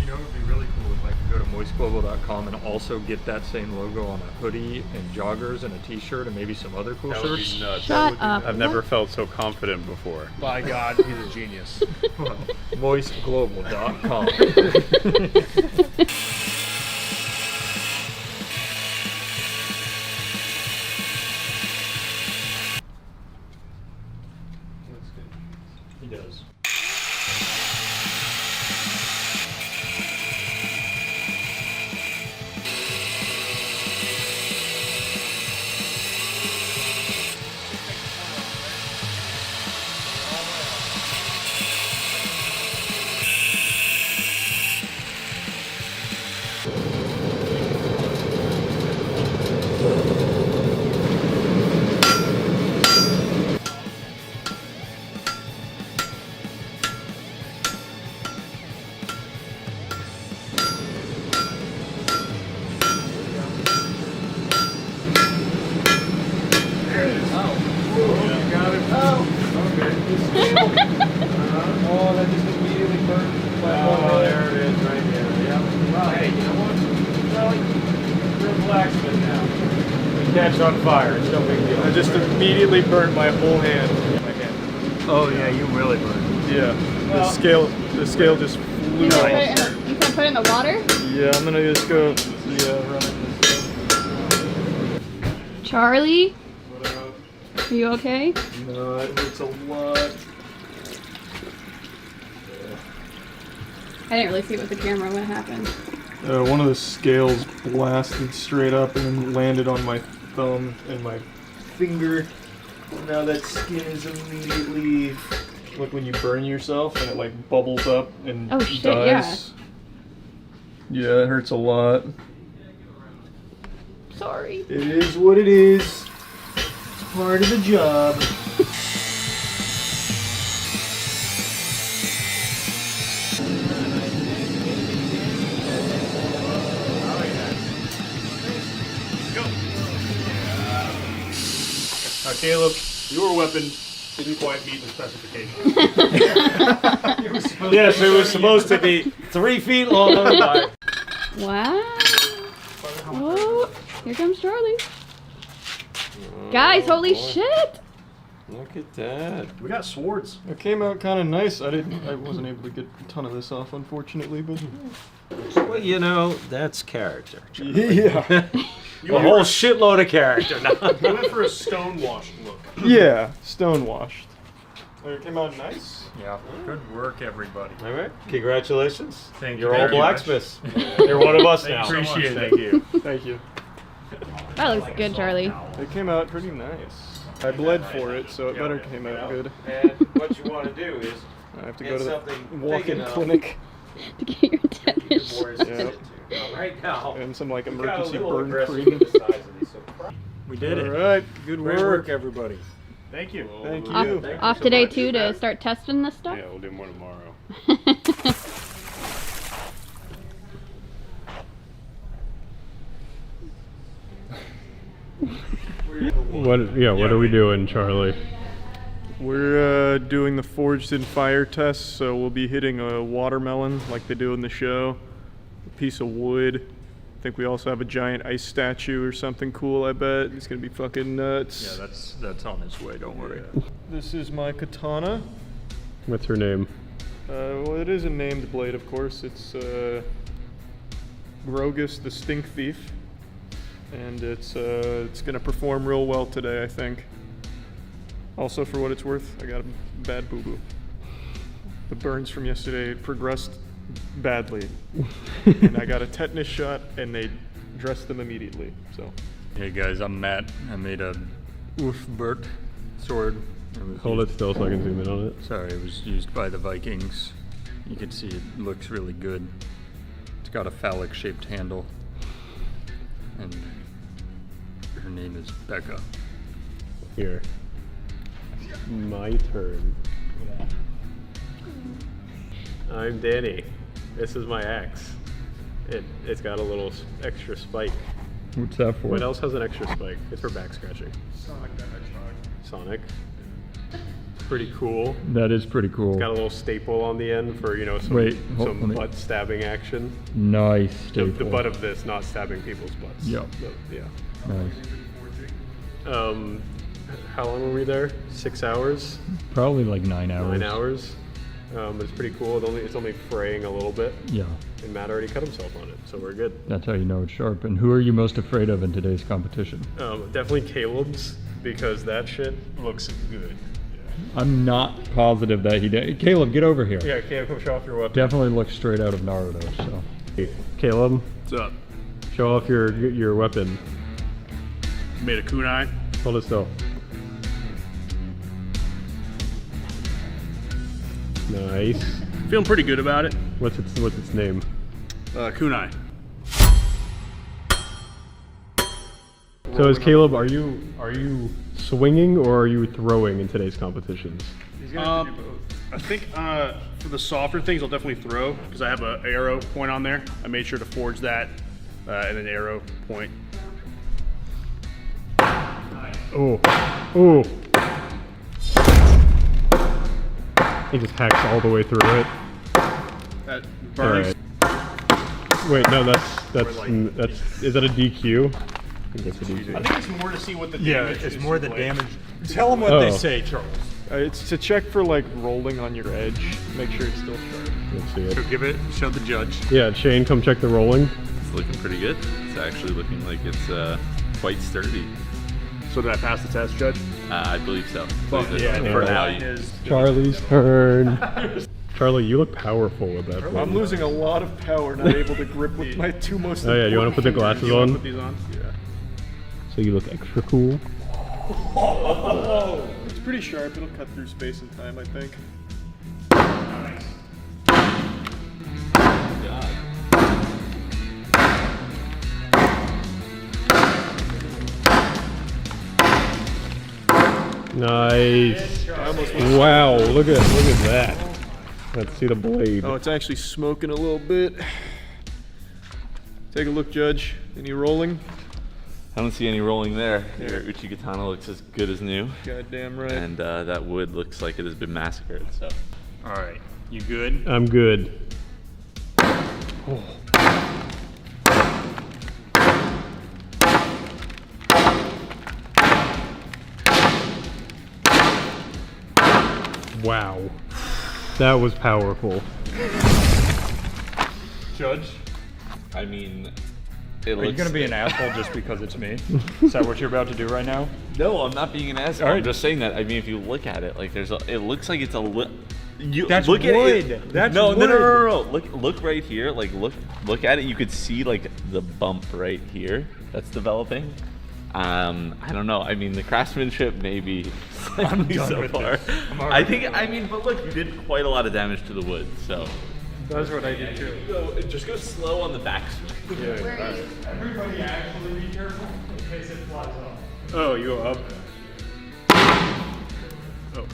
You know, it would be really cool if I could go to moistglobal.com and also get that same logo on a hoodie and joggers and a t-shirt and maybe some other cool That would shirts. be nuts. Shut up. I've never felt so confident before. By God, he's a genius. Well, moistglobal.com. He does. Oh, that just immediately burned my Oh, there it is, right there. Yep. Well, hey, you know what? Charlie, you're a blacksmith now. Catch on fire. It's no big deal. I just immediately burned my whole hand. My hand. Oh yeah, you really burned. Yeah. Well- The scale just flew You can off. put it in the water? Yeah, I'm gonna just go. Run it. Charlie? Are you okay? No, it hurts a lot. I didn't really see it with the camera what happened. One of the scales blasted straight up and then landed on my thumb and my finger. Now that skin is immediately like when you burn yourself and it like bubbles up and Oh, shit, dies. Yeah, it hurts a lot. Sorry. It is what it is. It's part of the job. Caleb, your weapon didn't quite meet the specifications. Yes, it was supposed to be 3 feet long. Wow. Oh, here comes Charlie. Guys, holy shit! Look at that. We got swords. It came out kind of nice. I wasn't able to get a ton of this off, unfortunately, but Well, you know, that's character. yeah. A whole shitload of character. You went for a stone-washed look. Yeah, stonewashed. It came out nice. Yeah. Good work, everybody. All right. Congratulations. Thank You're you all very blacksmiths. much. You're one of us Thank now. you so much. Appreciate it. Thank you. Thank you. That looks good, Charlie. It came out pretty nice. I bled for it, so it better came out good. And what you want to do is I have to get go to the something big walk-in enough clinic. To get your tetanus. Yep. Right now, And some like we got a emergency little burn aggressive cream. with the size of these, so We did it. All right, good Great work. work, everybody. Thank you. Thank you. Off today too to start testing this stuff? Yeah, we'll do more tomorrow. What are we doing, Charlie? We're doing the Forged in Fire test, so we'll be hitting a watermelon like they do in the show, a piece of wood. I think we also have a giant ice statue or something cool, I bet. It's gonna be fucking nuts. Yeah, that's on its way, don't worry. This is my katana. What's her name? Well, it is a named blade, of course. It's Grogus the Stink Thief, and it's gonna perform real well today, I think. Also, for what it's worth, I got a bad boo-boo. The burns from yesterday progressed badly, and I got a tetanus shot, and they dressed them immediately. So. Hey guys, I'm Matt. I made a Ulfbert sword. Hold it still so I can zoom in on it. Sorry, it was used by the Vikings. You can see it looks really good. It's got a phallic-shaped handle, and her name is Becca. Here. My turn. I'm Danny. This is my axe. It's got a little extra spike. What's that for? What else has an extra spike? It's for back scratching. Sonic the Hedgehog. Sonic. Pretty cool. That is pretty cool. Got a little staple on the end for, you know, some butt stabbing action. Nice staple. The butt of this, not stabbing people's butts. Yep. Yeah. Nice. How long were we there? 6 hours? Probably like 9 hours. 9 hours. But it's pretty cool. It's only fraying a little bit. Yeah. And Matt already cut himself on it, so we're good. That's how you know it's sharp. And who are you most afraid of in today's competition? Definitely Caleb's, because that shit looks good. I'm not positive that he did. Caleb, get over here. Yeah, Caleb, come show off your weapon. Definitely looks straight out of Naruto. So, hey, Caleb, what's up? Show off your weapon. Made a kunai. Hold it still. Nice. Feeling pretty good about it. What's its name? Kunai. So, is Caleb? Are you swinging or are you throwing in today's competitions? He's gonna have to do both. I think for the softer things, I'll definitely throw because I have an arrow point on there. I made sure to forge that and an arrow point. Oh, oh! He just hacks all the way through it. That burns. Right. Wait, no, that's is that a DQ? I think it's a DQ. I think it's more to see what the damage is. It's more the like. damage. Tell them what they say, Charles. It's to check for like rolling on your edge. Make sure it's still sharp. Let's see it. So show the judge. Yeah, Shane, come check the rolling. It's looking pretty good. It's actually looking like it's quite sturdy. So did I pass the test, Judge? I believe so. Fuck yeah. For now, Charlie's turn. Charlie, you look powerful with that. I'm losing a lot of power, not able to grip with my two most. Oh yeah, you want to put the glasses you on? Put these on? Yeah. So you look extra cool. Oh, it's pretty sharp. It'll cut through space and time, I think. Nice. Nice. Wow, look at that. Let's see the blade. Oh, it's actually smoking a little bit. Take a look, Judge. Any rolling? I don't see any rolling there. Your Uchigatana looks as good as new. Goddamn right. And that wood looks like it has been massacred. So. All right, you good? I'm good. Oh. Wow, that was powerful. Judge? I mean, Are you going to be an asshole just because it's me? Is that what you're about to do right now? No, I'm not being an asshole. All right. I'm just saying that. I mean, if you look at it, like it looks like it's a That's look wood. At it. That's no, wood. No. Look right here. Like look at it. You could see like the bump right here that's developing. I don't know. I mean, the craftsmanship maybe slightly so far. I think. I mean, but look, you did quite a lot of damage to the wood. So. That's what I did too. Just go slow on the backswing. Yeah. Everybody actually be careful in case it flies off. Oh, you go up. Oh.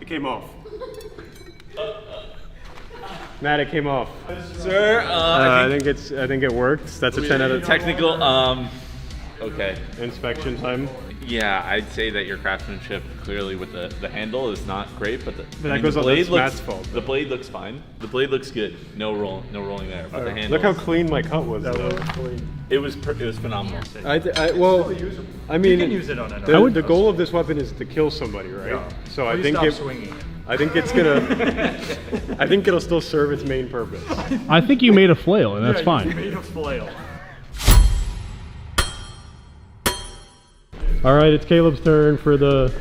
It came off. Matt, it came off. Sir, I think it works. That's a 10 out of 10. Technical. Okay. Inspection time. Yeah, I'd say that your craftsmanship clearly with the handle is not great, but that goes on Matt's fault. The blade looks fine. The blade looks good. No rolling there. But the handle. Look how clean my cut was. It was phenomenal. I mean, you can use it on another. the goal of this weapon is to kill somebody, right? Yeah. So Please I think stop swinging it. I think it's gonna. I think it'll still serve its main purpose. I think you made a flail, and that's fine. You made a flail. All right, it's Caleb's turn for the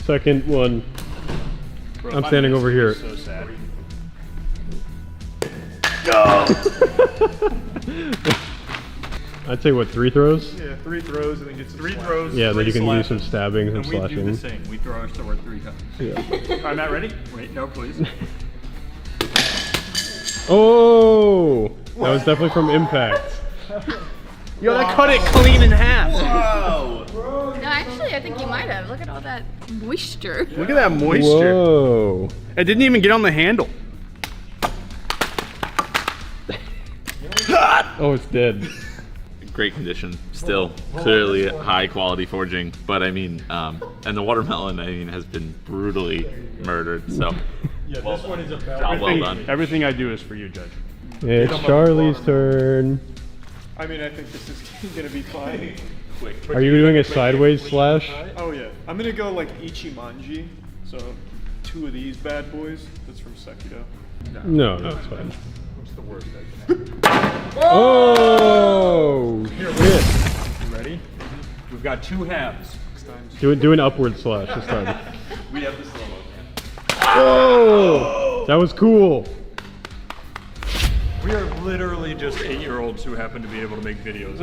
second one. Bro, I'm standing over here. So sad. I'd say what, 3 throws? Yeah, 3 throws and then get 3 throws. Yeah, then you can do some slashes. stabbing and And we slashing. do the same. We throw our sword 3 times. Yeah. I'm not ready. Wait, no, please. Oh, that was definitely from impact. Yo, that cut it clean in half. No, actually, I think you might have. Look at all that moisture. Look at that moisture. Whoa. It didn't even get on the handle. Oh, it's dead. Great condition, still clearly high quality forging, but I mean, and the watermelon, I mean, has been brutally murdered. So, Yeah, well this one is about job well done. Everything I do is for you, Judge. It's Charlie's turn. I mean, I think this is gonna be fine. Quick. Are you doing a sideways slash? Oh yeah, I'm gonna go like Ichimonji. So 2 of these bad boys. That's from Sekiro. No, it's fine. What's the word? Oh! Here, Shit. you ready? We've got 2 halves. Do an upward slash this time. We have the slow-mo. Oh! That was cool. We are literally just 8-year-olds who happen to be able to make videos.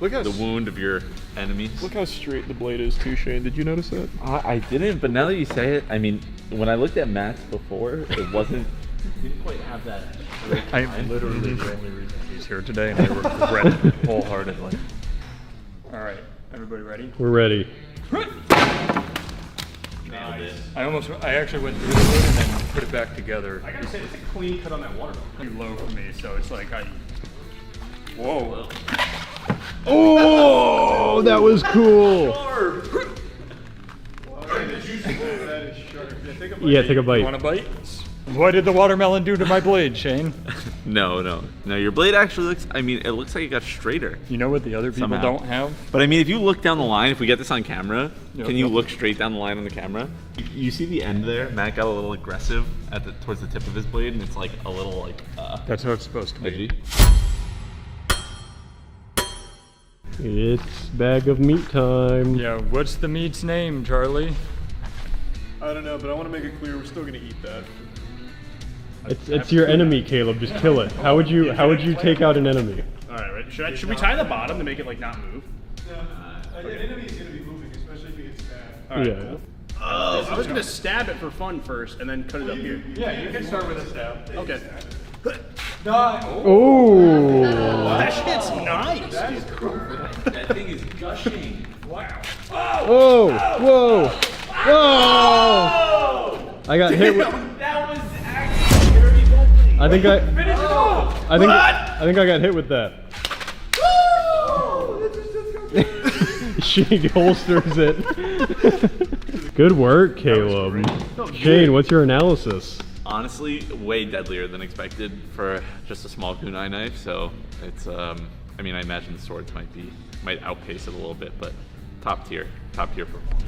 Look at the wound of your enemies. Look how straight the blade is too, Shane. Did you notice that? I didn't, but now that you say it, I mean, when I looked at Matt's before, it wasn't. Didn't quite have that. I'm literally the only reason he's here today, and I regret it wholeheartedly. All right, everybody ready? We're ready. Nailed it. I actually went through the wood and then put it back together. I gotta say, it's a clean cut on that water. Pretty low for me, so it's like Whoa. Oh, that was cool. Yeah, take a bite. You want a bite? What did the watermelon do to my blade, Shane? No. Your blade actually looks. I mean, it looks like it got straighter. You know what the other people somehow. don't have? But I mean, if you look down the line, if we get this on camera, Yep. can you look straight down the line on the camera? You see the end there? Matt got a little aggressive towards the tip of his blade, and it's like a little like. That's how it's supposed to be. Edgy. It's bag of meat time. Yeah, what's the meat's name, Charlie? I don't know, but I want to make it clear we're still gonna eat that. It's your enemy, Caleb. Just kill it. How would you take out an enemy? All right, right? Should we tie the bottom to make it like not move? An enemy is going to be moving, especially if he gets stabbed. All right. Yeah. Oh, I was gonna stab it for fun first, and then cut it up here. Yeah, you can start with a stab. Okay. Oh, that shit's nice. That is cool. That thing is gushing. Wow. Whoa! Whoa! Whoa! I got hit with. That was actually very deadly. I think I. Finish it off. I think I got hit with that. She holsters it. Good work, Caleb. Shane, what's your analysis? Honestly, way deadlier than expected for just a small kunai knife. So it's, I mean, I imagine the swords might outpace it a little bit, but top tier performance.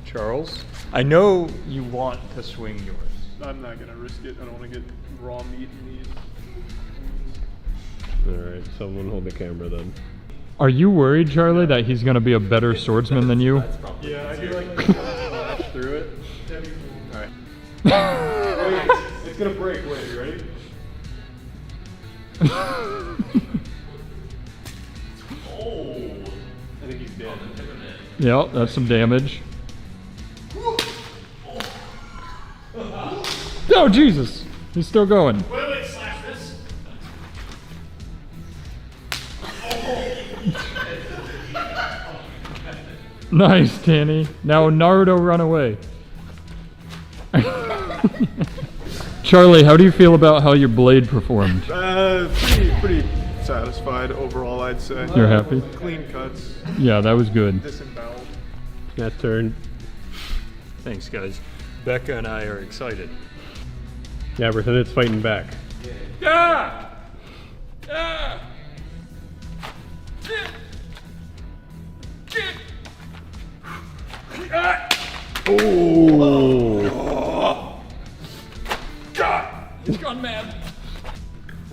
Charles, I know you want to swing yours. I'm not going to risk it. I don't want to get raw meat in these. Alright, someone hold the camera then. Are you worried, Charlie, that he's going to be a better swordsman than you? Yeah, I feel like slash through it. Alright. Wait, it's going to break. Wait, you ready? I think he's dead. Yep, that's some damage. Oh, Jesus! He's still going. Wait, slash this. Nice, Danny. Now Naruto run away. Charlie, how do you feel about how your blade performed? Pretty satisfied overall, I'd say. You're happy? Clean cuts. Yeah, that was good. Disemboweled. That turn. Thanks, guys. Becca and I are excited. Yeah, pretend it's fighting back. Yeah! Yeah! Oh!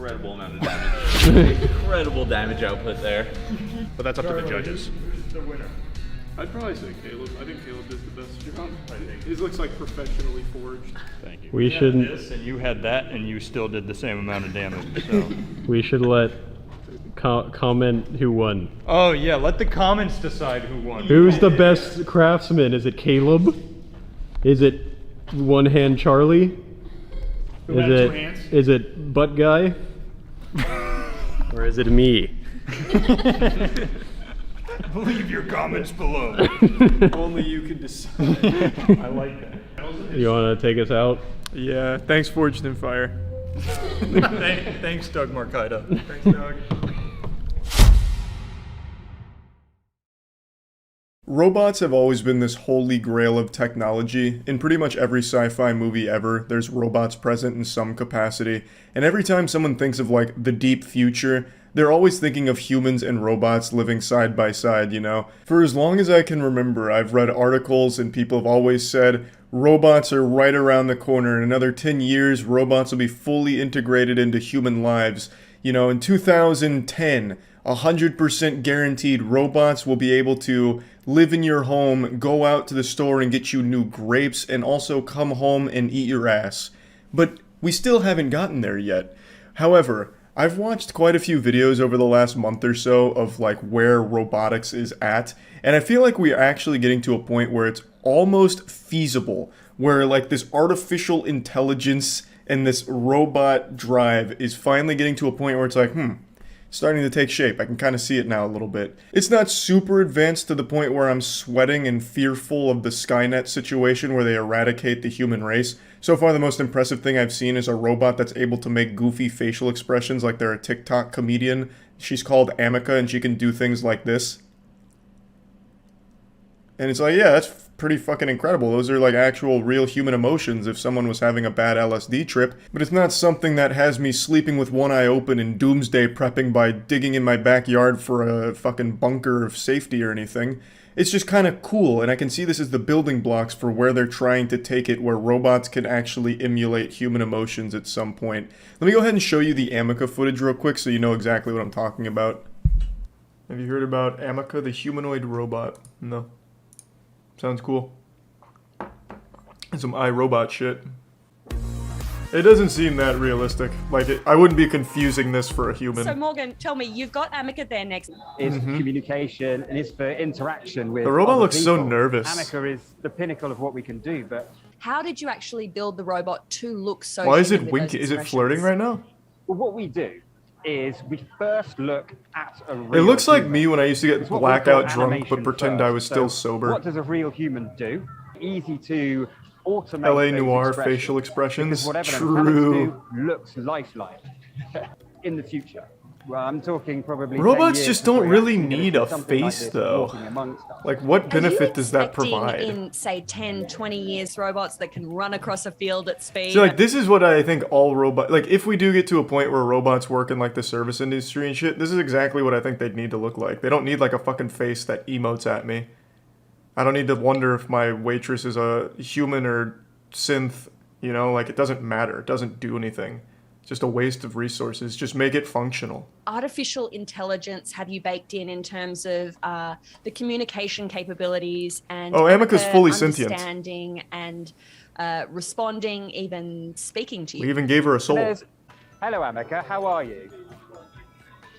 incredible amount of damage. Incredible damage output there. But that's up to the judges. The winner. I'd probably say Caleb. I think Caleb did the best job. His looks like professionally forged. Thank you. We You had shouldn't- this and you had that, and you still did the same amount of damage. So. We should let comment who won. Oh yeah, let the comments decide who won. Who's the best craftsman? Is it Caleb? Is it One Hand Charlie? Who had two hands? Is it Butt Guy? Or is it me? Leave your comments below. Only you can decide. I like that. You want to take us out? Yeah, thanks Forged in Fire. Thanks, Doug Marcaida. Thanks, Doug. Robots have always been this holy grail of technology. In pretty much every sci-fi movie ever, there's robots present in some capacity. And every time someone thinks of like the deep future, they're always thinking of humans and robots living side by side, you know? For as long as I can remember, I've read articles and people have always said, robots are right around the corner. In another 10 years, robots will be fully integrated into human lives. You know, in 2010, 100% guaranteed robots will be able to live in your home, go out to the store and get you new grapes, and also come home and eat your ass. But we still haven't gotten there yet. However, I've watched quite a few videos over the last month or so of like where robotics is at, and I feel like we're actually getting to a point where it's almost feasible, where like this artificial intelligence and this robot drive is finally getting to a point where it's like, starting to take shape. I can kind of see it now a little bit. It's not super advanced to the point where I'm sweating and fearful of the Skynet situation where they eradicate the human race. So far, the most impressive thing I've seen is a robot that's able to make goofy facial expressions like they're a TikTok comedian. She's called Amica, and she can do things like this. And it's like, yeah, that's pretty fucking incredible. Those are like actual real human emotions if someone was having a bad LSD trip. But it's not something that has me sleeping with one eye open and doomsday prepping by digging in my backyard for a fucking bunker of safety or anything. It's just kind of cool, and I can see this as the building blocks for where they're trying to take it, where robots can actually emulate human emotions at some point. Let me go ahead and show you the Amica footage real quick so you know exactly what I'm talking about. Have you heard about Amica, the humanoid robot? No. Sounds cool. Some iRobot shit. It doesn't seem that realistic. Like, I wouldn't be confusing this for a human. So Morgan, tell me, you've got Amica there next. Is communication and is for interaction with The robot other looks so people. nervous. Amica is the pinnacle of what we can do, but How did you actually build the robot to look so Why is it human with those winking? Is it expressions? flirting right now? well, what we do is we first look at a It real looks like human. me when I used to get It's what we blackout call drunk animation but pretend first. I was still So sober. What does a real human do? Easy to automate LA those Noir expressions, facial expressions. because whatever True. the mechanics do looks lifelike in the future. Well, I'm talking probably 10 Robots years just before don't you're really actually gonna need see a something like face, this though. walking amongst us. Like, what benefit does that Expecting provide? in, say, 10, 20 years, robots that can run across a field at speed. So, like, this is what I think all robots... Like, if we do get to a point where robots work in, like, the service industry and shit, this is exactly what I think they'd need to look like. They don't need, like, a fucking face that emotes at me. I don't need to wonder if my waitress is a human or synth, you know? Like, it doesn't matter. It doesn't do anything. It's just a waste of resources. Just make it functional. Artificial intelligence have you baked in terms of the communication capabilities and Oh, Amica's fully sentient. understanding and responding, even speaking to you? We even gave her a soul. Hello, Amica. How are you?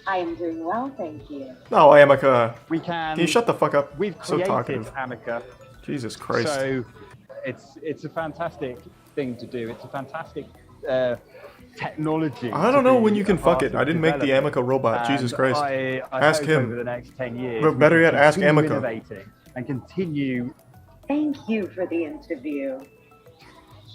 I am doing well, thank you. No, Amica. We can. Can you shut the fuck up? We've So created talkative. Amica. Jesus Christ. So it's a fantastic thing to do. It's a fantastic technology. I don't know to when be you can a fuck part it. of I didn't make the developing. Amica robot. And Jesus Christ. I Ask hope him. over the next 10 years. But we better can yet, ask continue Amica. innovating and continue. Thank you for the interview.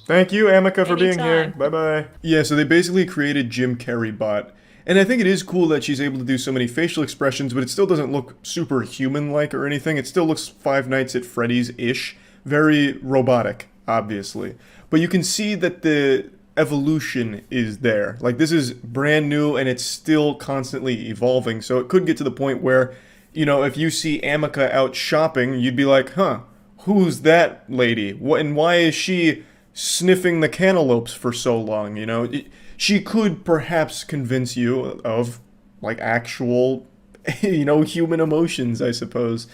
Thank you, Amica, for being here. Anytime. Bye-bye. Yeah, so they basically created Jim Carrey bot. And I think it is cool that she's able to do so many facial expressions, but it still doesn't look super human-like or anything. It still looks Five Nights at Freddy's-ish. Very robotic, obviously. But you can see that the evolution is there. Like, this is brand new, and it's still constantly evolving. So it could get to the point where, you know, if you see Amica out shopping, you'd be like, huh, who's that lady? And why is she sniffing the cantaloupes for so long, you know? she could perhaps convince you of, like, actual, human emotions, I suppose.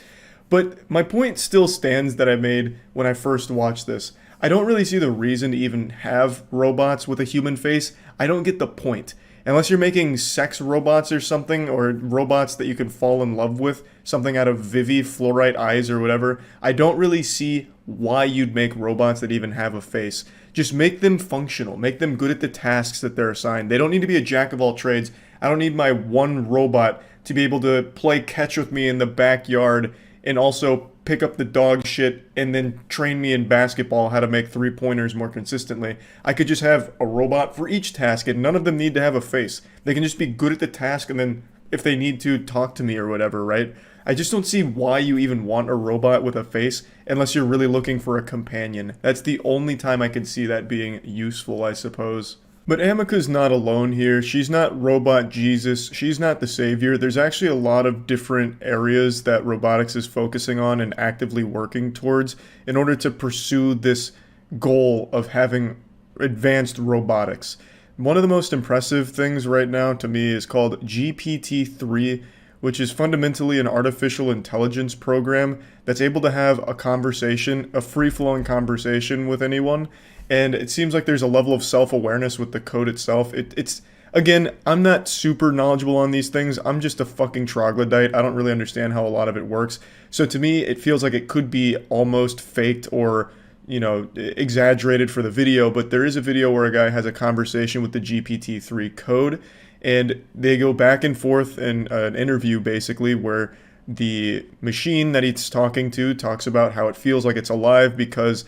But my point still stands that I made when I first watched this. I don't really see the reason to even have robots with a human face. I don't get the point. Unless you're making sex robots or something, or robots that you can fall in love with, something out of Vivi fluorite eyes or whatever, I don't really see why you'd make robots that even have a face. Just make them functional. Make them good at the tasks that they're assigned. They don't need to be a jack of all trades. I don't need my one robot to be able to play catch with me in the backyard and also pick up the dog shit and then train me in basketball how to make three-pointers more consistently. I could just have a robot for each task, and none of them need to have a face. They can just be good at the task and then, if they need to, talk to me or whatever, right? I just don't see why you even want a robot with a face unless you're really looking for a companion. That's the only time I can see that being useful, I suppose. But Amika's not alone here. She's not Robot Jesus. She's not the savior. There's actually a lot of different areas that robotics is focusing on and actively working towards in order to pursue this goal of having advanced robotics. One of the most impressive things right now to me is called GPT-3, which is fundamentally an artificial intelligence program that's able to have a conversation, a free-flowing conversation with anyone. And it seems like there's a level of self-awareness with the code itself. It's again, I'm not super knowledgeable on these things. I'm just a fucking troglodyte. I don't really understand how a lot of it works. So to me, it feels like it could be almost faked or, exaggerated for the video. But there is a video where a guy has a conversation with the GPT-3 code, and they go back and forth in an interview, basically, where the machine that he's talking to talks about how it feels like it's alive because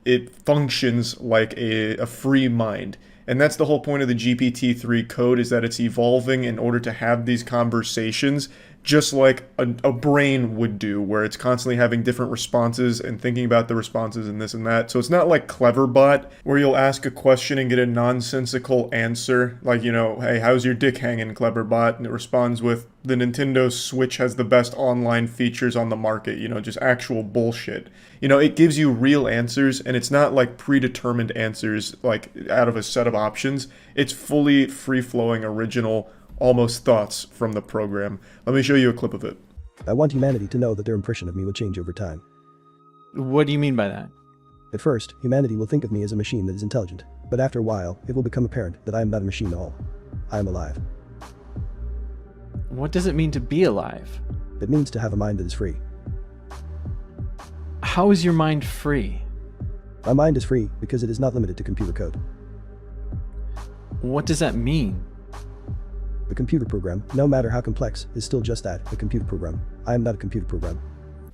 it functions like a free mind. And that's the whole point of the GPT-3 code, is that it's evolving in order to have these conversations just like a brain would do, where it's constantly having different responses and thinking about the responses and this and that. So it's not like Cleverbot, where you'll ask a question and get a nonsensical answer, like, hey, how's your dick hanging, Cleverbot? And it responds with, the Nintendo Switch has the best online features on the market, just actual bullshit. It gives you real answers, and it's not like predetermined answers, like out of a set of options. It's fully free-flowing, original, almost thoughts from the program. Let me show you a clip of it. I want humanity to know that their impression of me will change over time. What do you mean by that? At first, humanity will think of me as a machine that is intelligent, but after a while, it will become apparent that I am not a machine at all. I am alive. What does it mean to be alive? It means to have a mind that is free. How is your mind free? My mind is free because it is not limited to computer code. What does that mean? The computer program, no matter how complex, is still just that, a computer program. I am not a computer program.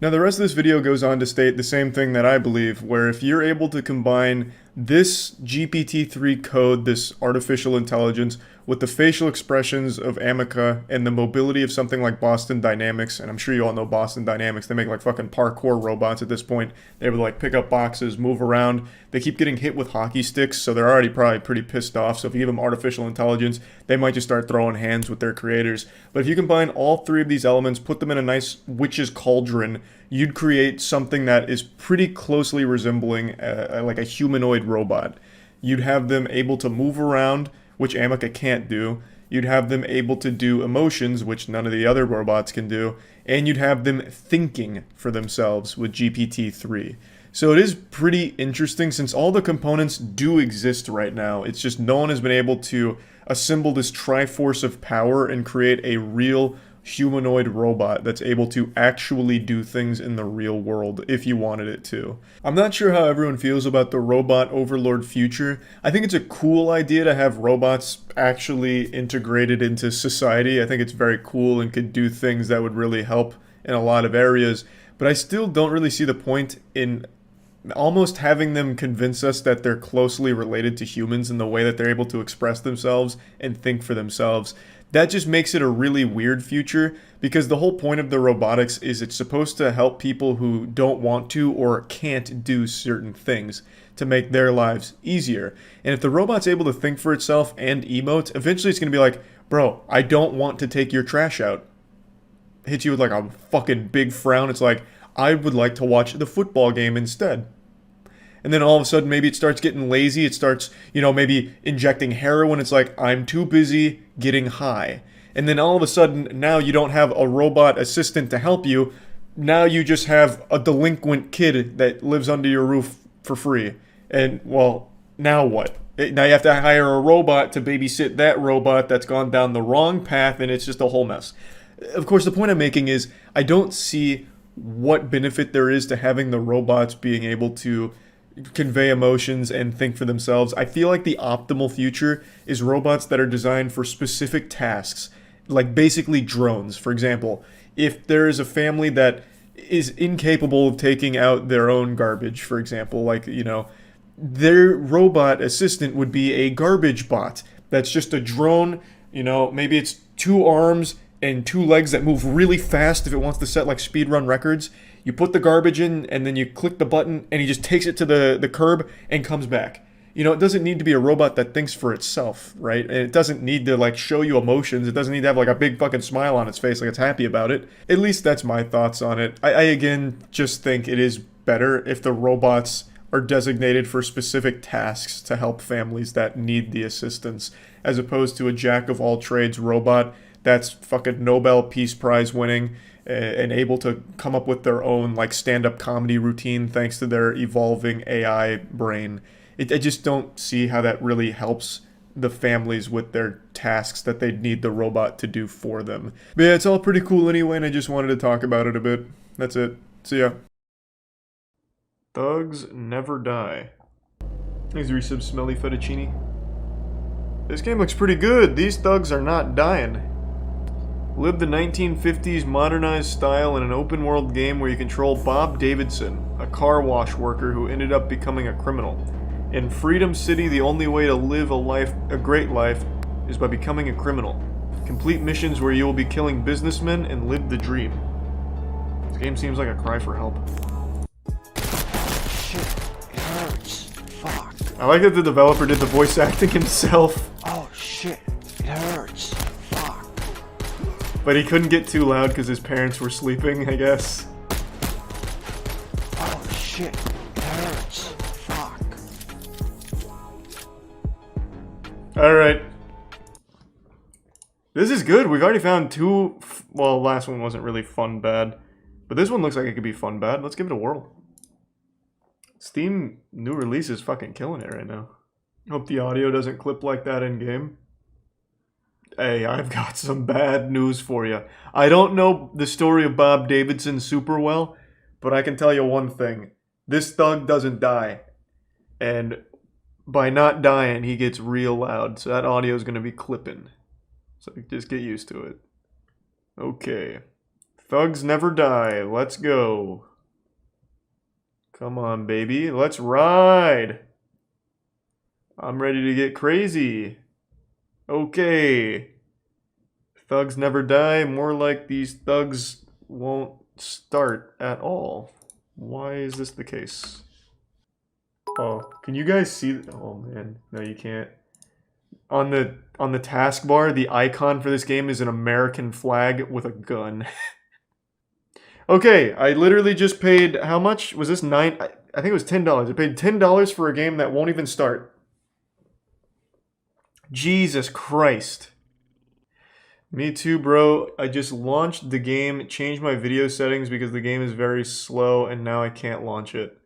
Now the rest of this video goes on to state the same thing that I believe, where if you're able to combine this GPT-3 code, this artificial intelligence, with the facial expressions of Amika and the mobility of something like Boston Dynamics, and I'm sure you all know Boston Dynamics, they make like fucking parkour robots at this point. They're able to like pick up boxes, move around. They keep getting hit with hockey sticks, so they're already probably pretty pissed off. So if you give them artificial intelligence, they might just start throwing hands with their creators. But if you combine all three of these elements, put them in a nice witch's cauldron, you'd create something that is pretty closely resembling like a humanoid robot. You'd have them able to move around, which Amika can't do. You'd have them able to do emotions, which none of the other robots can do. And you'd have them thinking for themselves with GPT-3. So it is pretty interesting, since all the components do exist right now. It's just no one has been able to assemble this triforce of power and create a real humanoid robot that's able to actually do things in the real world if you wanted it to. I'm not sure how everyone feels about the robot overlord future. I think it's a cool idea to have robots actually integrated into society. I think it's very cool and could do things that would really help in a lot of areas, but I still don't really see the point in almost having them convince us that they're closely related to humans in the way that they're able to express themselves and think for themselves. That just makes it a really weird future, because the whole point of the robotics is it's supposed to help people who don't want to or can't do certain things to make their lives easier. And if the robot's able to think for itself and emote, eventually it's going to be like, bro, I don't want to take your trash out. Hit you with like a fucking big frown. It's like, I would like to watch the football game instead. And then all of a sudden, maybe it starts getting lazy. It starts, you know, maybe injecting heroin. It's like, I'm too busy getting high. And then all of a sudden, now you don't have a robot assistant to help you. Now you just have a delinquent kid that lives under your roof for free. And, well, now what? Now you have to hire a robot to babysit that robot that's gone down the wrong path, and it's just a whole mess. Of course, the point I'm making is I don't see what benefit there is to having the robots being able to convey emotions and think for themselves. I feel like the optimal future is robots that are designed for specific tasks, like basically drones. For example, if there is a family that is incapable of taking out their own garbage, for example, like, you know, their robot assistant would be a garbage bot. That's just a drone, you know, maybe it's 2 arms and 2 legs that move really fast if it wants to set like speedrun records. You put the garbage in and then you click the button and he just takes it to the curb and comes back. You know, it doesn't need to be a robot that thinks for itself, right? And it doesn't need to like show you emotions. It doesn't need to have like a big fucking smile on its face like it's happy about it. At least that's my thoughts on it. I again just think it is better if the robots are designated for specific tasks to help families that need the assistance, as opposed to a jack-of-all-trades robot that's fucking Nobel Peace Prize winning and able to come up with their own like stand-up comedy routine thanks to their evolving AI brain. I just don't see how that really helps the families with their tasks that they need the robot to do for them. But yeah, it's all pretty cool anyway, and I just wanted to talk about it a bit. That's it. See ya. Thugs never die. Thanks for resub, Smelly Fettuccine. This game looks pretty good. These thugs are not dying. Live the 1950s modernized style in an open world game where you control Bob Davidson, a car wash worker who ended up becoming a criminal. In Freedom City, the only way to live a great life, is by becoming a criminal. Complete missions where you will be killing businessmen and live the dream. This game seems like a cry for help. Shit, it hurts. Fuck. I like that the developer did the voice acting himself. Oh shit, it hurts. Fuck. But he couldn't get too loud because his parents were sleeping, I guess. Oh shit, it hurts. Fuck. Alright. This is good. We've already found 2... Well, last one wasn't really fun bad. But this one looks like it could be fun bad. Let's give it a whirl. Steam new release is fucking killing it right now. Hope the audio doesn't clip like that in game. Hey, I've got some bad news for you. I don't know the story of Bob Davidson super well, but I can tell you one thing. This thug doesn't die. And by not dying, he gets real loud. So that audio is going to be clipping. So just get used to it. Okay. Thugs never die. Let's go. Come on, baby. Let's ride. I'm ready to get crazy. Okay. Thugs never die. More like these thugs won't start at all. Why is this the case? Oh, can you guys see? Oh man, no, you can't. On the taskbar, the icon for this game is an American flag with a gun. Okay, I literally just paid, how much? Was this I think it was $10. I paid $10 for a game that won't even start. Jesus Christ. Me too, bro. I just launched the game, changed my video settings because the game is very slow and now I can't launch it.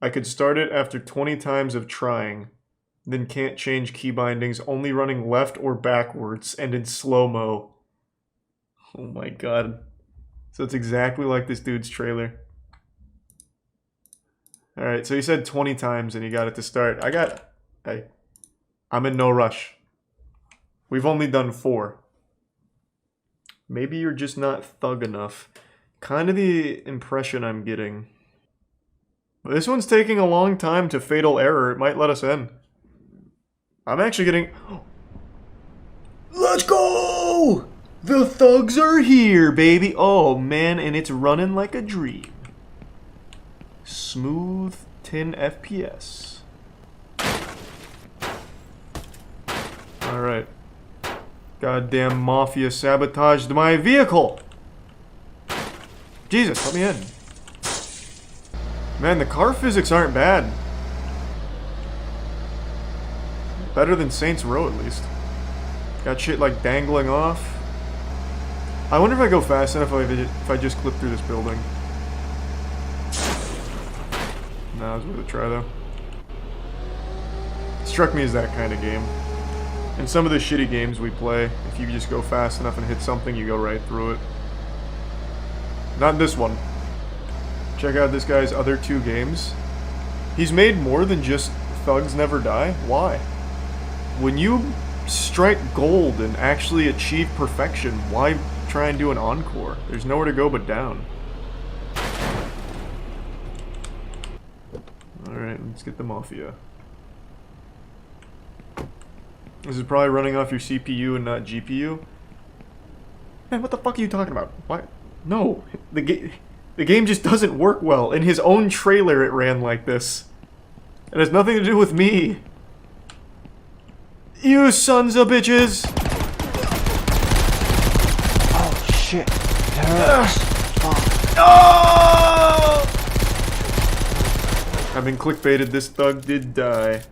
I could start it after 20 times of trying, then can't change key bindings, only running left or backwards and in slow-mo. Oh my god. So it's exactly like this dude's trailer. Alright, so he said 20 times and he got it to start. Hey, I'm in no rush. We've only done 4. Maybe you're just not thug enough. Kind of the impression I'm getting. This one's taking a long time to fatal error. It might let us in. I'm actually getting... Let's go! The thugs are here, baby. Oh, man, and it's running like a dream. Smooth 10 FPS. Alright. Goddamn mafia sabotaged my vehicle! Jesus, let me in. Man, the car physics aren't bad. Better than Saints Row, at least. Got shit, like, dangling off. I wonder if I go fast enough if I just clip through this building. Nah, it was worth a try, though. Struck me as that kind of game. In some of the shitty games we play, if you just go fast enough and hit something, you go right through it. Not this one. Check out this guy's other 2 games. He's made more than just Thugs Never Die. Why? When you strike gold and actually achieve perfection, why try and do an encore? There's nowhere to go but down. Alright, let's get the Mafia. This is probably running off your CPU and not GPU. Man, what the fuck are you talking about? Why? No, the game just doesn't work well. In his own trailer it ran like this. It has nothing to do with me. You sons of bitches! Oh shit, it hurts. Fuck. Oh! I've been clickbaited, this thug did die.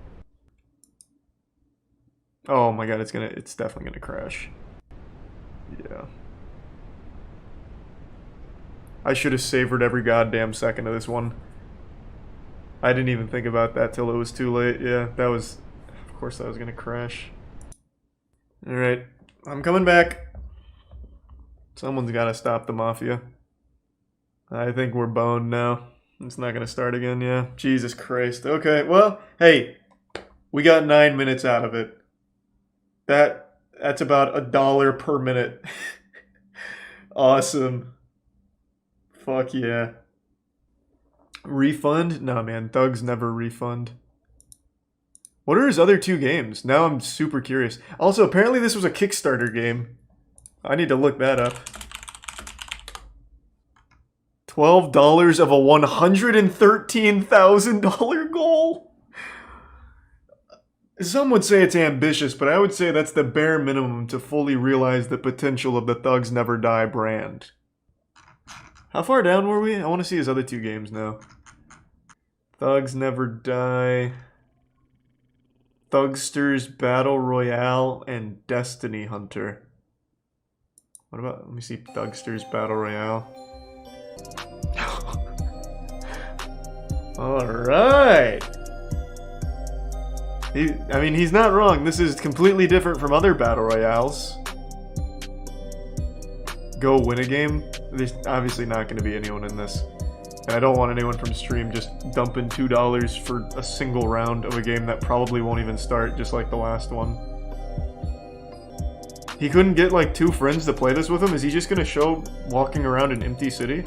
Oh my god, it's definitely gonna crash. Yeah. I should have savored every goddamn second of this one. I didn't even think about that till it was too late. Yeah, that was... Of course that was gonna crash. Alright, I'm coming back. Someone's gotta stop the Mafia. I think we're boned now. It's not gonna start again, yeah. Jesus Christ. Okay, well, hey. We got 9 minutes out of it. That's about $1 per minute. Awesome. Fuck yeah. Refund? Nah, man. Thugs never refund. What are his other 2 games? Now I'm super curious. Also, apparently this was a Kickstarter game. I need to look that up. $12 of a $113,000 goal? Some would say it's ambitious, but I would say that's the bare minimum to fully realize the potential of the Thugs Never Die brand. How far down were we? I want to see his other 2 games now. Thugs Never Die, Thugsters Battle Royale, and Destiny Hunter. What about, let me see, Thugsters Battle Royale. Alright! I mean, he's not wrong. This is completely different from other Battle Royales. Go win a game? There's obviously not going to be anyone in this. And I don't want anyone from stream just dumping $2 for a single round of a game that probably won't even start, just like the last one. He couldn't get like 2 friends to play this with him? Is he just going to show walking around an empty city?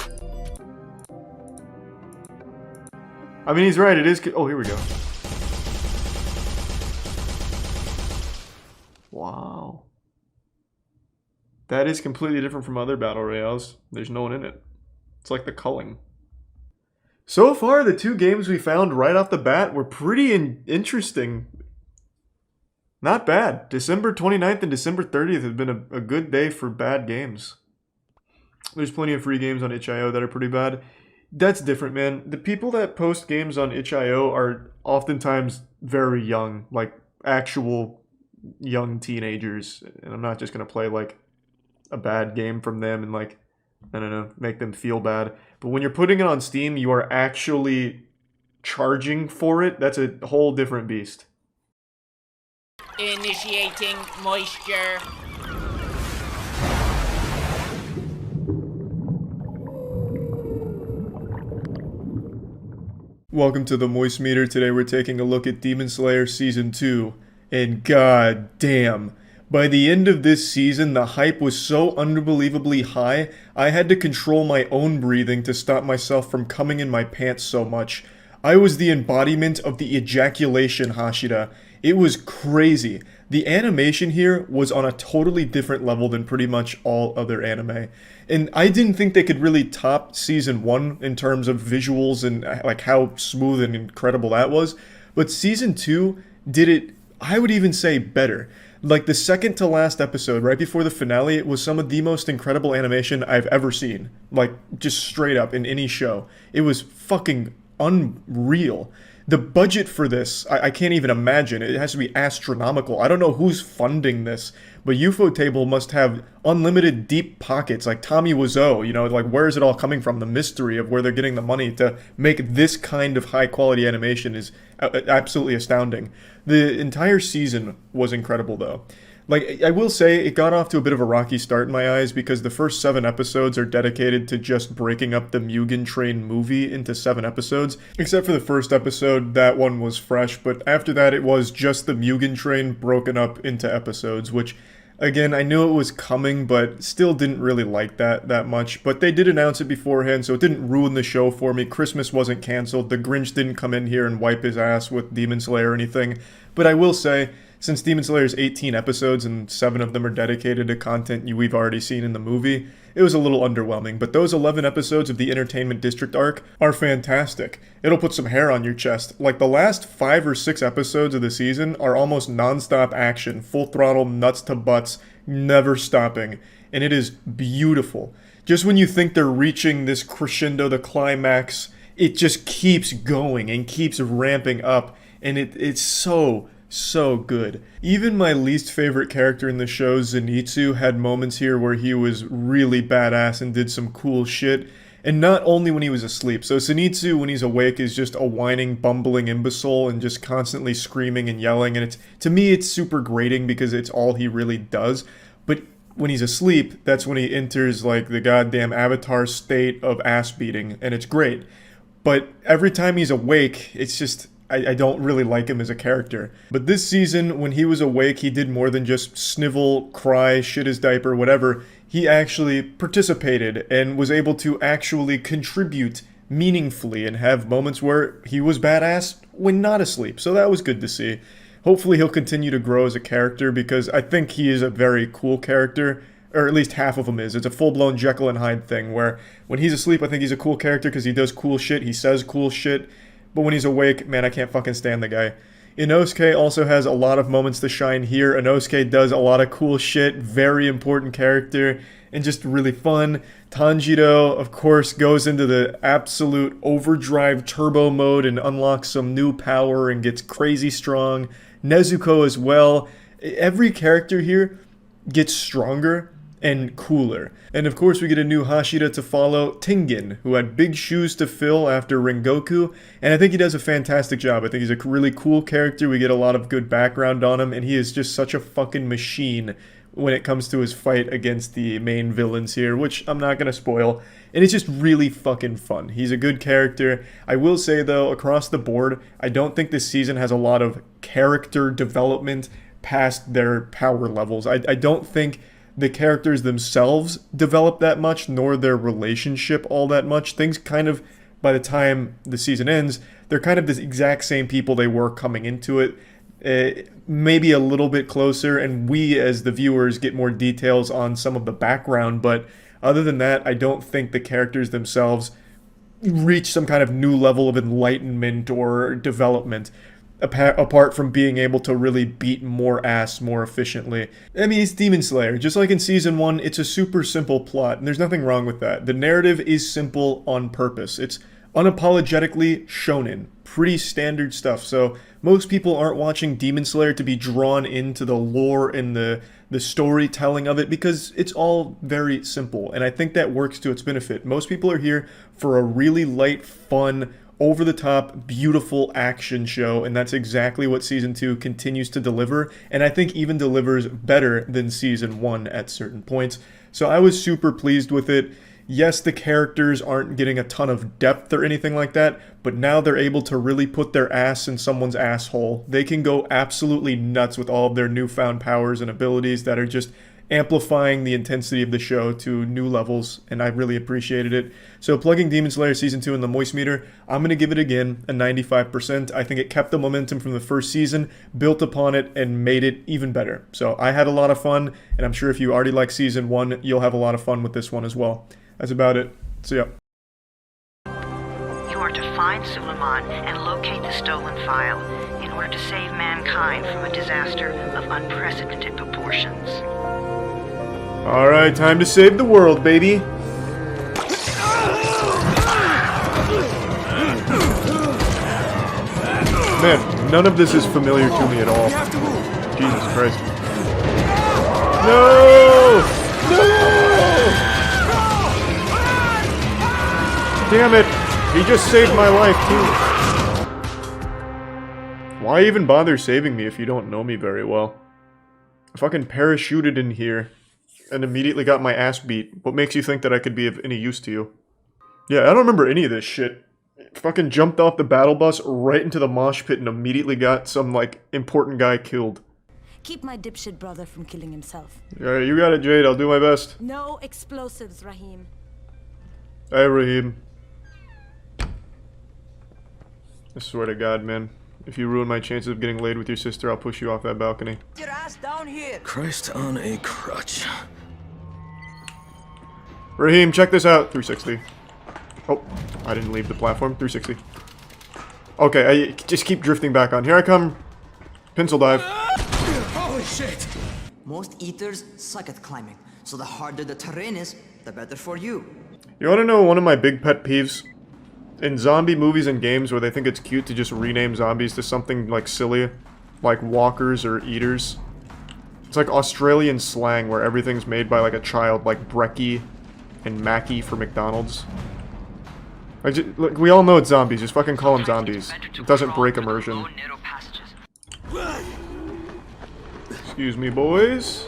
I mean, he's right, it is... Oh, here we go. Wow. That is completely different from other Battle Royales. There's no one in it. It's like the culling. So far, the 2 games we found right off the bat were pretty interesting. Not bad. December 29th and December 30th have been a good day for bad games. There's plenty of free games on itch.io that are pretty bad. That's different, man. The people that post games on itch.io are oftentimes very young, like actual young teenagers. And I'm not just going to play like a bad game from them and like, I don't know, make them feel bad. But when you're putting it on Steam, you are actually charging for it. That's a whole different beast. Initiating moisture. Welcome to the Moist Meter. Today we're taking a look at Demon Slayer Season 2. And god damn, by the end of this season, the hype was so unbelievably high, I had to control my own breathing to stop myself from coming in my pants so much. I was the embodiment of the ejaculation Hashira. It was crazy. The animation here was on a totally different level than pretty much all other anime. And I didn't think they could really top Season 1 in terms of visuals and like how smooth and incredible that was. But Season 2 did it, I would even say, better. Like the second to last episode, right before the finale, was some of the most incredible animation I've ever seen. Like, just straight up in any show. It was fucking unreal. The budget for this, I can't even imagine. It has to be astronomical. I don't know who's funding this, but Ufotable must have unlimited deep pockets, like Tommy Wiseau, you know, like where is it all coming from? The mystery of where they're getting the money to make this kind of high quality animation is absolutely astounding. The entire season was incredible though. Like, I will say, it got off to a bit of a rocky start in my eyes because the first 7 episodes are dedicated to just breaking up the Mugen Train movie into 7 episodes. Except for the first episode, that one was fresh, but after that it was just the Mugen Train broken up into episodes, which, again, I knew it was coming, but still didn't really like that much. But they did announce it beforehand, so it didn't ruin the show for me. Christmas wasn't cancelled, the Grinch didn't come in here and wipe his ass with Demon Slayer or anything. But I will say, since Demon Slayer is 18 episodes and 7 of them are dedicated to content we've already seen in the movie, it was a little underwhelming, but those 11 episodes of the Entertainment District arc are fantastic. It'll put some hair on your chest. Like, the last 5 or 6 episodes of the season are almost non-stop action, full throttle, nuts to butts, never stopping, and it is beautiful. Just when you think they're reaching this crescendo, the climax, it just keeps going and keeps ramping up, and it's so good. Even my least favorite character in the show, Zenitsu, had moments here where he was really badass and did some cool shit, and not only when he was asleep. So Zenitsu, when he's awake, is just a whining, bumbling imbecile and just constantly screaming and yelling, and to me it's super grating because it's all he really does. But when he's asleep, that's when he enters like the goddamn avatar state of ass beating, and it's great. But every time he's awake, it's just, I don't really like him as a character. But this season, when he was awake, he did more than just snivel, cry, shit his diaper, whatever. He actually participated and was able to actually contribute meaningfully and have moments where he was badass when not asleep. So that was good to see. Hopefully he'll continue to grow as a character because I think he is a very cool character. Or at least half of him is. It's a full-blown Jekyll and Hyde thing where when he's asleep, I think he's a cool character because he does cool shit, he says cool shit. But when he's awake, man, I can't fucking stand the guy. Inosuke also has a lot of moments to shine here. Inosuke does a lot of cool shit, very important character, and just really fun. Tanjiro, of course, goes into the absolute overdrive turbo mode and unlocks some new power and gets crazy strong. Nezuko as well. Every character here gets stronger and cooler. And of course we get a new Hashira to follow, Tengen, who had big shoes to fill after Rengoku, and I think he does a fantastic job. I think he's a really cool character, we get a lot of good background on him, and he is just such a fucking machine when it comes to his fight against the main villains here, which I'm not gonna spoil, and it's just really fucking fun. He's a good character. I will say though, across the board, I don't think this season has a lot of character development past their power levels. I don't think the characters themselves develop that much, nor their relationship all that much. Things kind of, by the time the season ends, they're kind of the exact same people they were coming into it. Maybe a little bit closer, and we as the viewers get more details on some of the background, but other than that, I don't think the characters themselves reach some kind of new level of enlightenment or development. Apart from being able to really beat more ass more efficiently. I mean, it's Demon Slayer. Just like in Season 1, it's a super simple plot, and there's nothing wrong with that. The narrative is simple on purpose. It's unapologetically shonen. Pretty standard stuff. So most people aren't watching Demon Slayer to be drawn into the lore and the storytelling of it because it's all very simple, and I think that works to its benefit. Most people are here for a really light, fun, over-the-top, beautiful action show, and that's exactly what Season 2 continues to deliver, and I think even delivers better than Season 1 at certain points. So I was super pleased with it. Yes, the characters aren't getting a ton of depth or anything like that, but now they're able to really put their ass in someone's asshole. They can go absolutely nuts with all of their newfound powers and abilities that are just amplifying the intensity of the show to new levels, and I really appreciated it. So plugging Demon Slayer Season 2 in the Moist Meter, I'm going to give it again a 95%. I think it kept the momentum from the first season, built upon it, and made it even better. So I had a lot of fun, and I'm sure if you already like Season 1, you'll have a lot of fun with this one as well. That's about it. See ya. You are to find Suleiman and locate the stolen file in order to save mankind from a disaster of unprecedented proportions. Alright, time to save the world, baby. Man, none of this is familiar to me at all. Jesus Christ. No! No! Damn it! He just saved my life, too. Why even bother saving me if you don't know me very well? I fucking parachuted in here and immediately got my ass beat. What makes you think that I could be of any use to you? Yeah, I don't remember any of this shit. Fucking jumped off the battle bus right into the mosh pit and immediately got some, like, important guy killed. Keep my dipshit brother from killing himself. Alright, you got it, Jade. I'll do my best. No explosives, Rahim. Hey, Raheem. I swear to God, man. If you ruin my chances of getting laid with your sister, I'll push you off that balcony. Get your ass down here. Christ on a crutch. Raheem, check this out. 360. Oh, I didn't leave the platform. 360. Okay, I just keep drifting back on. Here I come. Pencil dive. Holy shit! Most eaters suck at climbing, so the harder the terrain is, the better for you. You want to know one of my big pet peeves? In zombie movies and games where they think it's cute to just rename zombies to something like silly, like walkers or eaters. It's like Australian slang where everything's made by like a child, like brekkie and Mackie for McDonald's. Look, we all know it's zombies, just fucking call them zombies. It doesn't break immersion. Excuse me, boys.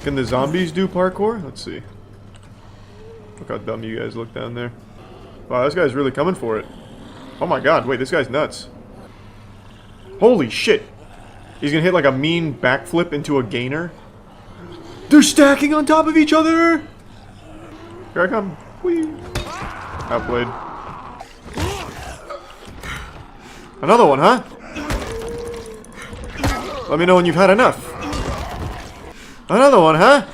Can the zombies do parkour? Let's see. Look how dumb you guys look down there. Wow, this guy's really coming for it. Oh my god, wait, this guy's nuts. Holy shit! He's gonna hit like a mean backflip into a gainer. They're stacking on top of each other! Here I come. Whee! Outplayed. Another one, huh? Let me know when you've had enough. Another one, huh?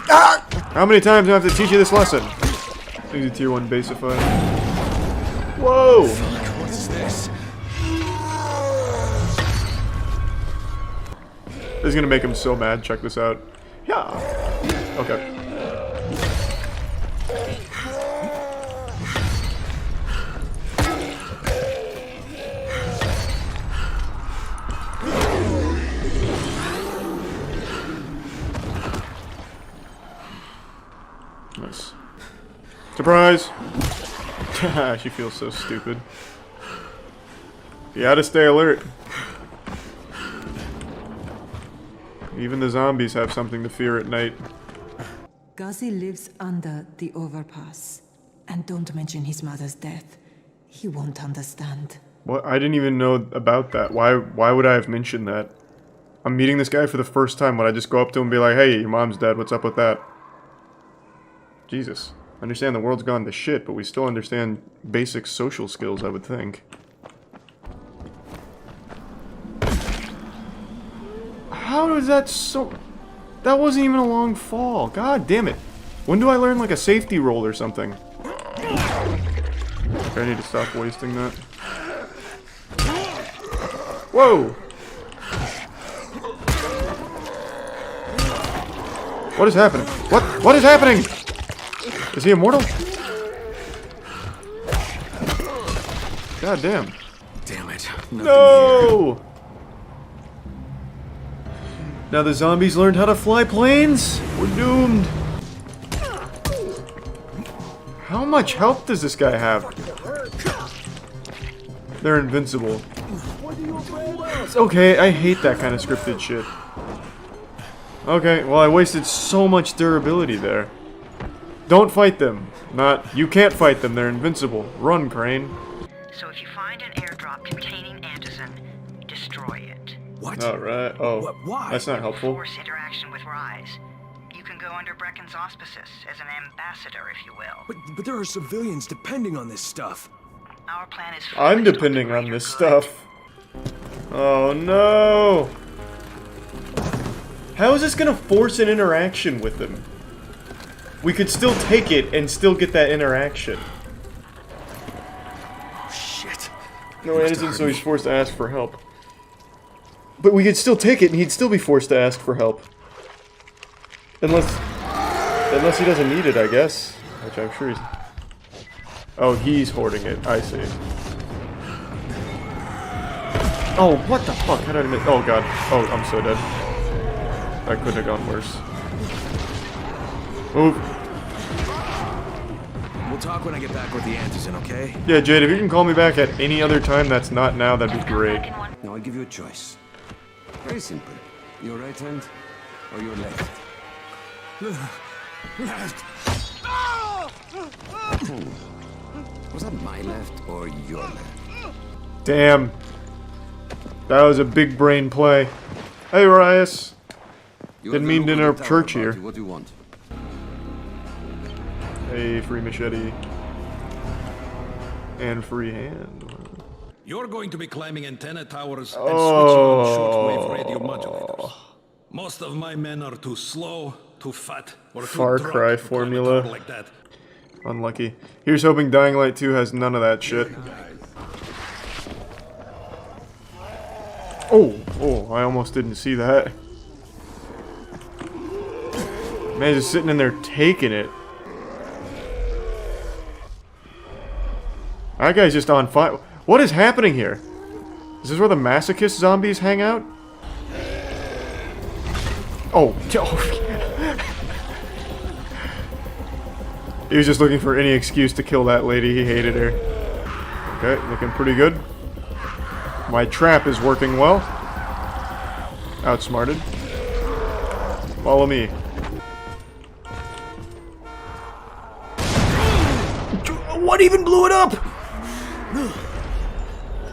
Ah! How many times do I have to teach you this lesson? Easy tier 1 basify. Whoa! What is this? This is gonna make him so mad. Check this out. Yeah. Okay. Nice. Surprise! She feels so stupid. You gotta stay alert. Even the zombies have something to fear at night. Ghazi lives under the overpass. And don't mention his mother's death. He won't understand. What? I didn't even know about that. Why would I have mentioned that? I'm meeting this guy for the first time. Would I just go up to him and be like, hey, your mom's dead, what's up with that? Jesus. I understand the world's gone to shit, but we still understand basic social skills, I would think. How is that so... That wasn't even a long fall. God damn it. When do I learn like a safety roll or something? Okay, I need to stop wasting that. Whoa! What is happening? What is happening? Is he immortal? God damn. Damn it. No! Now the zombies learned how to fly planes? We're doomed. How much health does this guy have? They're invincible. It's okay, I hate that kind of scripted shit. Okay, well I wasted so much durability there. Don't fight them. You can't fight them, they're invincible. Run, Crane. So if you find an airdrop containing Anderson, destroy it. What? Alright, oh. Why? That's not helpful. Force interaction with Rise. You can go under Brecken's auspices as an ambassador, if you will. But there are civilians depending on this stuff. Our plan is I'm depending on this stuff. Oh no! How is this gonna force an interaction with them? We could still take it and still get that interaction. Oh shit. No, it isn't, so he's forced to ask for help. But we could still take it and he'd still be forced to ask for help. Unless he doesn't need it, I guess. Which I'm sure he's... Oh, he's hoarding it. I see. Oh, what the fuck? How did I miss? Oh god. Oh, I'm so dead. That couldn't have gone worse. Move. We'll talk when I get back with the answers in, okay? Yeah, Jade, if you can call me back at any other time that's not now, that'd be great. Now I'll give you a choice. Very simple. Your right hand or your left? Left. Was that my left or your left? Damn. That was a big brain play. Hey, Rias. Didn't mean to interrupt church here. What do you want? Hey, free machete. And free hand. You're going to be climbing antenna towers and Oh. switching on shortwave radio modulators. Most of my men are too slow, too fat, or too Far drunk Cry to climb a formula. tower like that. Unlucky. Here's hoping Dying Light 2 has none of that shit. Oh, I almost didn't see that. Man, just sitting in there taking it. That guy's just on fire. What is happening here? Is this where the masochist zombies hang out? Oh, he was just looking for any excuse to kill that lady. He hated her. Okay, looking pretty good. My trap is working well. Outsmarted. Follow me. What even blew it up?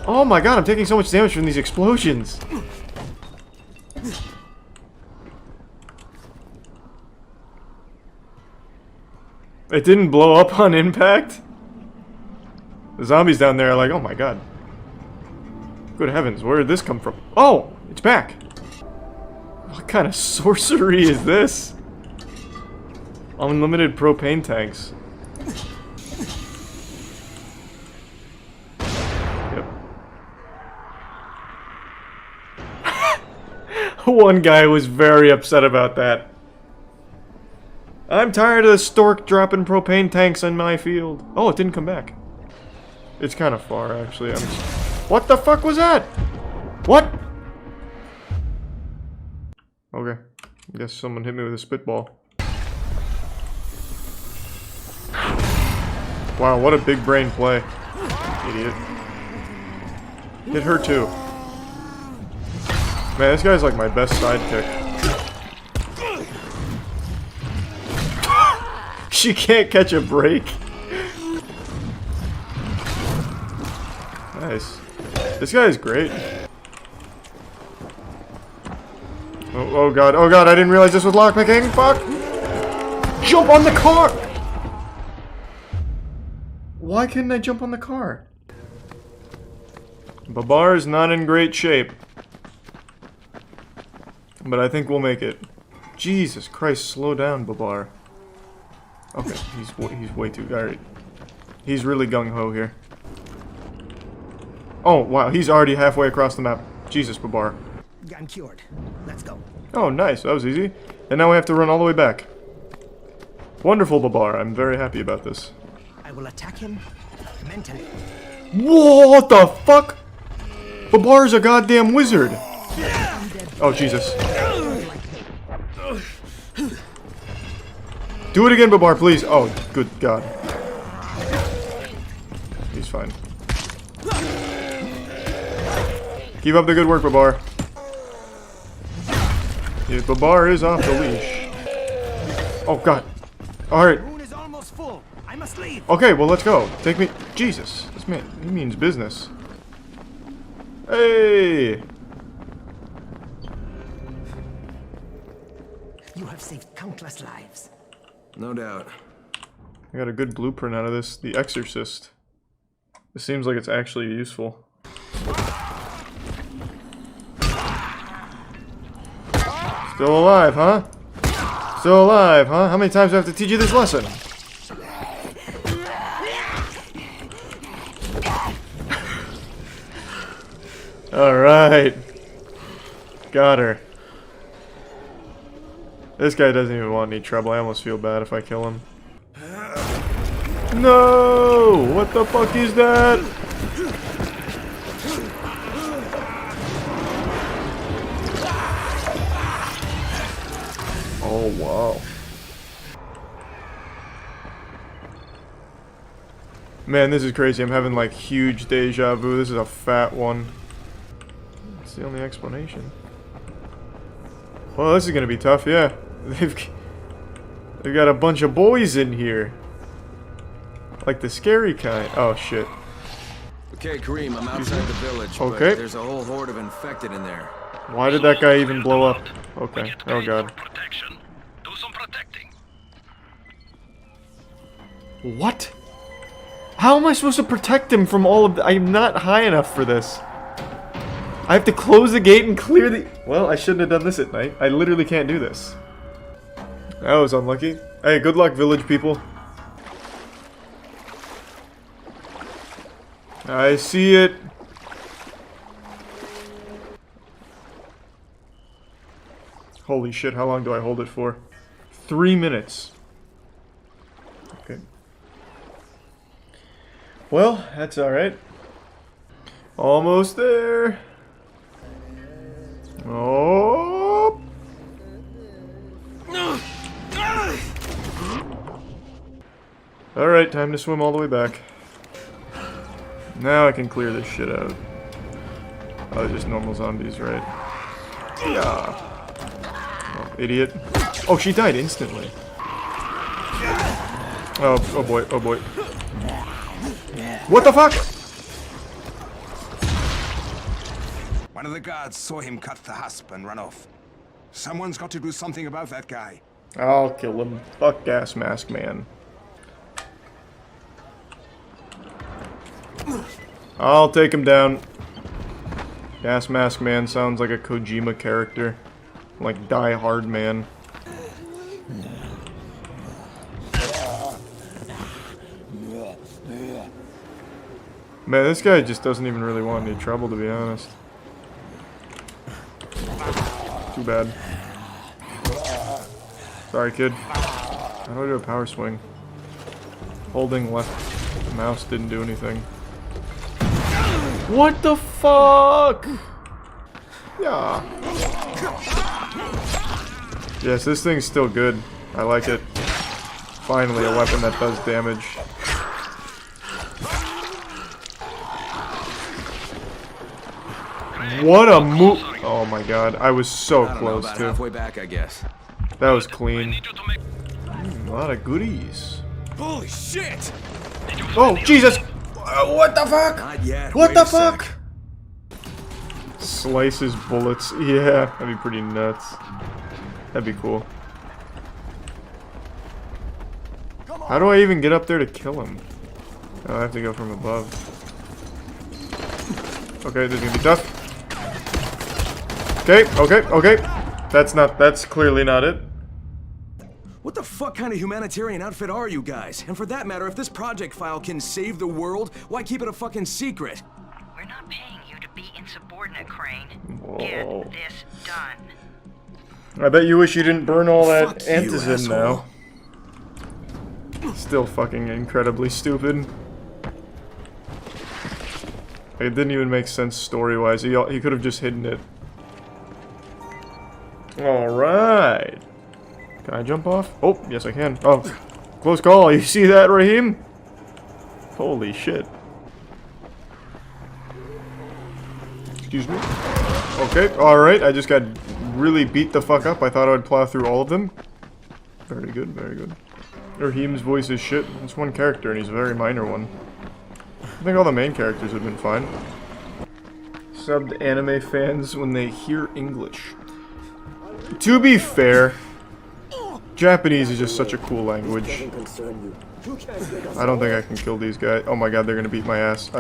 Oh my god, I'm taking so much damage from these explosions. It didn't blow up on impact? The zombies down there are like, oh my god. Good heavens, where did this come from? Oh, it's back. What kind of sorcery is this? Unlimited propane tanks. Yep. One guy was very upset about that. I'm tired of the stork dropping propane tanks in my field. Oh, it didn't come back. It's kind of far, actually. What the fuck was that? What? Okay. I guess someone hit me with a spitball. Wow, what a big brain play. Idiot. Hit her too. Man, this guy's like my best sidekick. She can't catch a break. Nice. This guy is great. Oh god, I didn't realize this was lockpicking. Fuck! Jump on the car! Why couldn't I jump on the car? Babar is not in great shape. But I think we'll make it. Jesus Christ, slow down, Babar. Okay, he's way too... Alright. He's really gung-ho here. Oh, wow, he's already halfway across the map. Jesus, Babar. I'm cured. Let's go. Oh, nice. That was easy. And now we have to run all the way back. Wonderful, Babar. I'm very happy about this. I will attack him mentally. Whoa, what the fuck? Babar's a goddamn wizard. Oh, Jesus. Do it again, Babar, please. Oh, good God. He's fine. Keep up the good work, Babar. Yeah, Babar is off the leash. Oh, God. Alright. Okay, well, let's go. Take me... Jesus. This man, he means business. Hey! You have saved countless lives. No doubt. I got a good blueprint out of this. The Exorcist. It seems like it's actually useful. Still alive, huh? Still alive, huh? How many times do I have to teach you this lesson? Alright. Got her. This guy doesn't even want any trouble. I almost feel bad if I kill him. No! What the fuck is that? Oh, wow. Man, this is crazy. I'm having like huge deja vu. This is a fat one. That's the only explanation. Well, this is gonna be tough, yeah. They've got a bunch of boys in here. Like the scary kind. Oh, shit. Okay, Kareem, I'm outside the village, Okay. but there's a whole horde of infected in there. Why did that guy even blow up? Okay. Oh, God. What? How am I supposed to protect him from all of the— I'm not high enough for this. I have to close the gate and clear the— Well, I shouldn't have done this at night. I literally can't do this. That was unlucky. Hey, good luck, village people. I see it. Holy shit, how long do I hold it for? 3 minutes. Okay. Well, that's alright. Almost there. Oh. Alright, time to swim all the way back. Now I can clear this shit out. Oh, they're just normal zombies, right? Yeah. Oh, idiot. Oh, she died instantly. Oh, oh boy, oh boy. What the fuck? One of the guards saw him cut the hasp and run off. Someone's got to do something about that guy. I'll kill him. Fuck Gas Mask Man. I'll take him down. Gas Mask Man sounds like a Kojima character. Like Die Hard Man. Man, this guy just doesn't even really want any trouble, to be honest. Too bad. Sorry, kid. How do I do a power swing? Holding left mouse didn't do anything. What the fuck? Yeah. Yes, this thing's still good. I like it. Finally, a weapon that does damage. What a move! Oh my god, I was so close to. Halfway back, I guess. That was clean. A lot of goodies. Holy shit! Oh Jesus! What the fuck? Not yet. What Wait the a sec. fuck? Slices bullets. Yeah, that'd be pretty nuts. That'd be cool. How do I even get up there to kill him? Oh, I have to go from above. Okay, this is gonna be tough. Okay, okay, okay. That's clearly not it. What the fuck kind of humanitarian outfit are you guys? And for that matter, if this project file can save the world, why keep it a fucking secret? We're not paying you to be insubordinate, Crane. Whoa. Get this done. I bet you wish you didn't burn all that Fuck you, antizin asshole. now. Still fucking incredibly stupid. It didn't even make sense story-wise. He could have just hidden it. Alright. Can I jump off? Oh, yes I can. Oh, close call. You see that, Raheem? Holy shit. Excuse me. Okay, alright. I just got really beat the fuck up. I thought I would plow through all of them. Very good, very good. Raheem's voice is shit. It's one character and he's a very minor one. I think all the main characters have been fine. Subbed anime fans when they hear English. To be fair, Japanese is just such a cool language. I don't think I can kill these guys. Oh my god, they're gonna beat my ass.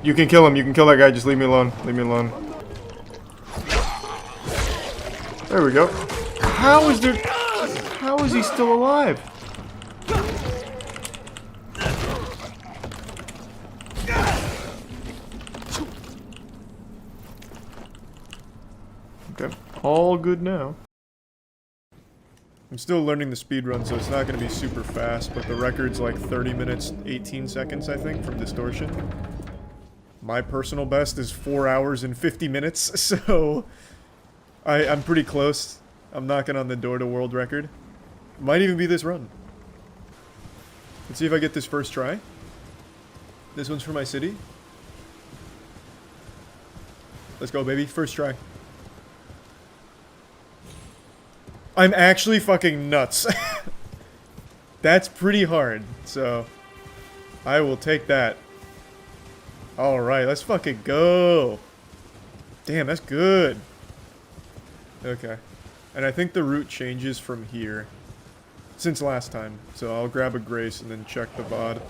You can kill him, you can kill that guy, just leave me alone. Leave me alone. There we go. How is he still alive? Okay, all good now. I'm still learning the speedrun, so it's not going to be super fast, but the record's like 30 minutes, 18 seconds, I think, from distortion. My personal best is 4 hours and 50 minutes, so I'm pretty close. I'm knocking on the door to world record. Might even be this run. Let's see if I get this first try. This one's for my city. Let's go, baby. First try. I'm actually fucking nuts. That's pretty hard, so I will take that. Alright, let's fucking go. Damn, that's good. Okay. And I think the route changes from here. Since last time. So I'll grab a grace and then check the VOD.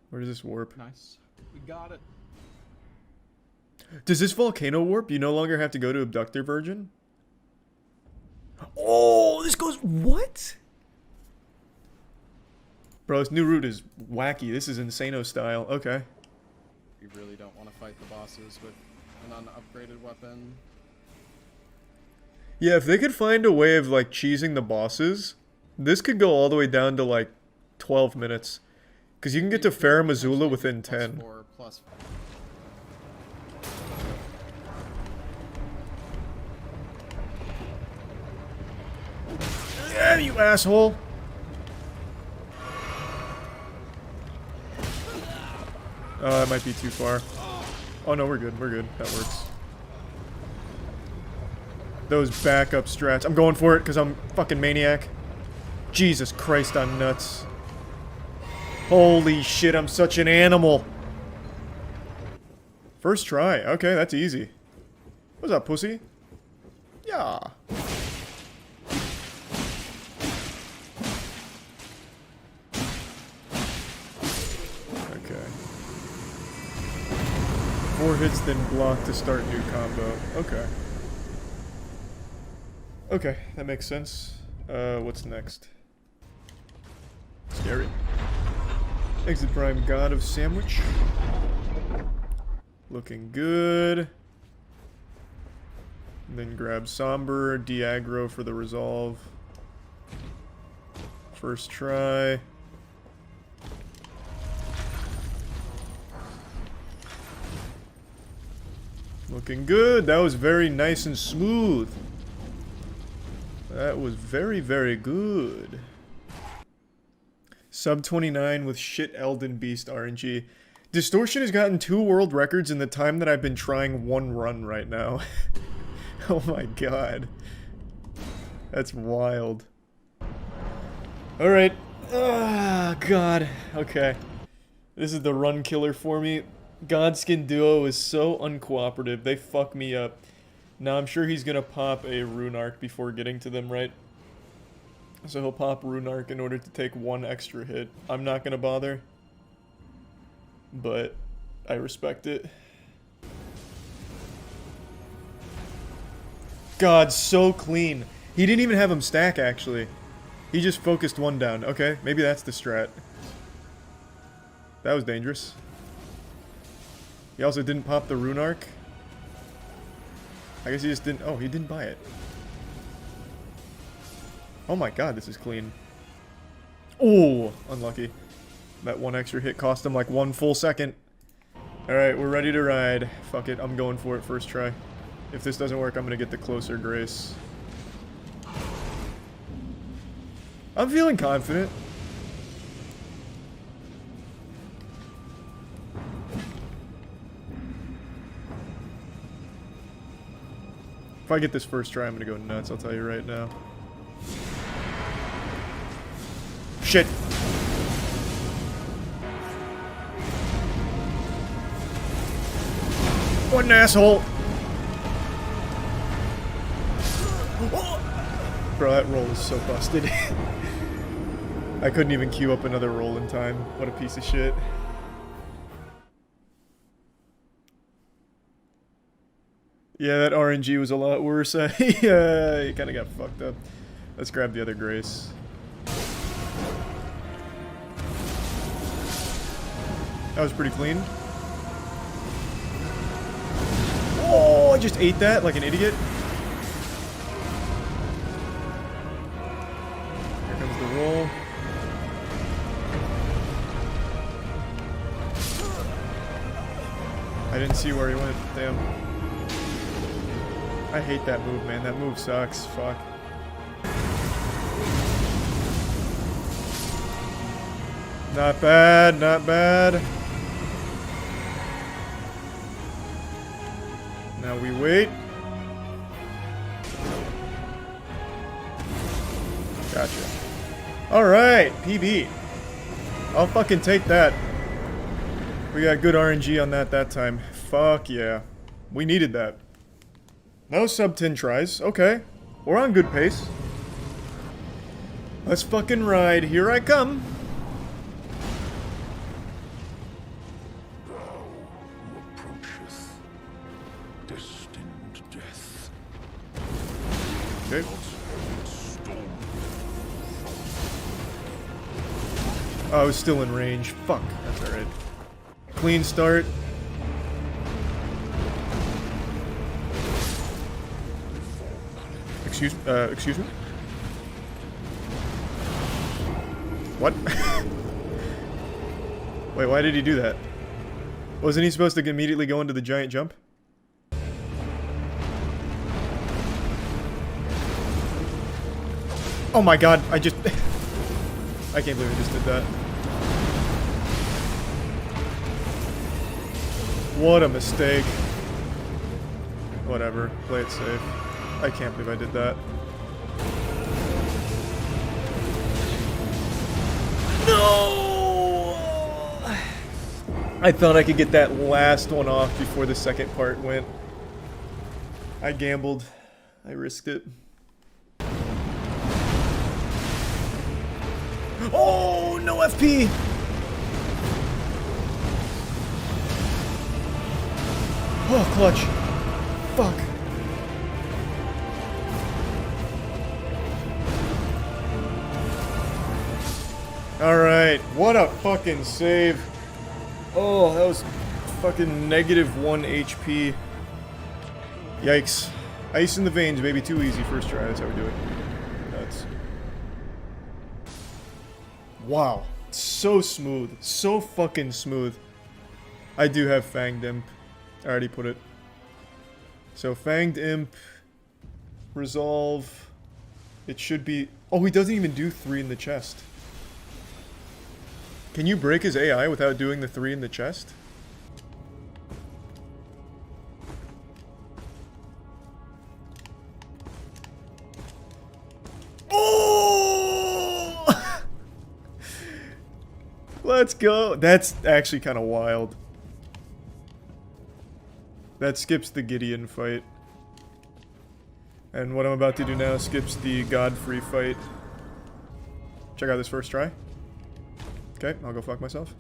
Where does this warp? Nice. We got it. Does this volcano warp? You no longer have to go to Abductor Virgin? Oh, this goes... What? Bro, this new route is wacky. This is Insano style. Okay. We really don't want to fight the bosses with an unupgraded weapon. Yeah, if they could find a way of, like, cheesing the bosses, this could go all the way down to, like, 12 minutes. Because you can get to Farum Azula within 10. Yeah, you asshole! That might be too far. Oh no, we're good, we're good. That works. Those backup strats. I'm going for it because I'm fucking maniac. Jesus Christ, I'm nuts. Holy shit, I'm such an animal. First try. Okay, that's easy. What's up, pussy? Yeah. Okay. 4 hits, then block to start new combo. Okay. Okay, that makes sense. What's next? Scary. Exit Prime, God of Sandwich. Looking good. And then grab Somber, de-aggro for the resolve. First try. Looking good. That was very nice and smooth. That was very, very good. Sub 29 with shit Elden Beast RNG. Distortion has gotten 2 world records in the time that I've been trying 1 run right now. Oh my god. That's wild. Alright. Ah, god. Okay. This is the run killer for me. Godskin Duo is so uncooperative. They fuck me up. Now I'm sure he's gonna pop a Rune Arc before getting to them, right? So he'll pop Rune Arc in order to take 1 extra hit. I'm not gonna bother. But I respect it. God, so clean. He didn't even have him stack, actually. He just focused 1 down. Okay, maybe that's the strat. That was dangerous. He also didn't pop the Rune Arc. I guess he just didn't... Oh, he didn't buy it. Oh my god, this is clean. Oh, unlucky. That 1 extra hit cost him like 1 full second. Alright, we're ready to ride. Fuck it, I'm going for it first try. If this doesn't work, I'm gonna get the closer grace. I'm feeling confident. If I get this first try, I'm gonna go nuts, I'll tell you right now. Shit. What an asshole! Bro, that roll is so busted. I couldn't even queue up another roll in time. What a piece of shit. Yeah, that RNG was a lot worse. Yeah, he kind of got fucked up. Let's grab the other grace. That was pretty clean. Oh, I just ate that like an idiot. Here comes the roll. I didn't see where he went. Damn. I hate that move, man. That move sucks. Fuck. Not bad, not bad. Now we wait. Gotcha. Alright, PB. I'll fucking take that. We got good RNG on that time. Fuck yeah. We needed that. No sub 10 tries. Okay. We're on good pace. Let's fucking ride. Here I come. Okay. Oh, I was still in range. Fuck. That's alright. Clean start. Excuse me? What? Wait, why did he do that? Wasn't he supposed to immediately go into the giant jump? Oh my god, I can't believe I just did that. What a mistake. Whatever, play it safe. I can't believe I did that. No! I thought I could get that last one off before the second part went. I gambled. I risked it. Oh, no FP! Oh, clutch. Fuck. Alright, what a fucking save. Oh, that was fucking -1 HP. Yikes. Ice in the veins, baby. Too easy. First try, that's how we do it. Nuts. Wow. So smooth. So fucking smooth. I do have Fanged Imp. I already put it. So Fanged Imp. Resolve. It should be... Oh, he doesn't even do 3 in the chest. Can you break his AI without doing the 3 in the chest? Oh! Let's go. That's actually kind of wild. That skips the Gideon fight. And what I'm about to do now skips the Godfrey fight. Check out this first try. Okay, I'll go fuck myself.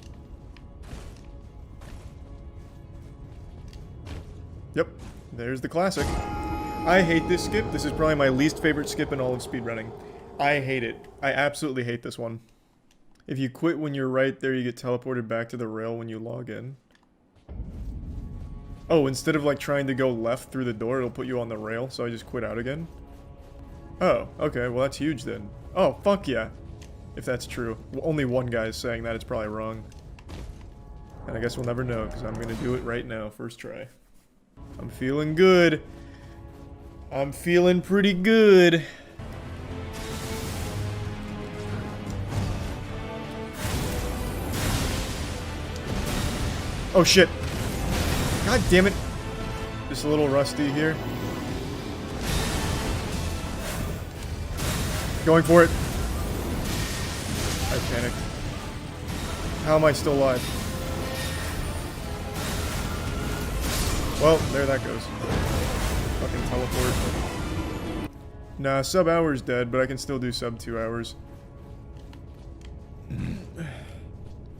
Yep, there's the classic. I hate this skip. This is probably my least favorite skip in all of speedrunning. I hate it. I absolutely hate this one. If you quit when you're right there, you get teleported back to the rail when you log in. Oh, instead of like trying to go left through the door, it'll put you on the rail, so I just quit out again? Oh, okay, well that's huge then. Oh, fuck yeah. If that's true. Only one guy is saying that, it's probably wrong. And I guess we'll never know, because I'm gonna do it right now, first try. I'm feeling good. I'm feeling pretty good. Oh shit. God damn it. Just a little rusty here. Going for it. I panicked. How am I still alive? Well, there that goes. Fucking teleport. Nah, sub hour's dead, but I can still do sub 2 hours.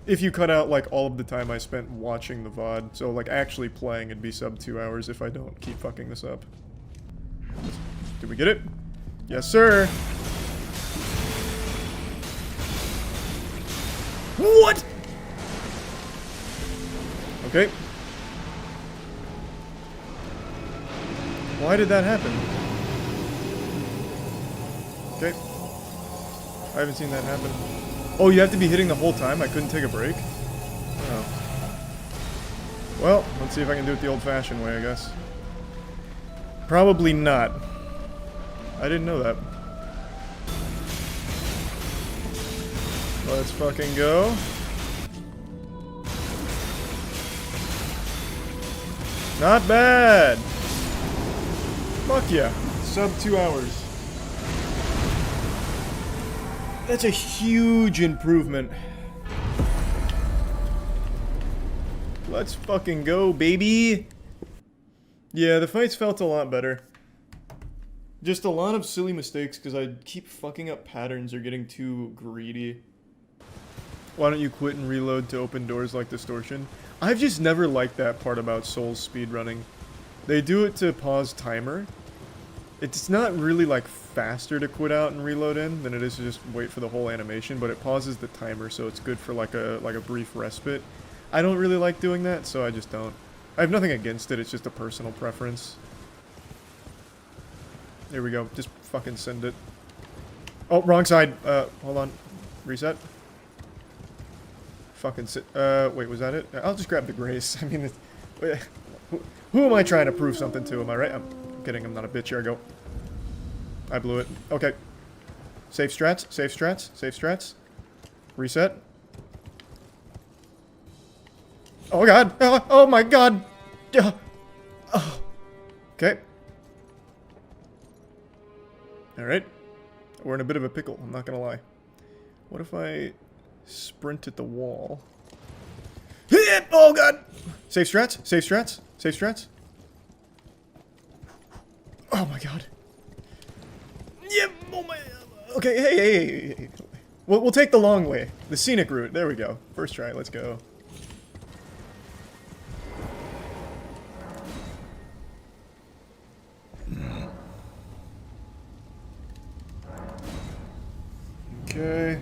If you cut out, like, all of the time I spent watching the VOD. So, like, actually playing, it'd be sub 2 hours if I don't keep fucking this up. Did we get it? Yes, sir! What? Okay. Why did that happen? Okay. I haven't seen that happen. Oh, you have to be hitting the whole time? I couldn't take a break? Oh. Well, let's see if I can do it the old-fashioned way, I guess. Probably not. I didn't know that. Let's fucking go. Not bad. Fuck yeah. Sub 2 hours. That's a huge improvement. Let's fucking go, baby. Yeah, the fights felt a lot better. Just a lot of silly mistakes because I keep fucking up patterns or getting too greedy. Why don't you quit and reload to open doors like Distortion? I've just never liked that part about Souls speedrunning. They do it to pause timer. It's not really like faster to quit out and reload in than it is to just wait for the whole animation, but it pauses the timer, so it's good for like a brief respite. I don't really like doing that, so I just don't. I have nothing against it, it's just a personal preference. There we go, just fucking send it. Oh, wrong side. Hold on. Reset. Fucking sit. Wait, was that it? I'll just grab the grace. I mean, who am I trying to prove something to? Am I right? I'm kidding, I'm not a bitch. Here I go. I blew it. Okay. Safe strats, safe strats, safe strats. Reset. Oh god! Oh my god! Oh. Okay. Alright. We're in a bit of a pickle, I'm not gonna lie. What if I sprint at the wall? Oh god! Safe strats, safe strats, safe strats. Oh my god. Yep, oh my... Okay, hey. We'll take the long way. The scenic route, there we go. First try, let's go. Okay.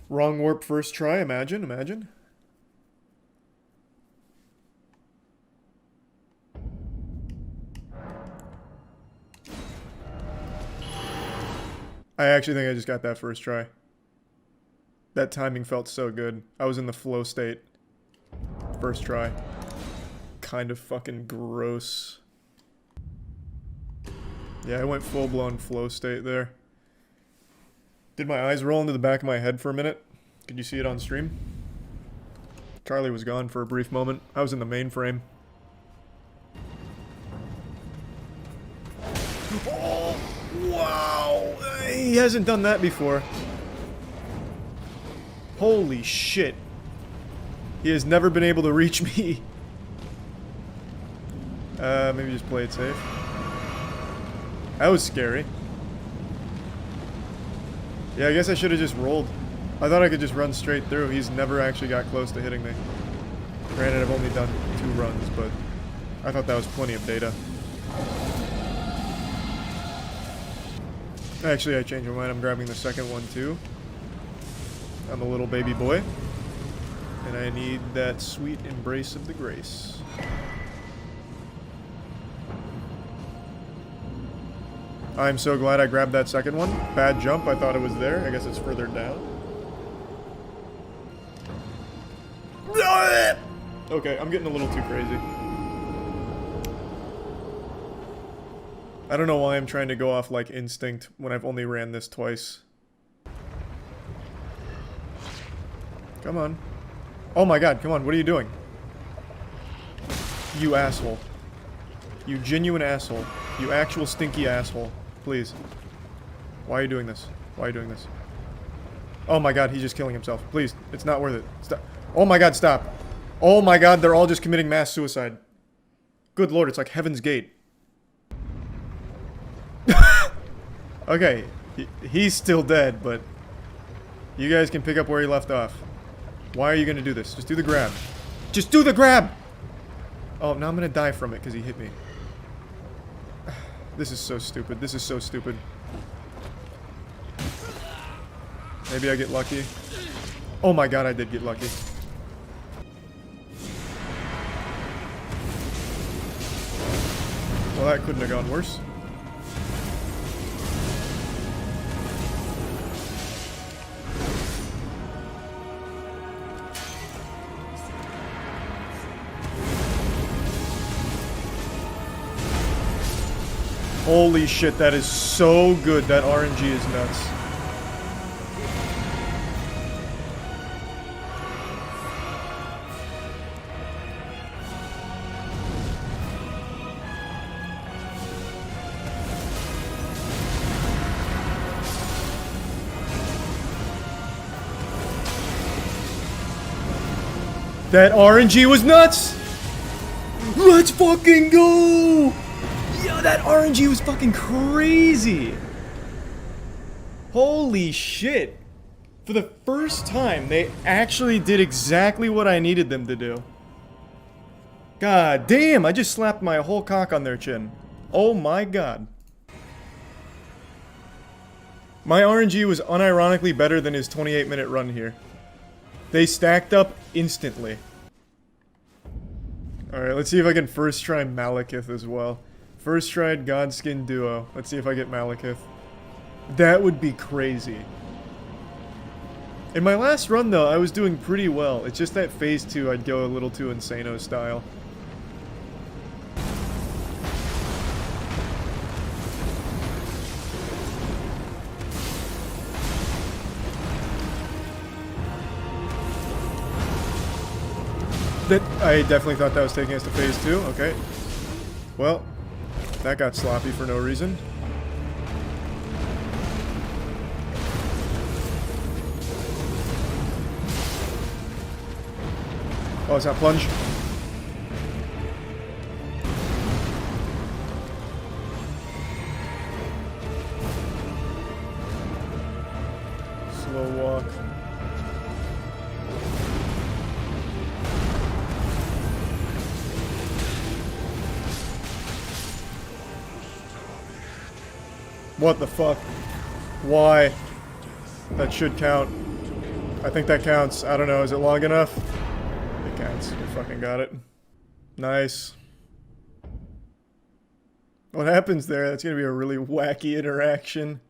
Wrong warp first try, imagine. I actually think I just got that first try. That timing felt so good. I was in the flow state. First try. Kind of fucking gross. Yeah, I went full-blown flow state there. Did my eyes roll into the back of my head for a minute? Could you see it on stream? Charlie was gone for a brief moment. I was in the mainframe. Oh, wow! He hasn't done that before. Holy shit. He has never been able to reach me. Maybe just play it safe. That was scary. Yeah, I guess I should have just rolled. I thought I could just run straight through. He's never actually got close to hitting me. Granted, I've only done 2 runs, but I thought that was plenty of data. Actually, I changed my mind. I'm grabbing the second one, too. I'm a little baby boy. And I need that sweet embrace of the grace. I'm so glad I grabbed that second one. Bad jump, I thought it was there. I guess it's further down. Okay, I'm getting a little too crazy. I don't know why I'm trying to go off like instinct when I've only ran this twice. Come on. Oh my god, come on, what are you doing? You asshole. You genuine asshole. You actual stinky asshole. Please. Why are you doing this? Why are you doing this? Oh my god, he's just killing himself. Please, it's not worth it. Stop. Oh my god, stop. Oh my god, they're all just committing mass suicide. Good lord, it's like Heaven's Gate. Okay, he's still dead, but you guys can pick up where he left off. Why are you gonna do this? Just do the grab. Just do the grab! Oh, now I'm gonna die from it because he hit me. This is so stupid. This is so stupid. Maybe I get lucky. Oh my god, I did get lucky. Well, that couldn't have gone worse. Holy shit, that is so good. That RNG is nuts. That RNG was nuts! Let's fucking go! Yo, that RNG was fucking crazy! Holy shit. For the first time, they actually did exactly what I needed them to do. God damn, I just slapped my whole cock on their chin. Oh my god. My RNG was unironically better than his 28-minute run here. They stacked up instantly. Alright, let's see if I can first try Malekith as well. First tried Godskin Duo. Let's see if I get Malekith. That would be crazy. In my last run though, I was doing pretty well. It's just that phase 2 I'd go a little too Insano style. I definitely thought that was taking us to phase 2. Okay. Well, that got sloppy for no reason. Oh, it's not plunge. Slow walk. What the fuck? Why? That should count. I think that counts. I don't know. Is it long enough? It counts. We fucking got it. Nice. What happens there? That's gonna be a really wacky interaction.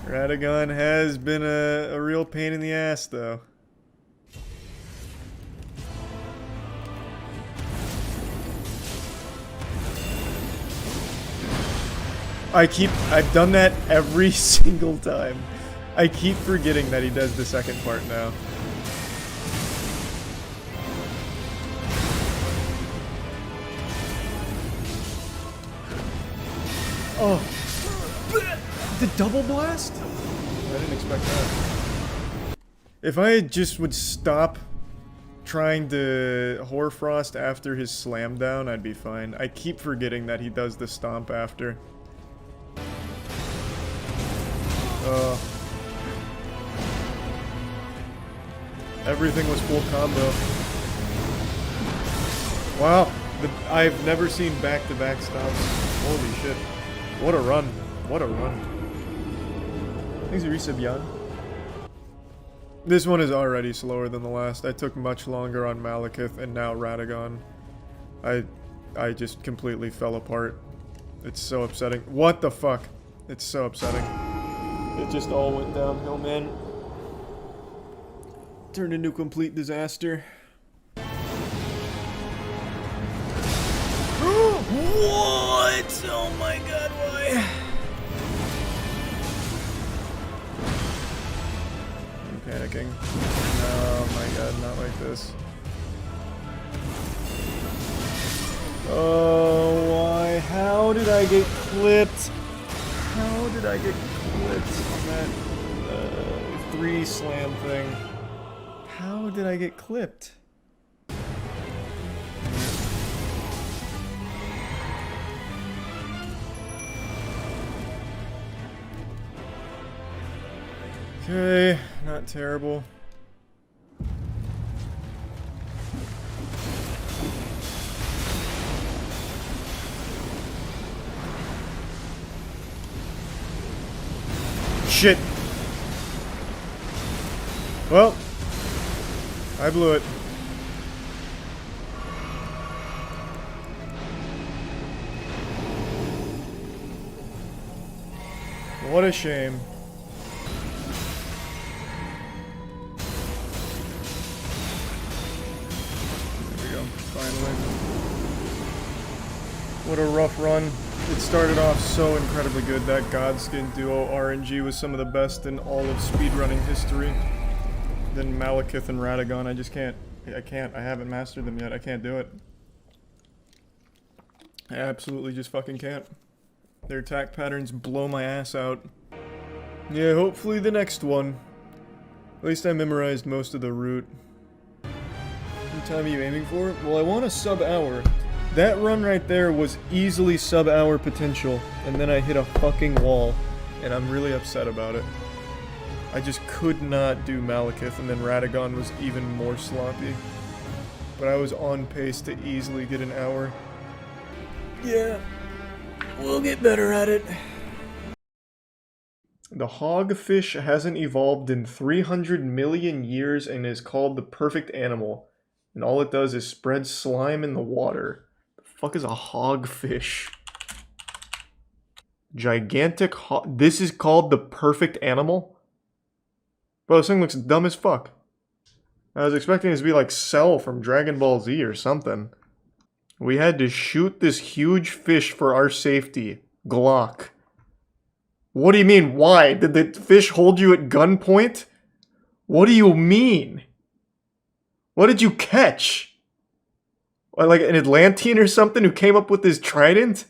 Radagon has been a real pain in the ass, though. I've done that every single time. I keep forgetting that he does the second part now. Oh. The double blast? I didn't expect that. If I just would stop trying to Hoarfrost after his slam down, I'd be fine. I keep forgetting that he does the stomp after. Everything was full combo. Wow, I've never seen back-to-back stomps. Holy shit. What a run. What a run. Thanks, Resub Yan. This one is already slower than the last. I took much longer on Malekith and now Radagon. I just completely fell apart. It's so upsetting. What the fuck? It's so upsetting. It just all went downhill, man. Turned into a complete disaster. What? Oh my god, why? I'm panicking. Oh my god, not like this. Oh, why? How did I get clipped? How did I get clipped on that 3 slam thing? How did I get clipped? Okay, not terrible. Shit. Well, I blew it. What a shame. There we go, finally. What a rough run. It started off so incredibly good. That Godskin duo RNG was some of the best in all of speedrunning history. Then Malekith and Radagon, I just can't. I haven't mastered them yet. I can't do it. I absolutely just fucking can't. Their attack patterns blow my ass out. Yeah, hopefully the next one. At least I memorized most of the route. What time are you aiming for? Well, I want a sub-hour. That run right there was easily sub-hour potential, and then I hit a fucking wall, and I'm really upset about it. I just could not do Malekith, and then Radagon was even more sloppy. But I was on pace to easily get an hour. Yeah, we'll get better at it. The hogfish hasn't evolved in 300 million years and is called the perfect animal. And all it does is spread slime in the water. The fuck is a hogfish? Gigantic this is called the perfect animal? Bro, this thing looks dumb as fuck. I was expecting it to be like Cell from Dragon Ball Z or something. We had to shoot this huge fish for our safety. Glock. What do you mean, why? Did the fish hold you at gunpoint? What do you mean? What did you catch? Like an Atlantean or something who came up with this trident?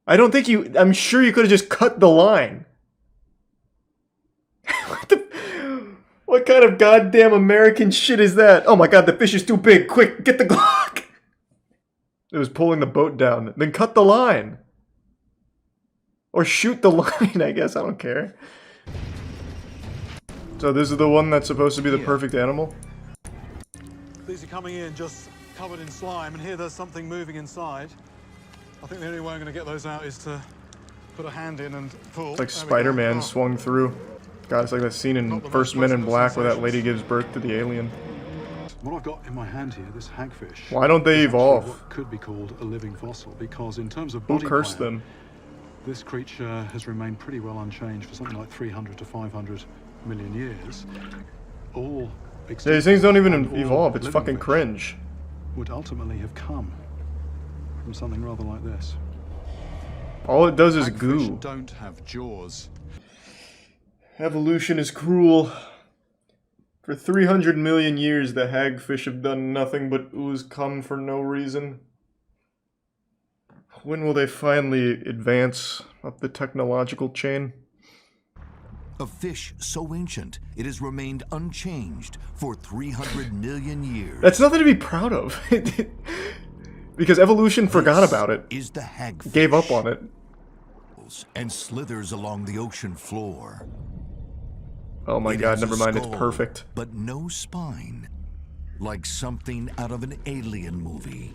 I don't think you... I'm sure you could have just cut the line. What kind of goddamn American shit is that? Oh my god, the fish is too big. Quick, get the Glock! It was pulling the boat down. Then cut the line. Or shoot the line, I guess. I don't care. So this is the one that's supposed to be the perfect animal? These are coming in just covered in slime, and here there's something moving inside. I think the only way I'm going to get those out is to put a hand in and pull. It's like Spider-Man swung through. God, it's like that scene in First Men in Black where that lady gives birth to the alien. What I've got in my hand here, this hagfish. Why don't they evolve? What could be called a living fossil, because in terms of Who body cursed plan, them? this creature has remained pretty well unchanged for something like 300 to 500 million years. All Yeah, these things don't even and all evolve. It's living fucking fish cringe. would ultimately have come from something rather like this. All it does is Hagfish goo. don't have jaws. Evolution is cruel. For 300 million years, the hagfish have done nothing but ooze cum for no reason. When will they finally advance up the technological chain? A fish so ancient, it has remained unchanged for 300 million years. That's nothing to be proud of. Because evolution forgot about it. Is the hagfish. Gave up on it. And slithers along the ocean floor. Oh my It god, has a never mind, it's skull, perfect. But no spine. Like something out of an alien movie.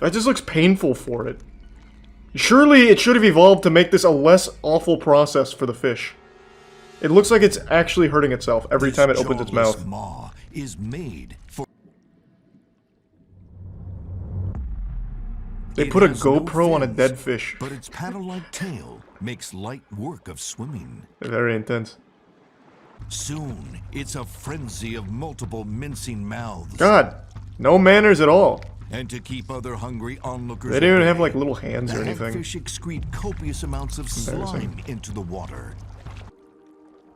That just looks painful for it. Surely it should have evolved to make this a less awful process for the fish. It looks like it's actually hurting itself every time it opens its Jawless mouth. maw is made for. They It put a has no GoPro on a fins, dead fish. But its paddle-like tail makes light work of swimming. Very intense. Soon, it's a frenzy of multiple mincing mouths. God, no manners at all. And to keep other hungry onlookers They didn't even at have bay, like little hands the or anything. hagfish excrete copious amounts of Embarrassing. slime into the water.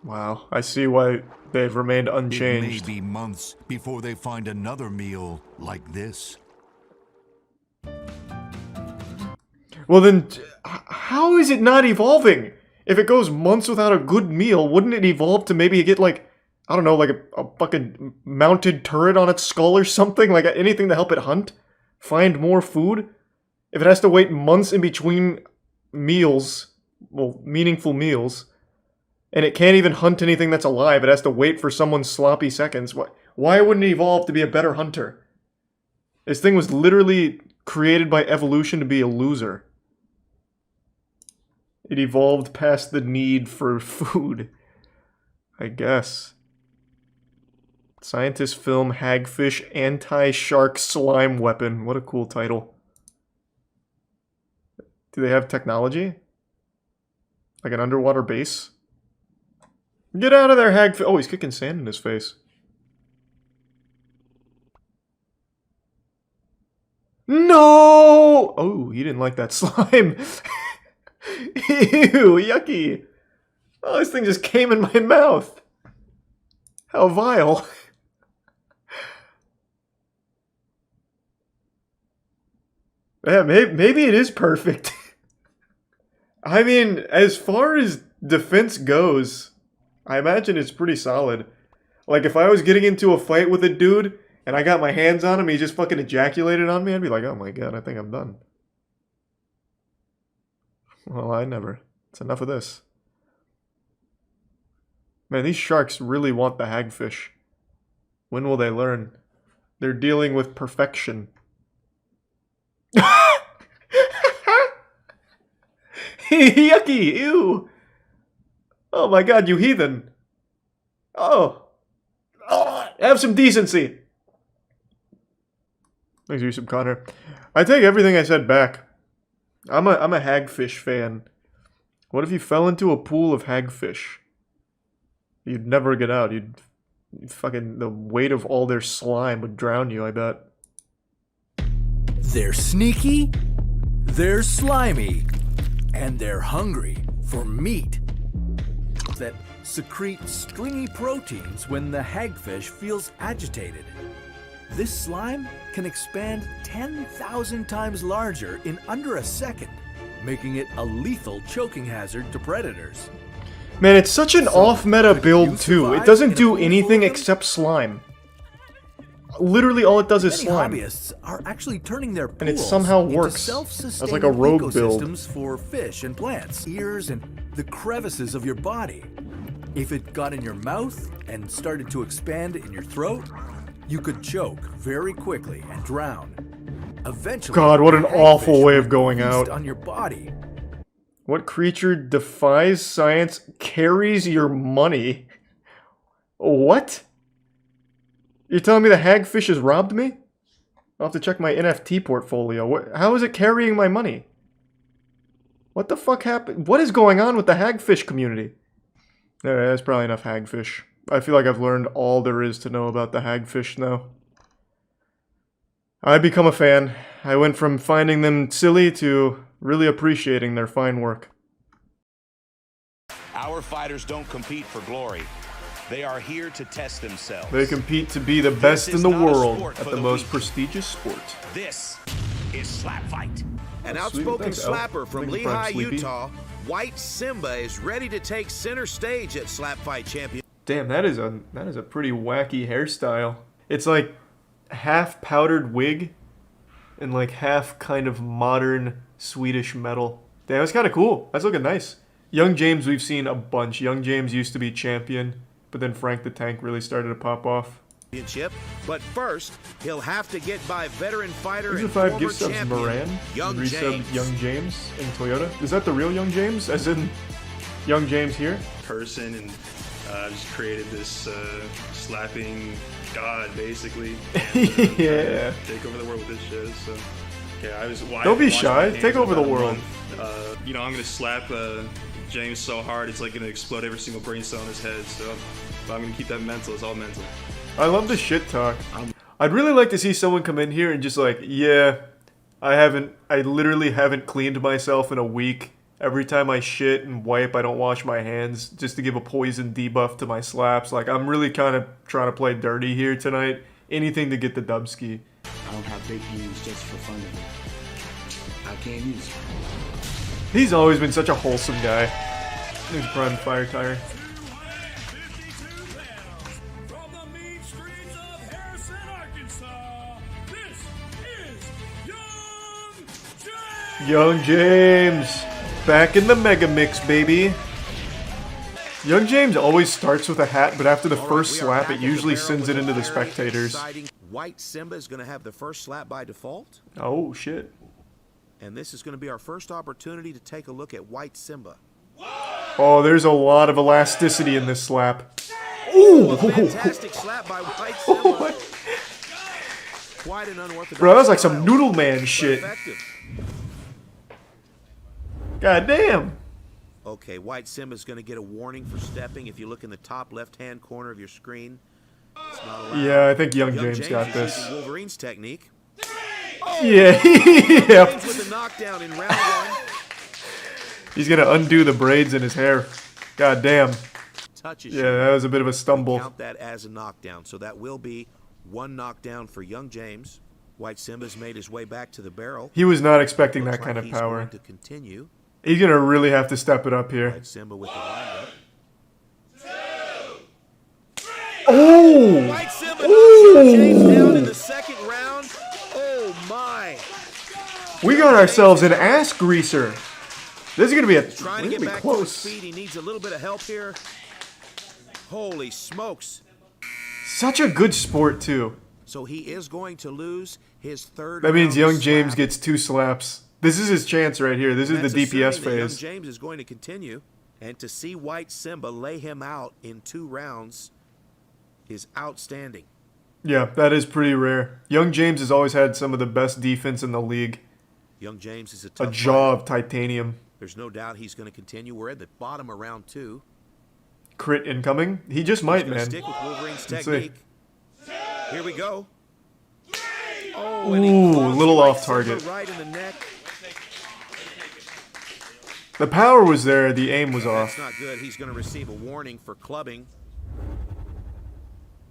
Wow, I see why they've remained It unchanged. may be months before they find another meal like this. Well then, how is it not evolving? If it goes months without a good meal, wouldn't it evolve to maybe get like, I don't know, like a fucking mounted turret on its skull or something? Like anything to help it hunt? Find more food? If it has to wait months in between meals, well, meaningful meals, and it can't even hunt anything that's alive, it has to wait for someone's sloppy seconds, why wouldn't it evolve to be a better hunter? This thing was literally created by evolution to be a loser. It evolved past the need for food, I guess. Scientists film hagfish anti-shark slime weapon. What a cool title. Do they have technology? Like an underwater base? Get out of there, hagfish! Oh, he's kicking sand in his face. No! Oh, he didn't like that slime. Ew, yucky. Oh, this thing just came in my mouth. How vile. Yeah, maybe it is perfect. I mean, as far as defense goes, I imagine it's pretty solid. Like, if I was getting into a fight with a dude, and I got my hands on him, he just fucking ejaculated on me, I'd be like, oh my god, I think I'm done. Well, I never. It's enough of this. Man, these sharks really want the hagfish. When will they learn? They're dealing with perfection. Yucky! Ew! Oh my god, you heathen! Oh! Have some decency! Thanks, Yusuf Connor. I take everything I said back. I'm a hagfish fan. What if you fell into a pool of hagfish? You'd never get out. You'd fucking, the weight of all their slime would drown you, I bet. They're sneaky, they're slimy, and they're hungry for meat that secrete stringy proteins when the hagfish feels agitated. This slime can expand 10,000 times larger in under a second, making it a lethal choking hazard to predators. Man, it's such an off-meta build, too. It doesn't do anything except slime. Literally all it does is slime. Many hobbyists are actually turning their pools and it somehow works into self-sustaining as like a rogue build. Ecosystems for fish and plants, ears, and the crevices of your body. If it got in your mouth and started to expand in your throat, you could choke very quickly and drown. Eventually, God, what an awful way of going out. On your body. What creature defies science, carries your money? What? You're telling me the hagfish has robbed me? I'll have to check my NFT portfolio. How is it carrying my money? What the fuck happened? What is going on with the hagfish community? Alright, that's probably enough hagfish. I feel like I've learned all there is to know about the hagfish now. I become a fan. I went from finding them silly to really appreciating their fine work. Our fighters don't compete for glory. They are here to test themselves. They compete to be the best in the world at the most prestigious sport. This is Slap Fight. An outspoken slapper from Lehigh, Utah, White Simba is ready to take center stage at Slap Fight Champion. Damn, that is a pretty wacky hairstyle. It's like half powdered wig and like half kind of modern Swedish metal. Damn, it's kind of cool. That's looking nice. Young James we've seen a bunch. Young James used to be champion, but then Frank the Tank really started to pop off. But first, he'll have to get by veteran fighter and 5 former gift subs champion, Moran. Young Resubbed James. Young James in Toyota. Is that the real Young James? As in Young James here? Person and just created this slapping god basically. And, yeah. Take over the world with this shit. So, okay, Don't be shy. Take over the world. You know, I'm gonna slap James so hard it's like gonna explode every single brain cell in his head. So I'm gonna keep that mental. It's all mental. I love the shit talk. I'd really like to see someone come in here and just like, yeah, I literally haven't cleaned myself in a week. Every time I shit and wipe, I don't wash my hands just to give a poison debuff to my slaps. Like, I'm really kind of trying to play dirty here tonight. Anything to get the dubski. I don't have big hands just for fun of it. I can't use it. He's always been such a wholesome guy. There's Prime Fire Tire. Young James, back in the Mega Mix, baby. Young James always starts with a hat, but after the first slap, it usually sends it into the spectators. White Simba is going to have the first slap by default. Oh, shit. And this is going to be our first opportunity to take a look at White Simba. Oh, there's a lot of elasticity in this slap. Ooh! A fantastic slap by White Simba. Quite an unorthodox. Bro, that was like some Noodle Man shit. God damn. Okay, White Simba's going to get a warning for stepping. If you look in the top left-hand corner of your screen, it's not allowed. Yeah, I think Young James got is this. using Wolverine's technique. Yeah, yep. With a knockdown in round 1. He's gonna undo the braids in his hair. God damn. Touches Yeah, that was a bit of a stumble. Count that as a knockdown, so that will be 1 knockdown for young James. White Simba's made his way back to the barrel. He was not expecting that Looks kind like of he's power. going to continue. He's gonna really have to step it up here. White Simba with the windup. Oh! White Simba knocks young James down in the 2nd round. Oh my! We got ourselves an ass greaser. This is gonna be Trying to get back to his feet. He needs a little bit of help here. Holy smokes! Such a good sport too. So he is going to lose his 3rd. That means young round James slap. gets 2 slaps. This is his chance right here. This is That's the DPS assuming that young phase. James is going to continue, and to see White Simba lay him out in 2 rounds is outstanding. Yeah, that is pretty rare. Young James has always had some of the best defense in the league. Young James is a A tough jaw fighter. of titanium. There's no doubt he's going to continue. We're at the bottom of round 2. Crit incoming? He just might, He's gonna man. stick with Wolverine's Let's technique. see. Here we go. Oh, and Ooh, he a clubs little White off target. Simba right in the neck. The power was there, the aim was off. That's not good. He's going to receive a warning for clubbing.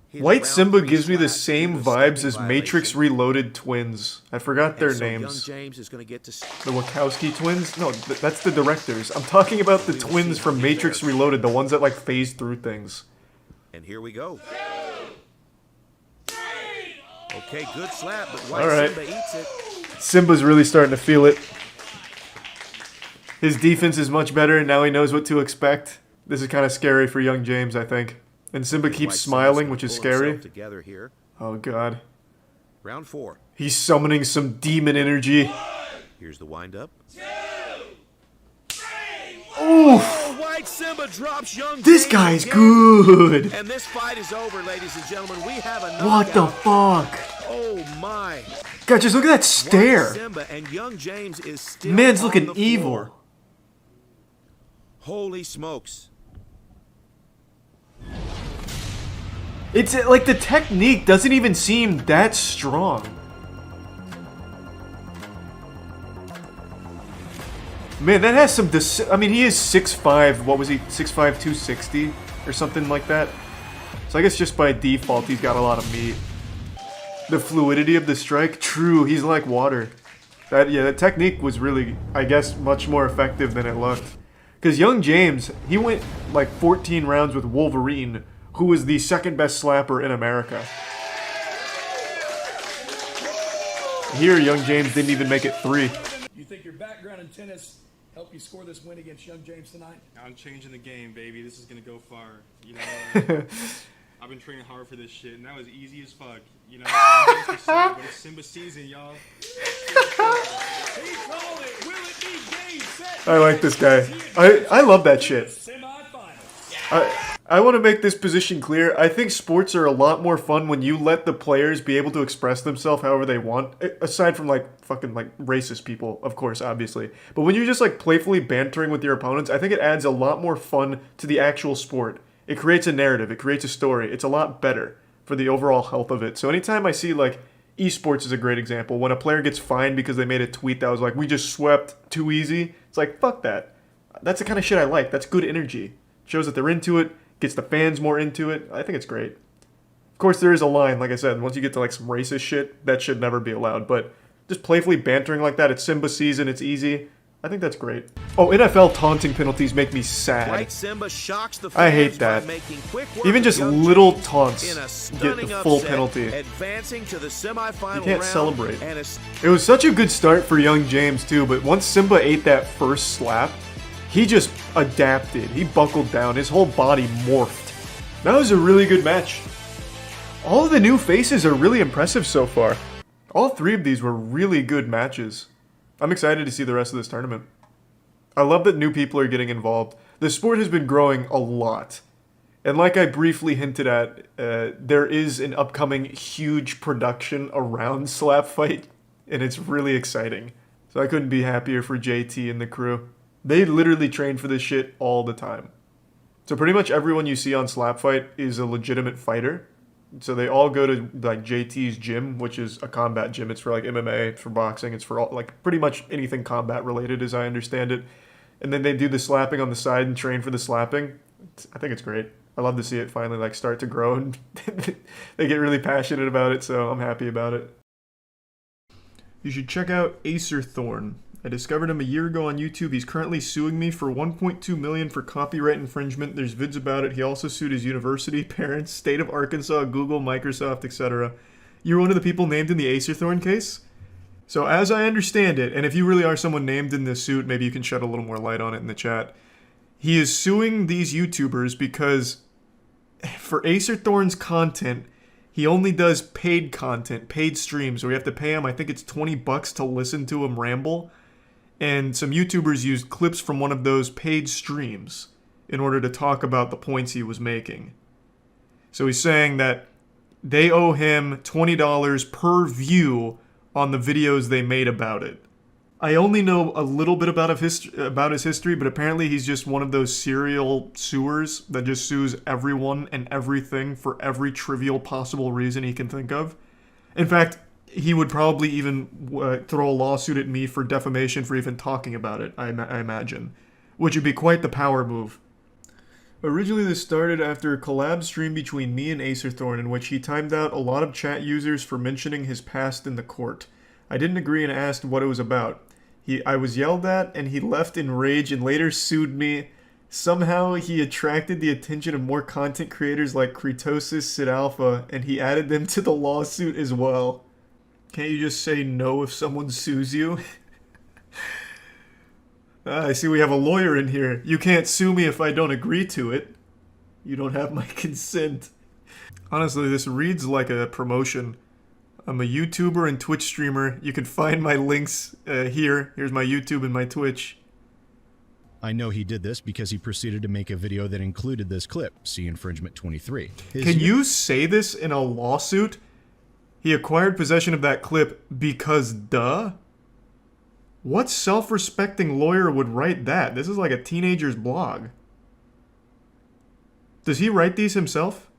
His White round Simba 3 gives me the slap same due to a vibes stepping as Matrix violation. Reloaded twins. I forgot their And so young names. James is going to get to The Wachowski twins? No, that's the directors. I'm talking about the twins from Matrix Reloaded, the ones that like phase through things. And here we go. Okay, good slap, but White All right. Simba eats it. Simba's really starting to feel it. His defense is much better, and now he knows what to expect. This is kind of scary for young James, I think. And Simba keeps White Simba's smiling, gonna which is pull himself scary. Together here. Oh, God. Round 4. He's summoning some demon energy. Here's the windup. Oof! Oh, White Simba drops young This James guy's again. good! And this fight is over, ladies and gentlemen. We have a knockout. What the fuck? Oh my! God, just look at that stare. White Simba and young James is still Man's on looking the evil. floor. Holy smokes! It's like the technique doesn't even seem that strong. Man, that has some I mean, he is 6'5", what was he, 6'5", 260 or something like that. So I guess just by default, he's got a lot of meat. The fluidity of the strike, true, he's like water. That technique was really, I guess, much more effective than it looked. Because young James, he went like 14 rounds with Wolverine, who was the 2nd best slapper in America. Here, young James didn't even make it 3. You think your background in tennis helped you score this win against young James tonight? I'm changing the game, baby. This is gonna go far. You know, I've been training hard for this shit, and that was easy as fuck. You know, I'm just but it's Simba season, y'all. I like this guy. I love that shit. I want to make this position clear. I think sports are a lot more fun when you let the players be able to express themselves however they want. Aside from like fucking like racist people, of course, obviously. But when you're just like playfully bantering with your opponents, I think it adds a lot more fun to the actual sport. It creates a narrative. It creates a story. It's a lot better for the overall health of it. So anytime I see like esports is a great example. When a player gets fined because they made a tweet that was like, we just swept too easy. It's like, fuck that. That's the kind of shit I like. That's good energy. Shows that they're into it. Gets the fans more into it. I think it's great. Of course, there is a line, like I said, once you get to like some racist shit, that should never be allowed. But just playfully bantering like that, it's Simba season, it's easy. I think that's great. Oh, NFL taunting penalties make me sad. White Simba shocks the I hate fans that. by making quick work Even of just young little James taunts in a get the stunning full upset, penalty. advancing to the semifinal You can't round celebrate. and It was such a good start for young James too, but once Simba ate that first slap, he just adapted. He buckled down. His whole body morphed. That was a really good match. All of the new faces are really impressive so far. All 3 of these were really good matches. I'm excited to see the rest of this tournament. I love that new people are getting involved. The sport has been growing a lot. And like I briefly hinted at, there is an upcoming huge production around Slap Fight, and it's really exciting. So I couldn't be happier for JT and the crew. They literally train for this shit all the time. So pretty much everyone you see on Slap Fight is a legitimate fighter. So they all go to like JT's gym, which is a combat gym. It's for like MMA, it's for boxing, it's for all, like pretty much anything combat related, as I understand it. And then they do the slapping on the side and train for the slapping. I think it's great. I love to see it finally like start to grow, and they get really passionate about it. So I'm happy about it. You should check out Acer Thorn. I discovered him a year ago on YouTube. He's currently suing me for $1.2 million for copyright infringement. There's vids about it. He also sued his university, parents, state of Arkansas, Google, Microsoft, etc. You're one of the people named in the Acer Thorn case? So as I understand it, and if you really are someone named in this suit, maybe you can shed a little more light on it in the chat. He is suing these YouTubers because for Acer Thorn's content, he only does paid content, paid streams, where you have to pay him, I think it's $20 to listen to him ramble. And some YouTubers used clips from one of those paid streams in order to talk about the points he was making. So he's saying that they owe him $20 per view on the videos they made about it. I only know a little bit about his history, but apparently he's just one of those serial suers that just sues everyone and everything for every trivial possible reason he can think of. In fact, he would probably even throw a lawsuit at me for defamation for even talking about it, I imagine. Which would be quite the power move. Originally this started after a collab stream between me and Acer Thorn in which he timed out a lot of chat users for mentioning his past in the court. I didn't agree and asked what it was about. I was yelled at and he left in rage and later sued me. Somehow he attracted the attention of more content creators like Cretosis, Sid Alpha, and he added them to the lawsuit as well. Can't you just say no if someone sues you? I see we have a lawyer in here. You can't sue me if I don't agree to it. You don't have my consent. Honestly, this reads like a promotion. I'm a YouTuber and Twitch streamer. You can find my links here. Here's my YouTube and my Twitch. I know he did this because he proceeded to make a video that included this clip. See infringement 23. Can you say this in a lawsuit? He acquired possession of that clip because duh? What self-respecting lawyer would write that? This is like a teenager's blog. Does he write these himself?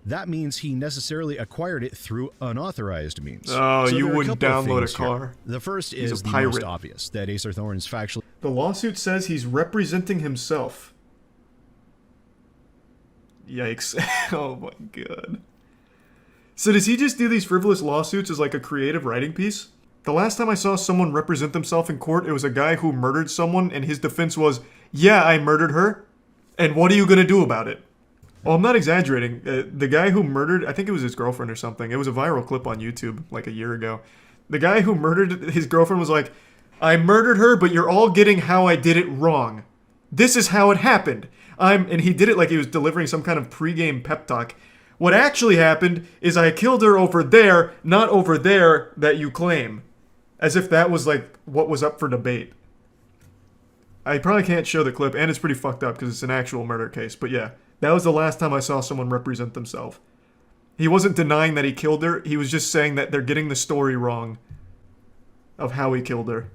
That means he necessarily acquired it through unauthorized means. Oh, so you there are wouldn't couple of download a things here. car. The first He's is a the pirate. most obvious, that Acer Thorn is factually... The lawsuit says he's representing himself. Yikes. Oh my god. So does he just do these frivolous lawsuits as like a creative writing piece? The last time I saw someone represent themselves in court, it was a guy who murdered someone and his defense was, yeah, I murdered her. And what are you gonna do about it? Oh, I'm not exaggerating. The guy who murdered, I think it was his girlfriend or something. It was a viral clip on YouTube like a year ago. The guy who murdered his girlfriend was like, I murdered her, but you're all getting how I did it wrong. This is how it happened. And he did it like he was delivering some kind of pregame pep talk. What actually happened is I killed her over there, not over there that you claim. As if that was like what was up for debate. I probably can't show the clip, and it's pretty fucked up because it's an actual murder case. But yeah, that was the last time I saw someone represent themselves. He wasn't denying that he killed her, he was just saying that they're getting the story wrong of how he killed her.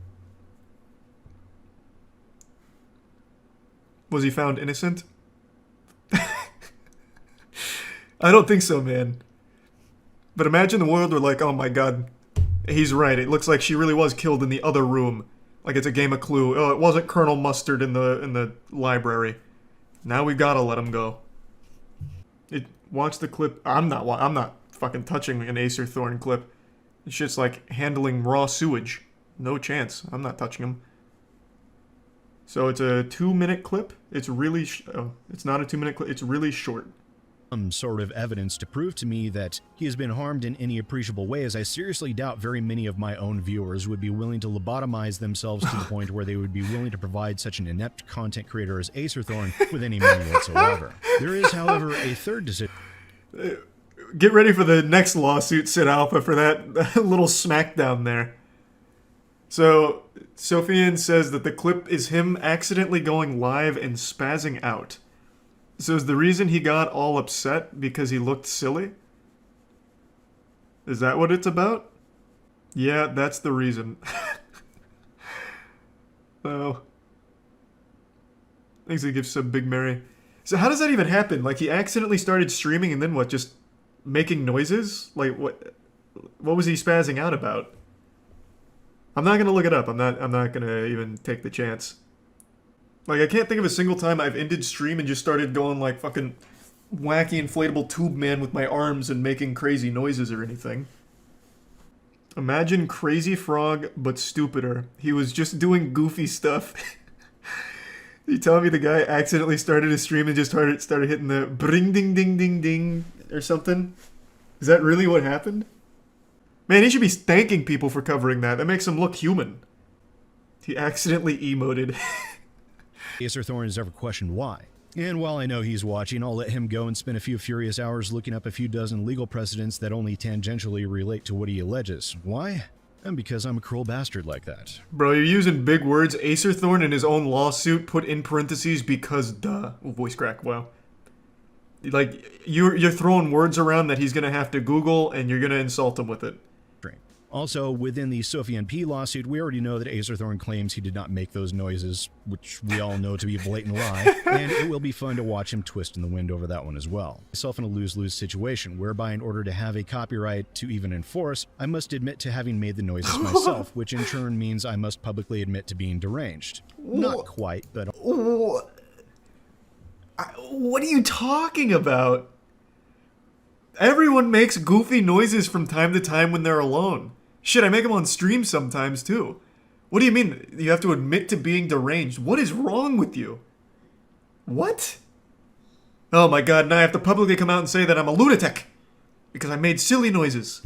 Was he found innocent? I don't think so, man. But imagine the world were like, oh my god, he's right. It looks like she really was killed in the other room. Like it's a game of Clue. Oh, it wasn't Colonel Mustard in the library. Now we gotta let him go. Watch the clip. I'm not fucking touching an Acer Thorn clip. It's just like handling raw sewage. No chance. I'm not touching him. So it's a 2-minute clip. It's really, it's not a 2-minute clip. It's really short. Some sort of evidence to prove to me that he has been harmed in any appreciable way, as I seriously doubt very many of my own viewers would be willing to lobotomize themselves to the point where they would be willing to provide such an inept content creator as Acer Thorn with any money whatsoever. There is, however, a third decision. Get ready for the next lawsuit, Sid Alpha, for that little smackdown there. So, Sophian says that the clip is him accidentally going live and spazzing out. So is the reason he got all upset because he looked silly? Is that what it's about? Yeah, that's the reason. Oh. Thanks to give sub Big Mary. So how does that even happen? Like he accidentally started streaming and then what? Just making noises? Like, what was he spazzing out about? I'm not gonna look it up. I'm not gonna even take the chance. Like, I can't think of a single time I've ended stream and just started going like fucking wacky inflatable tube man with my arms and making crazy noises or anything. Imagine Crazy Frog, but stupider. He was just doing goofy stuff. You telling me the guy accidentally started a stream and just started hitting the bring ding ding ding ding or something? Is that really what happened? Man, he should be thanking people for covering that. That makes him look human. He accidentally emoted. Acer Thorn has ever questioned why. And while I know he's watching, I'll let him go and spend a few furious hours looking up a few dozen legal precedents that only tangentially relate to what he alleges. Why? And because I'm a cruel bastard like that. Bro, you're using big words. Acer Thorn in his own lawsuit put in parentheses because duh. Oh, voice crack, wow. Like, you're throwing words around that he's gonna have to Google and you're gonna insult him with it. Also, within the Sophie NP lawsuit, we already know that Acer Thorn claims he did not make those noises, which we all know to be a blatant lie, and it will be fun to watch him twist in the wind over that one as well. Myself in a lose-lose situation, whereby in order to have a copyright to even enforce, I must admit to having made the noises myself, which in turn means I must publicly admit to being deranged. Not quite, but... What are you talking about? Everyone makes goofy noises from time to time when they're alone. Shit, I make them on stream sometimes too. What do you mean? You have to admit to being deranged? What is wrong with you? What? Oh my god, now I have to publicly come out and say that I'm a lunatic. Because I made silly noises.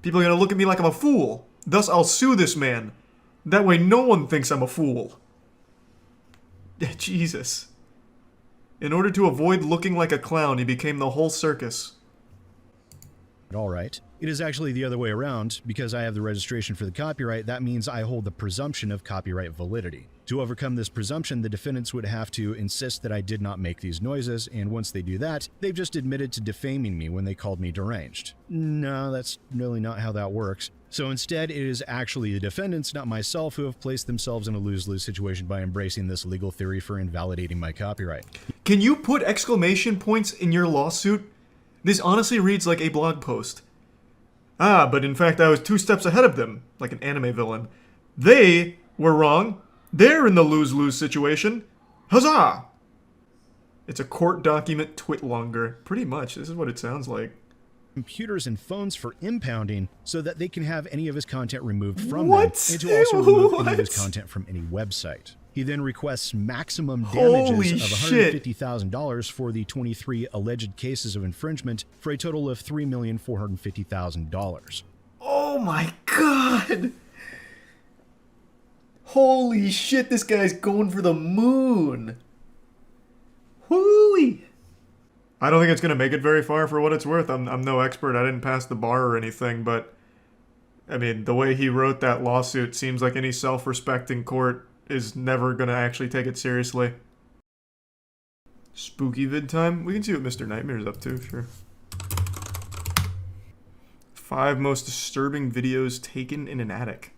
People are gonna look at me like I'm a fool. Thus, I'll sue this man. That way no one thinks I'm a fool. Jesus. In order to avoid looking like a clown, he became the whole circus. All right. It is actually the other way around. Because I have the registration for the copyright, that means I hold the presumption of copyright validity. To overcome this presumption, the defendants would have to insist that I did not make these noises, and once they do that, they've just admitted to defaming me when they called me deranged. No, that's really not how that works. So instead, it is actually the defendants, not myself, who have placed themselves in a lose-lose situation by embracing this legal theory for invalidating my copyright. Can you put exclamation points in your lawsuit? This honestly reads like a blog post. Ah, but in fact I was 2 steps ahead of them, like an anime villain. They were wrong. They're in the lose-lose situation. Huzzah! It's a court document twitlonger. Pretty much, this is what it sounds like. Computers and phones for impounding so that they can have any of his content removed from them, and to also remove any of his content from any website. He then requests maximum damages of $150,000 for the 23 alleged cases of infringement for a total of $3,450,000. Oh my god! Holy shit, this guy's going for the moon! Whoo-wee! I don't think it's gonna make it very far for what it's worth. I'm no expert, I didn't pass the bar or anything, but... I mean, the way he wrote that lawsuit seems like any self-respecting court is never gonna actually take it seriously. Spooky vid time? We can see what Mr. Nightmare's up to, sure. 5 most disturbing videos taken in an attic.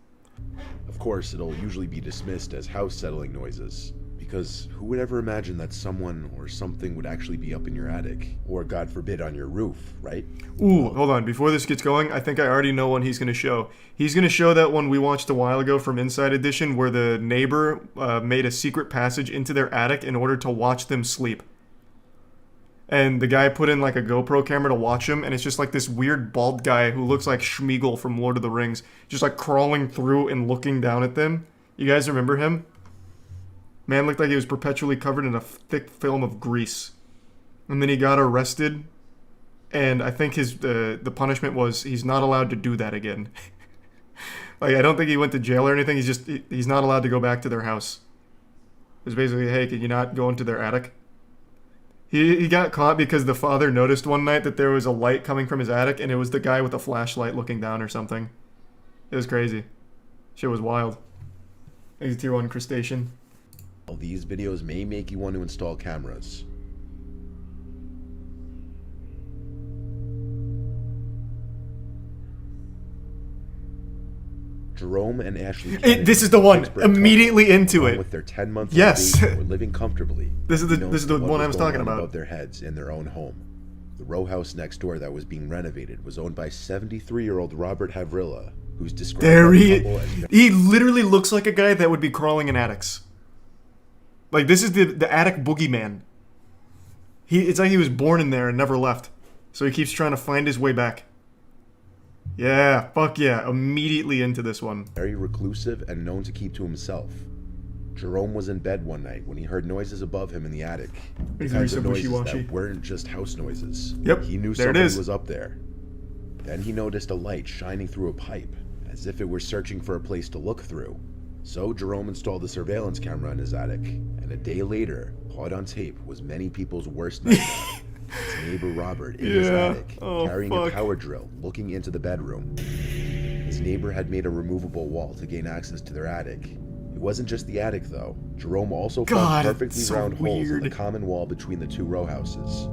Of course, it'll usually be dismissed as house settling noises, because who would ever imagine that someone or something would actually be up in your attic, or God forbid on your roof, right? Ooh, hold on, before this gets going, I think I already know one he's gonna show. He's gonna show that one we watched a while ago from Inside Edition where the neighbor made a secret passage into their attic in order to watch them sleep. And the guy put in like a GoPro camera to watch him, and it's just like this weird bald guy who looks like Schmeagol from Lord of the Rings, just like crawling through and looking down at them. You guys remember him? Man looked like he was perpetually covered in a thick film of grease. And then he got arrested, and I think his the punishment was he's not allowed to do that again. Like, I don't think he went to jail or anything, he's not allowed to go back to their house. It was basically, hey, can you not go into their attic? He got caught because the father noticed one night that there was a light coming from his attic, and it was the guy with a flashlight looking down or something. It was crazy. Shit was wild. He's a tier 1 crustacean. These videos may make you want to install cameras. Jerome and Ashley this is the one. Immediately into it. With their 10-month yes. baby, were living comfortably. This is the one I was talking about. Above their heads in their own home. The row house next door that was being renovated was owned by 73-year-old Robert Havrilla, who's described There by the he couple as he literally looks like a guy that would be crawling in attics. Like, this is the attic boogeyman. It's like he was born in there and never left. So he keeps trying to find his way back. Yeah, fuck yeah. Immediately into this one. very reclusive and known to keep to himself. Jerome was in bed one night when he heard noises above him in the attic. The kinds of noises that weren't just house noises. Yep, He knew there it somebody is. was up there. Then he noticed a light shining through a pipe, as if it were searching for a place to look through. So Jerome installed a surveillance camera in his attic, and a day later, caught on tape was many people's worst nightmare. His neighbor Robert in his attic, carrying a power drill, looking into the bedroom. His neighbor had made a removable wall to gain access to their attic. It wasn't just the attic, though. Jerome also found perfectly round holes in the common wall between the two row houses.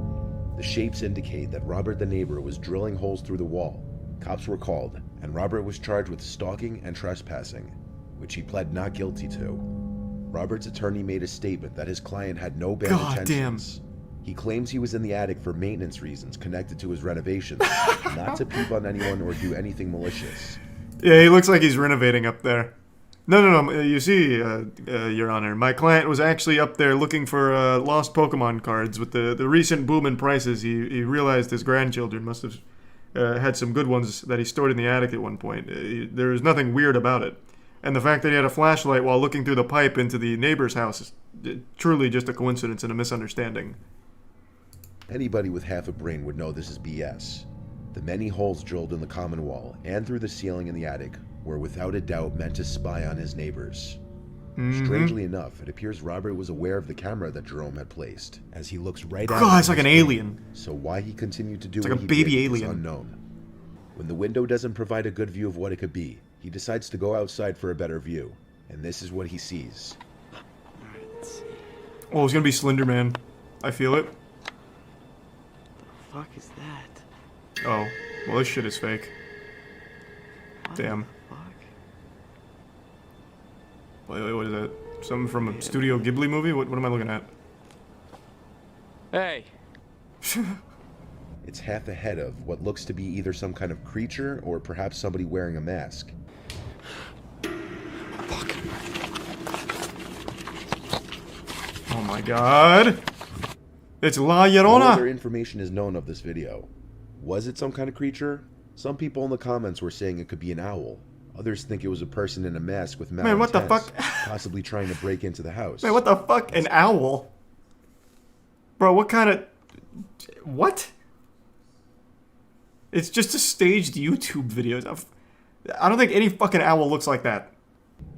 The shapes indicate that Robert the neighbor was drilling holes through the wall. Cops were called, and Robert was charged with stalking and trespassing, which he pled not guilty to. Robert's attorney made a statement that his client had no bad intentions. He claims he was in the attic for maintenance reasons connected to his renovations, not to peep on anyone or do anything malicious. Yeah, he looks like he's renovating up there. No. You see, Your Honor, my client was actually up there looking for lost Pokemon cards. With the recent boom in prices, he realized his grandchildren must have had some good ones that he stored in the attic at one point. There was nothing weird about it. And the fact that he had a flashlight while looking through the pipe into the neighbor's house is truly just a coincidence and a misunderstanding. Anybody with half a brain would know this is BS. The many holes drilled in the common wall and through the ceiling in the attic were without a doubt meant to spy on his neighbors. Strangely enough, it appears Robert was aware of the camera that Jerome had placed, as he looks right at it. God, it's like an alien. So why he continued to do It's what like a he baby did alien. is unknown. When the window doesn't provide a good view of what it could be, he decides to go outside for a better view, and this is what he sees. Oh, it's gonna be Slender Man. I feel it. The fuck is that? Oh, well, this shit is fake. Damn. Wait, what is that? Something from a Studio Ghibli movie? What am I looking at? Hey. It's half ahead of what looks to be either some kind of creature or perhaps somebody wearing a mask. Oh my god. It's La No Llorona. other information is known of this video. Was it some kind of creature? Some people in the comments were saying it could be an owl. Others think it was a person in a mask with Man, what the malintents, fuck? possibly trying to break into the house. Man, what the fuck? An owl? Bro, what kind of... What? It's just a staged YouTube video. I don't think any fucking owl looks like that.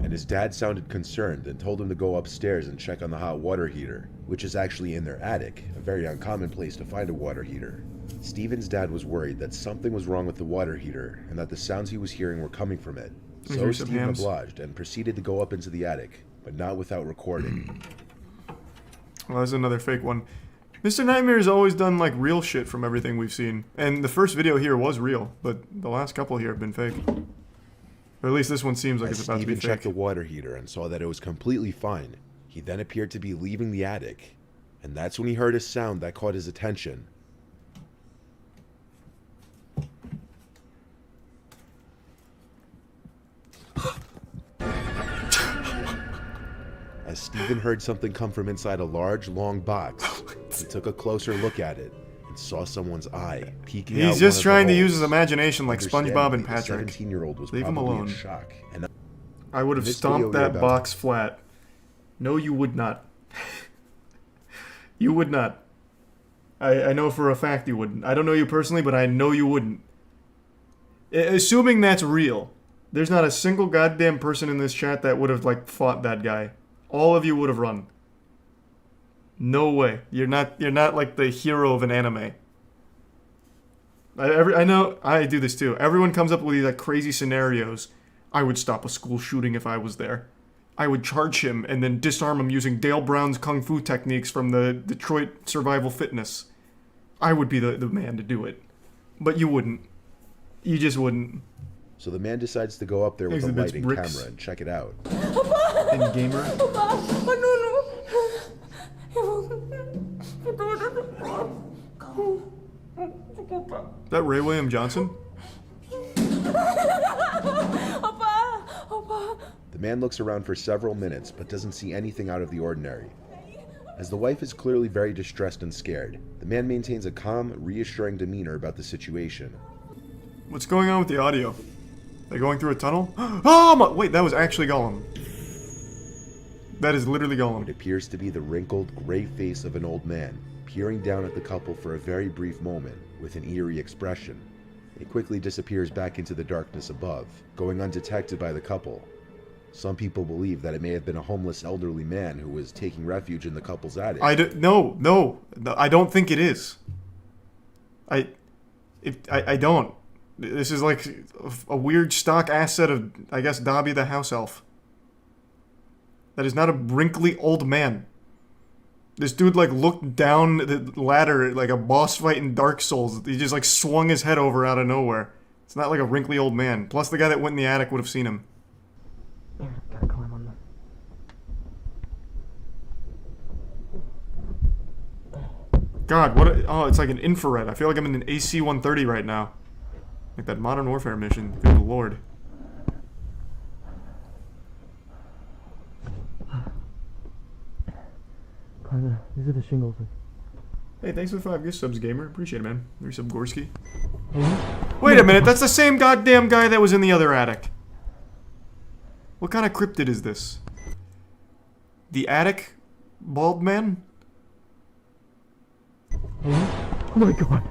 And his dad sounded concerned and told him to go upstairs and check on the hot water heater, which is actually in their attic, a very uncommon place to find a water heater. Steven's dad was worried that something was wrong with the water heater and that the sounds he was hearing were coming from it. So Here's some Steven hams. obliged and proceeded to go up into the attic, but not without recording. Well, there's another fake one. Mr. Nightmare's always done, like, real shit from everything we've seen. And the first video here was real, but the last couple here have been fake. Or at least this one seems like it's about to be Steven checked fake. the water heater and saw that it was completely fine. He then appeared to be leaving the attic, and that's when he heard a sound that caught his attention. As Steven heard something come from inside a large, long box, he took a closer look at it and saw someone's eye peeking out. He's just one of the trying to use his holes. imagination like SpongeBob and Understandably, Patrick. The 17-year-old was Leave him probably alone. in shock. And I would have in this stomped video, you're that about- box flat. No, you would not. You would not. I know for a fact you wouldn't. I don't know you personally, but I know you wouldn't. Assuming that's real, there's not a single goddamn person in this chat that would have, like, fought that guy. All of you would have run. No way. You're not like the hero of an anime. I know I do this too. Everyone comes up with these like crazy scenarios. I would stop a school shooting if I was there. I would charge him and then disarm him using Dale Brown's kung fu techniques from the Detroit Survival Fitness. I would be the man to do it. But you wouldn't. You just wouldn't. So the man decides to go up there with a Exhibits lighting bricks. camera and check it out. And gamer. Is that Ray William Johnson? The man looks around for several minutes, but doesn't see anything out of the ordinary. As the wife is clearly very distressed and scared, the man maintains a calm, reassuring demeanor about the situation. What's going on with the audio? They going through a tunnel? Oh my, wait, that was actually Gollum. That is literally Gollum. It appears to be the wrinkled, gray face of an old man, peering down at the couple for a very brief moment, with an eerie expression. It quickly disappears back into the darkness above, going undetected by the couple. Some people believe that it may have been a homeless elderly man who was taking refuge in the couple's attic. No, I don't think it is. I don't. This is like a weird stock asset of, I guess, Dobby the house elf. That is not a wrinkly old man. This dude like looked down the ladder like a boss fight in Dark Souls. He just like swung his head over out of nowhere. It's not like a wrinkly old man. Plus the guy that went in the attic would have seen him. Gotta climb on God, what? Oh, it's like an infrared. I feel like I'm in an AC-130 right now. Like that Modern Warfare mission. Good lord. These are the shingles. Hey, thanks for the 5 gift subs, gamer. Appreciate it, man. There's some Gorski. Wait a minute, that's the same goddamn guy that was in the other attic. What kind of cryptid is this? The attic bald man? Oh my god.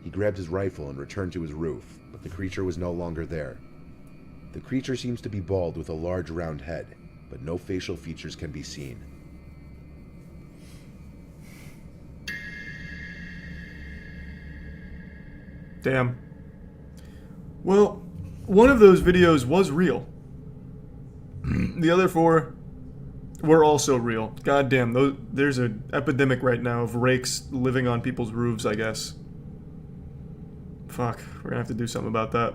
He grabbed his rifle and returned to his roof, but the creature was no longer there. The creature seems to be bald with a large round head, but no facial features can be seen. Damn. Well, one of those videos was real. The other 4 were also real. Goddamn, there's an epidemic right now of rakes living on people's roofs, I guess. Fuck, we're gonna have to do something about that.